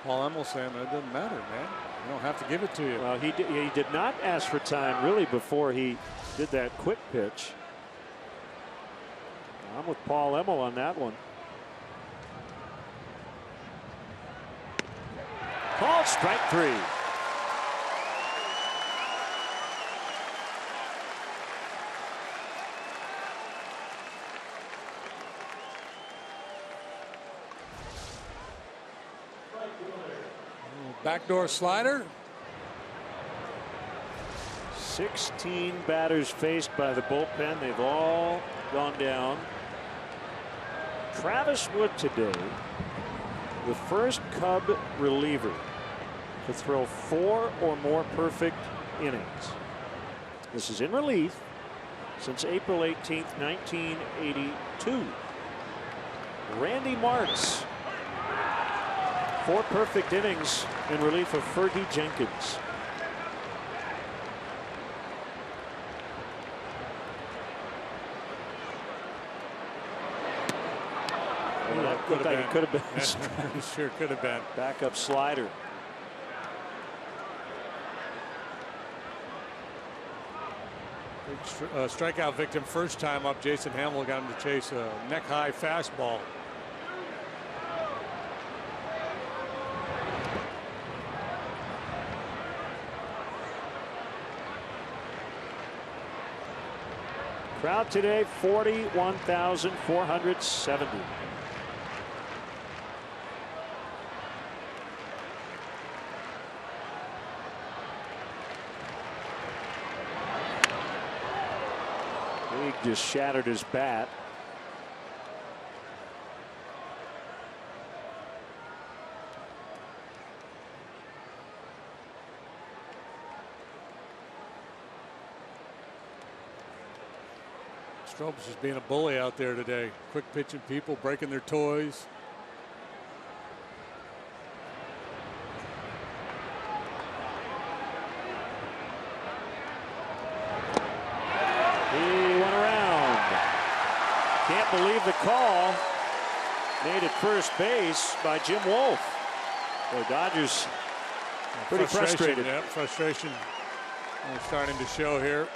[SPEAKER 3] Paul Hammel saying it doesn't matter, man. I don't have to give it to you.
[SPEAKER 1] Well, he did not ask for time really before he did that quick pitch. I'm with Paul Hammel on that one. Called strike 3.
[SPEAKER 3] Backdoor slider.
[SPEAKER 1] 16 batters faced by the bullpen. They've all gone down. Travis Wood today, the first Cub reliever to throw 4 or more perfect innings. This is in relief since April 18th, 1982. Randy Martz, 4 perfect innings in relief of Fergie Jenkins. Looked like it could have been.
[SPEAKER 3] It sure could have been.
[SPEAKER 1] Backup slider.
[SPEAKER 3] Big strikeout victim first time up. Jason Hammel got him to chase a neck-high fastball.
[SPEAKER 1] Crowd today 41,470. League just shattered his bat.
[SPEAKER 3] Strob's just being a bully out there today. Quick pitching people, breaking their toys.
[SPEAKER 1] He went around. Can't believe the call made at first base by Jim Wolf. The Dodgers pretty frustrated.
[SPEAKER 3] Yeah, frustration starting to show here.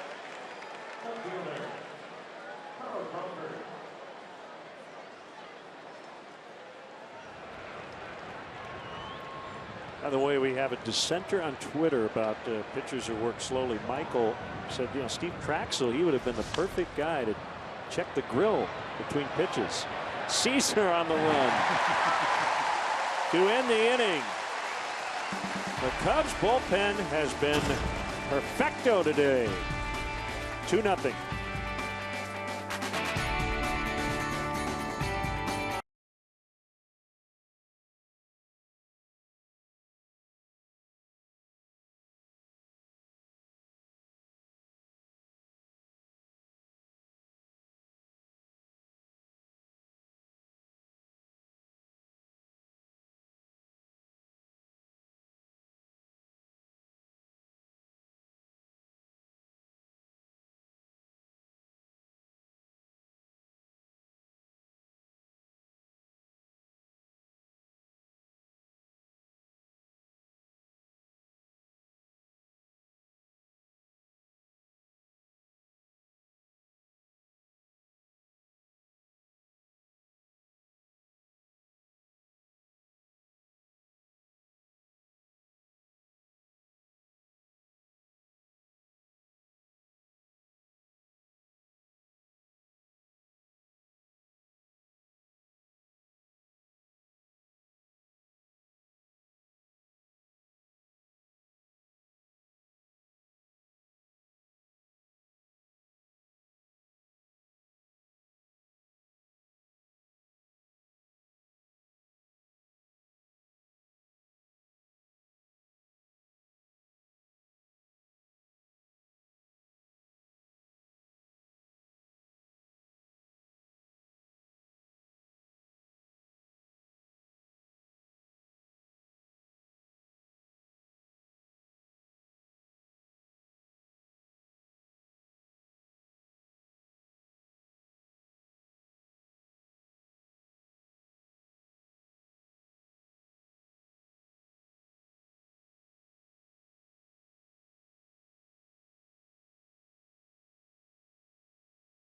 [SPEAKER 1] By the way, we have a dissenter on Twitter about pitchers who work slowly. Michael said, you know, Steve Traxel, he would have been the perfect guy to check the grill between pitches. Caesar on the run to end the inning. The Cubs bullpen has been perfecto today. 2-0.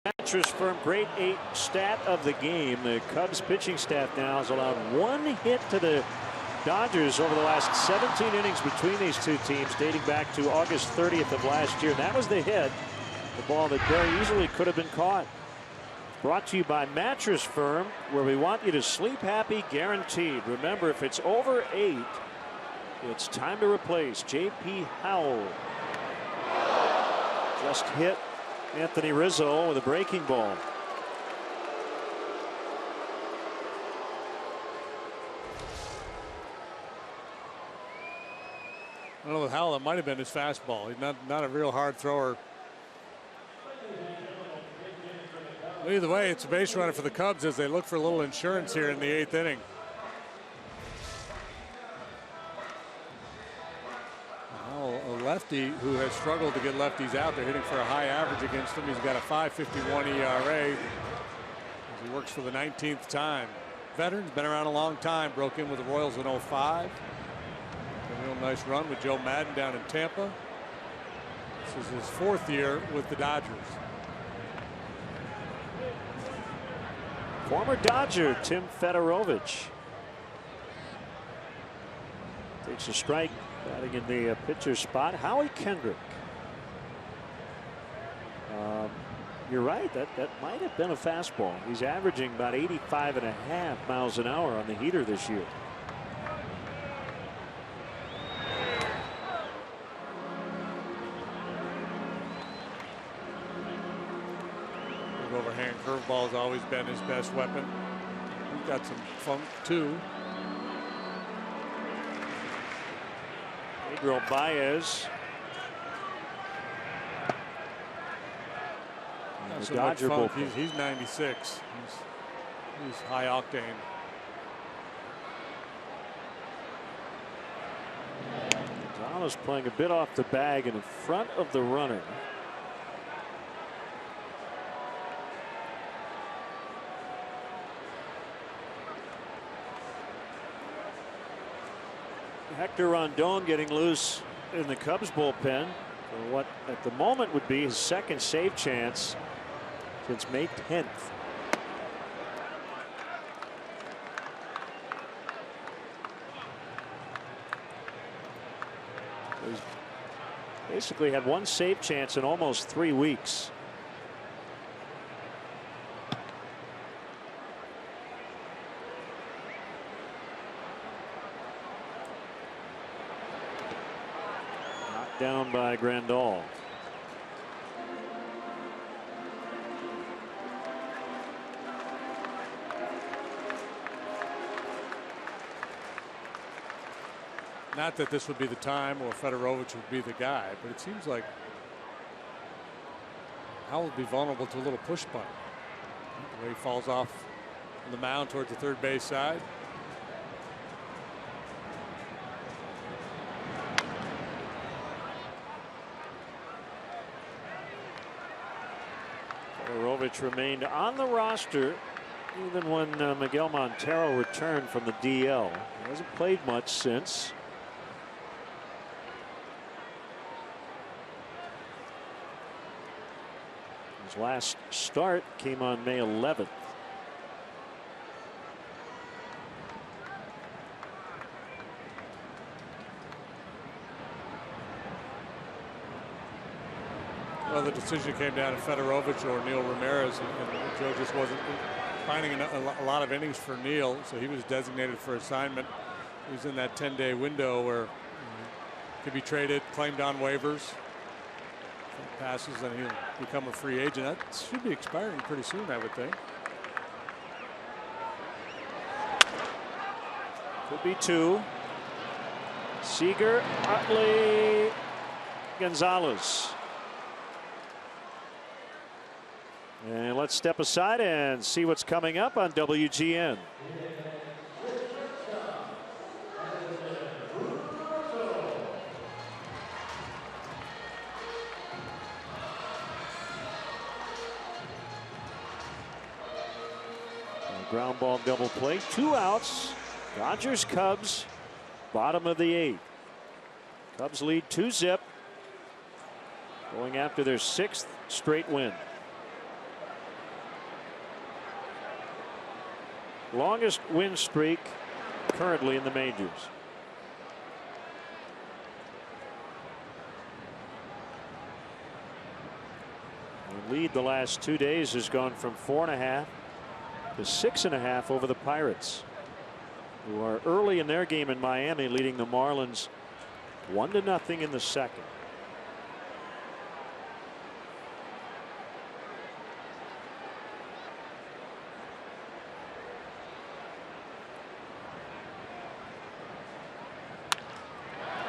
[SPEAKER 1] Mattress Firm Great 8 stat of the game. The Cubs pitching staff now has allowed 1 hit to the Dodgers over the last 17 innings between these two teams, dating back to August 30th of last year. And that was the hit, the ball that very easily could have been caught. Brought to you by Mattress Firm, where we want you to sleep happy, guaranteed. Remember, if it's over 8, it's time to replace. J.P. Howell just hit Anthony Rizzo with a breaking ball.
[SPEAKER 3] I don't know with Howell, that might have been his fastball. He's not a real hard thrower. Either way, it's a base runner for the Cubs as they look for a little insurance here in the 8th inning. Howell, a lefty who has struggled to get lefties out. They're hitting for a high average against him. He's got a 5.51 ERA as he works for the 19th time. Veteran's been around a long time. Broke in with the Royals in 05. A real nice run with Joe Madden down in Tampa. This is his 4th year with the Dodgers.
[SPEAKER 1] Former Dodger Tim Fedorovich takes a strike, batting in the pitcher spot. Howie Kendrick. You're right, that might have been a fastball. He's averaging about 85.5 miles an hour on the heater this year.
[SPEAKER 3] Overhand curveball has always been his best weapon. He's got some funk too.
[SPEAKER 1] Pedro Baez.
[SPEAKER 3] Not
[SPEAKER 1] The
[SPEAKER 3] so
[SPEAKER 1] Dodger
[SPEAKER 3] much funk.
[SPEAKER 1] bullpen.
[SPEAKER 3] He's 96. He's high octane.
[SPEAKER 1] Gonzalez playing a bit off the bag and in front of the runner. Hector Rondon getting loose in the Cubs bullpen for what at the moment would be his 2nd save chance since May 10th. He's basically had 1 save chance in almost 3 weeks. Down by Grandal.
[SPEAKER 3] Not that this would be the time or Fedorovich would be the guy, but it seems like Howell would be vulnerable to a little push bunt. The way he falls off the mound towards the third base side.
[SPEAKER 1] Fedorovich remained on the roster even when Miguel Montero returned from the DL. He hasn't played much since. His last start came on May 11th.
[SPEAKER 3] Well, the decision came down to Fedorovich or Neil Ramirez, and Joe just wasn't finding a lot of innings for Neil, so he was designated for assignment. He was in that 10-day window where he could be traded, claimed on waivers. If it passes, then he'll become a free agent. That should be expiring pretty soon, I would think.
[SPEAKER 1] Could be 2. Seager, Utley, Gonzalez. And let's step aside and see what's coming up on WGN. Ground ball double play, 2 outs. Dodgers, Cubs, bottom of the 8th. Cubs lead 2-zip, going after their 6th straight win. Longest win streak currently in the majors. The lead the last 2 days has gone from 4.5 to 6.5 over the Pirates, who are early in their game in Miami, leading the Marlins 1-0 in the second.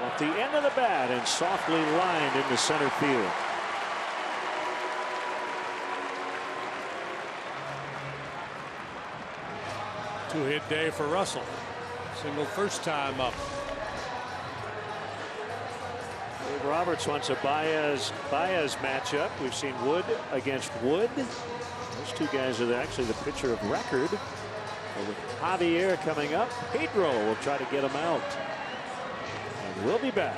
[SPEAKER 1] At the end of the bat and softly lined into center field.
[SPEAKER 3] Two-hit day for Russell. Single first time up.
[SPEAKER 1] Dave Roberts wants a Baez matchup. We've seen Wood against Wood. Those two guys are actually the pitcher of record. But with Javier coming up, Pedro will try to get him out. And we'll be back.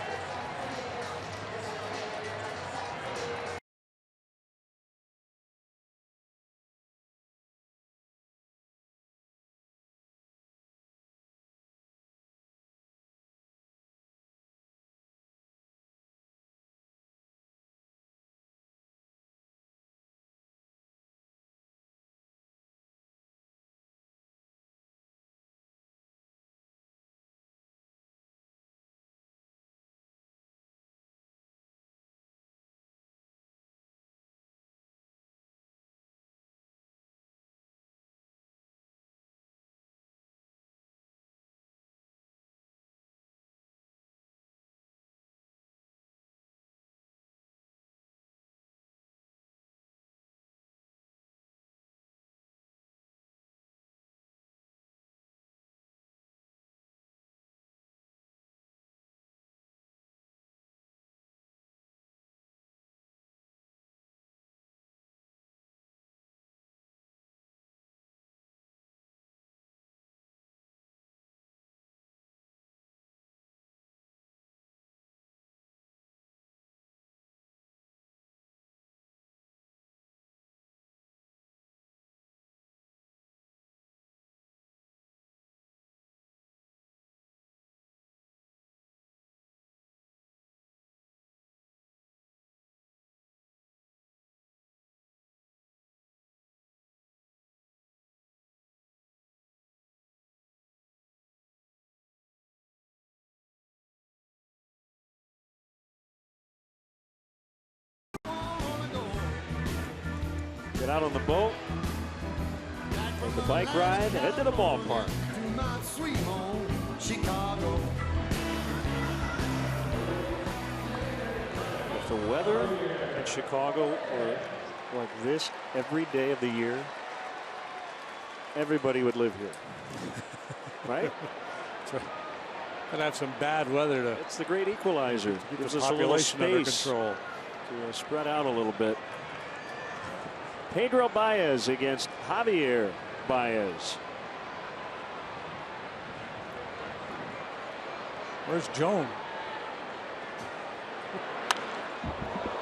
[SPEAKER 1] Get out on the boat, take the bike ride, head to the ballpark. If the weather in Chicago were like this every day of the year, everybody would live here. Right?
[SPEAKER 3] Could have some bad weather to.
[SPEAKER 1] It's the great equalizer.
[SPEAKER 3] To keep
[SPEAKER 1] Gives
[SPEAKER 3] the
[SPEAKER 1] us a little
[SPEAKER 3] population under
[SPEAKER 1] space
[SPEAKER 3] control.
[SPEAKER 1] to spread out a little bit. Pedro Baez against Javier Baez.
[SPEAKER 3] Where's Joan?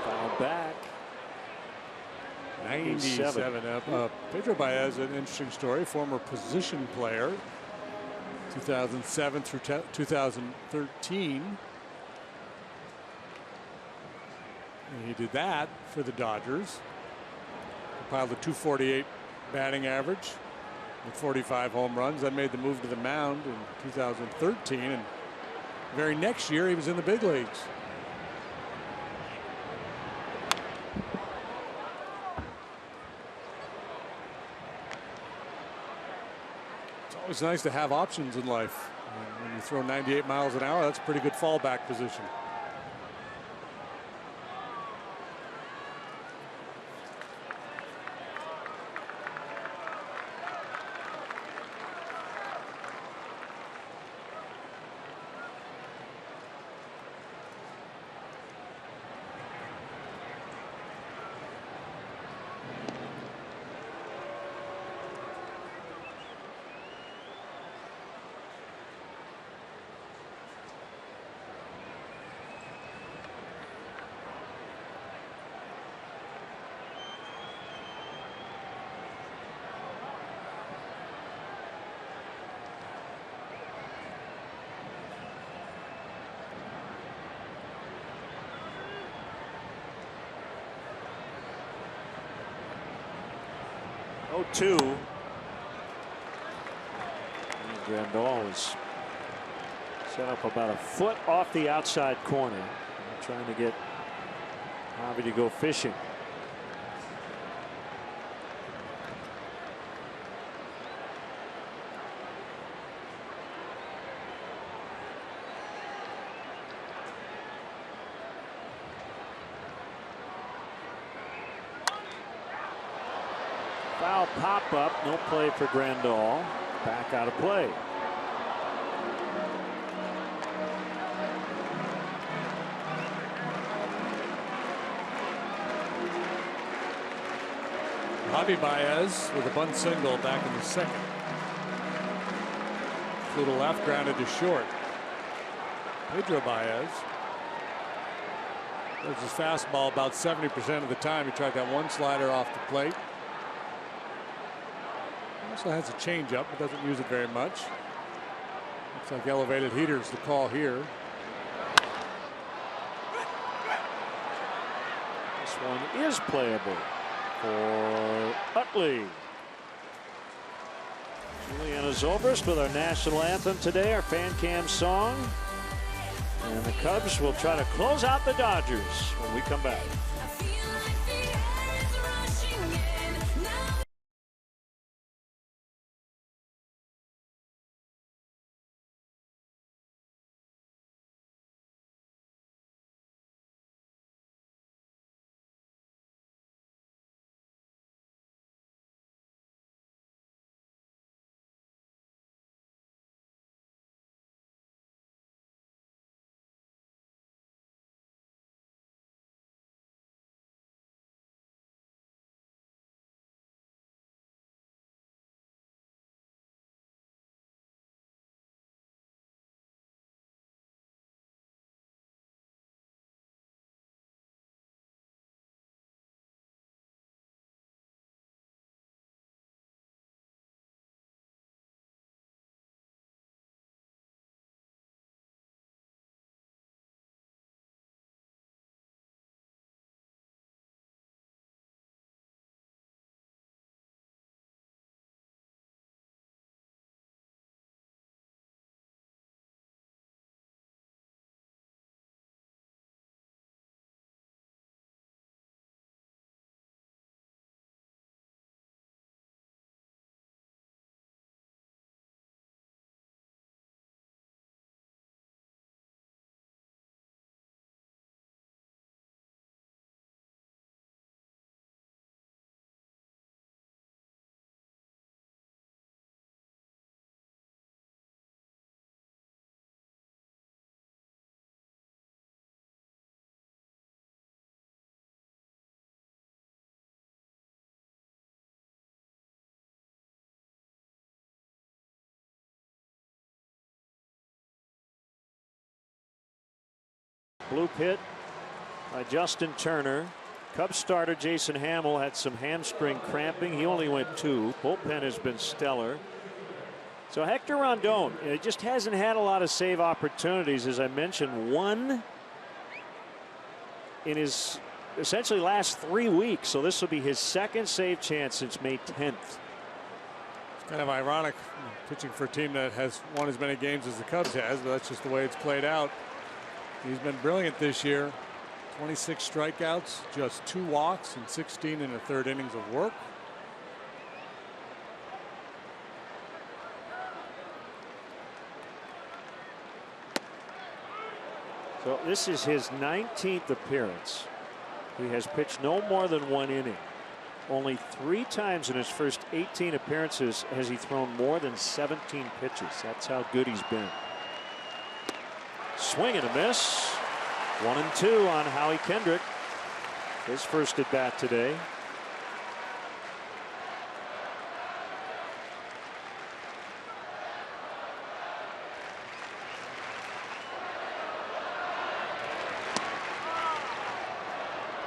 [SPEAKER 1] Foul back.
[SPEAKER 3] 97 up. Pedro Baez, an interesting story. Former position player. 2007 through 2013. And he did that for the Dodgers. Compiled a .248 batting average with 45 home runs. Then made the move to the mound in 2013. And the very next year, he was in the big leagues. It's always nice to have options in life. And when you throw 98 miles an hour, that's a pretty good fallback position.
[SPEAKER 1] 0-2. Grandal was set up about a foot off the outside corner, trying to get Harvey to go fishing. Foul pop up, no play for Grandal. Back out of play.
[SPEAKER 3] Javi Baez with a bunt single back in the second. Flew to left, grounded to short. Pedro Baez. There's his fastball about 70% of the time. He tried that one slider off the plate. Also has a changeup, but doesn't use it very much. Looks like elevated heater's the call here.
[SPEAKER 1] This one is playable for Utley. Juliana Zobrist with our national anthem today, our fan cam song. And the Cubs will try to close out the Dodgers when we come back. Blue pit by Justin Turner. Cubs starter Jason Hammel had some hamstring cramping. He only went 2. Bullpen has been stellar. So Hector Rondon, it just hasn't had a lot of save opportunities. As I mentioned, 1 in his essentially last 3 weeks. So this will be his 2nd save chance since May 10th.
[SPEAKER 3] It's kind of ironic pitching for a team that has won as many games as the Cubs has, but that's just the way it's played out. He's been brilliant this year. 26 strikeouts, just 2 walks, and 16 in the 3rd innings of work.
[SPEAKER 1] So this is his 19th appearance. He has pitched no more than 1 inning. Only 3 times in his first 18 appearances has he thrown more than 17 pitches. That's how good he's been. Swing and a miss. 1-2 on Howie Kendrick. His first at bat today.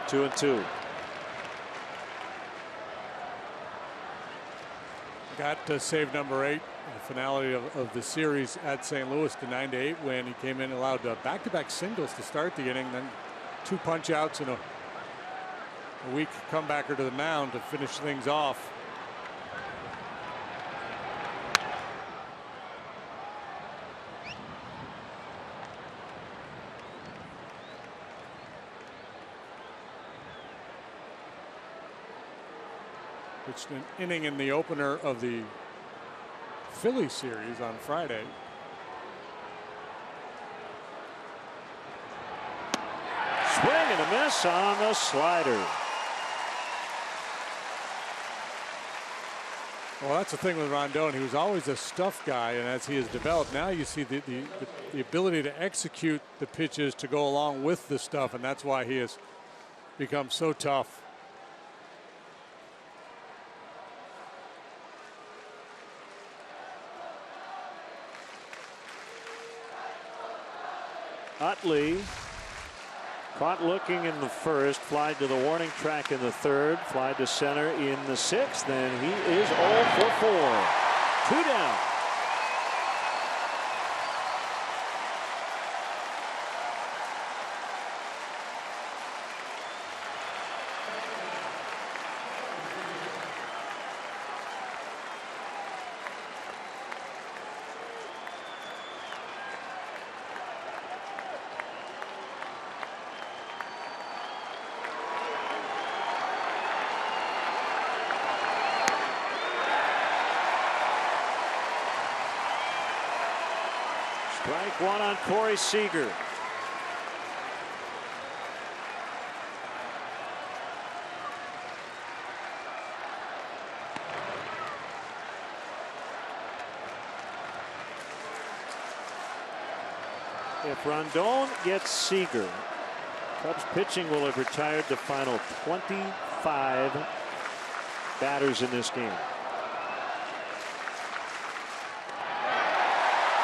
[SPEAKER 1] Two and two.
[SPEAKER 3] Got save number 8. The finale of the series at St. Louis, the 9-8 win. He came in and allowed back-to-back singles to start the inning, then 2 punch outs and a weak comebacker to the mound to finish things off. Pitched an inning in the opener of the Phillies series on Friday.
[SPEAKER 1] Swing and a miss on the slider.
[SPEAKER 3] Well, that's the thing with Rondon. He was always a stuff guy, and as he has developed, now you see the ability to execute the pitches to go along with the stuff, and that's why he has become so tough.
[SPEAKER 1] Utley caught looking in the first, fly to the warning track in the third, fly to center in the sixth, and he is 0 for 4. 2 down. Strike one on Corey Seager. If Rondon gets Seager, Cubs pitching will have retired the final 25 batters in this game.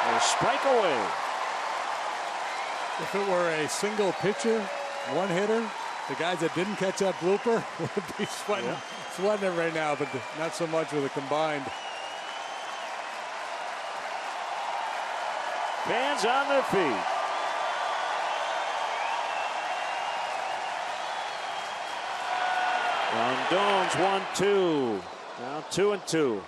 [SPEAKER 1] A strike away.
[SPEAKER 3] If it were a single pitcher, one hitter, the guys that didn't catch that blooper would be sweating it right now, but not so much with a combined.
[SPEAKER 1] Fans on their feet. Rondon's 1-2. Now 2-2.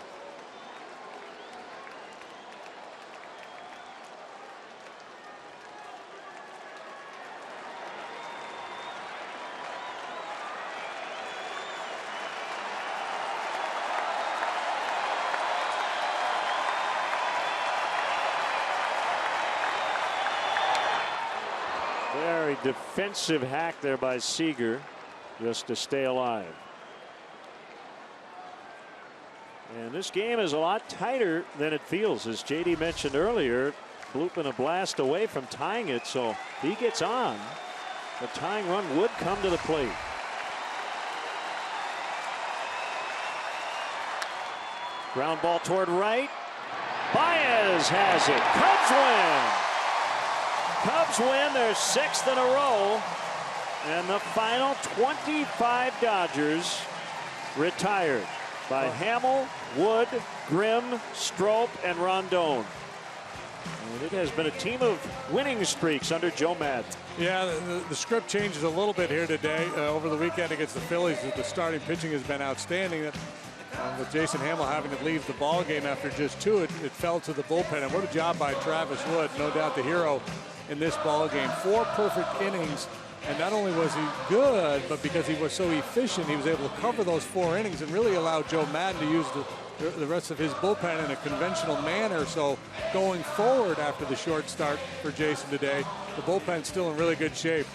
[SPEAKER 1] Very defensive hack there by Seager just to stay alive. And this game is a lot tighter than it feels, as JD mentioned earlier. Bullpen a blast away from tying it, so if he gets on, the tying run would come to the plate. Ground ball toward right. Baez has it. Cubs win. Cubs win their 6th in a row, and the final 25 Dodgers retired by Hammel, Wood, Grimm, Strop, and Rondon. And it has been a team of winning streaks under Joe Madden.
[SPEAKER 3] Yeah, the script changes a little bit here today. Over the weekend against the Phillies, the starting pitching has been outstanding. With Jason Hammel having to leave the ball game after just 2, it fell to the bullpen. And what a job by Travis Wood, no doubt the hero in this ball game. 4 perfect innings, and not only was he good, but because he was so efficient, he was able to cover those 4 innings and really allow Joe Madden to use the rest of his bullpen in a conventional manner. So going forward after the short start for Jason today, the bullpen's still in really good shape.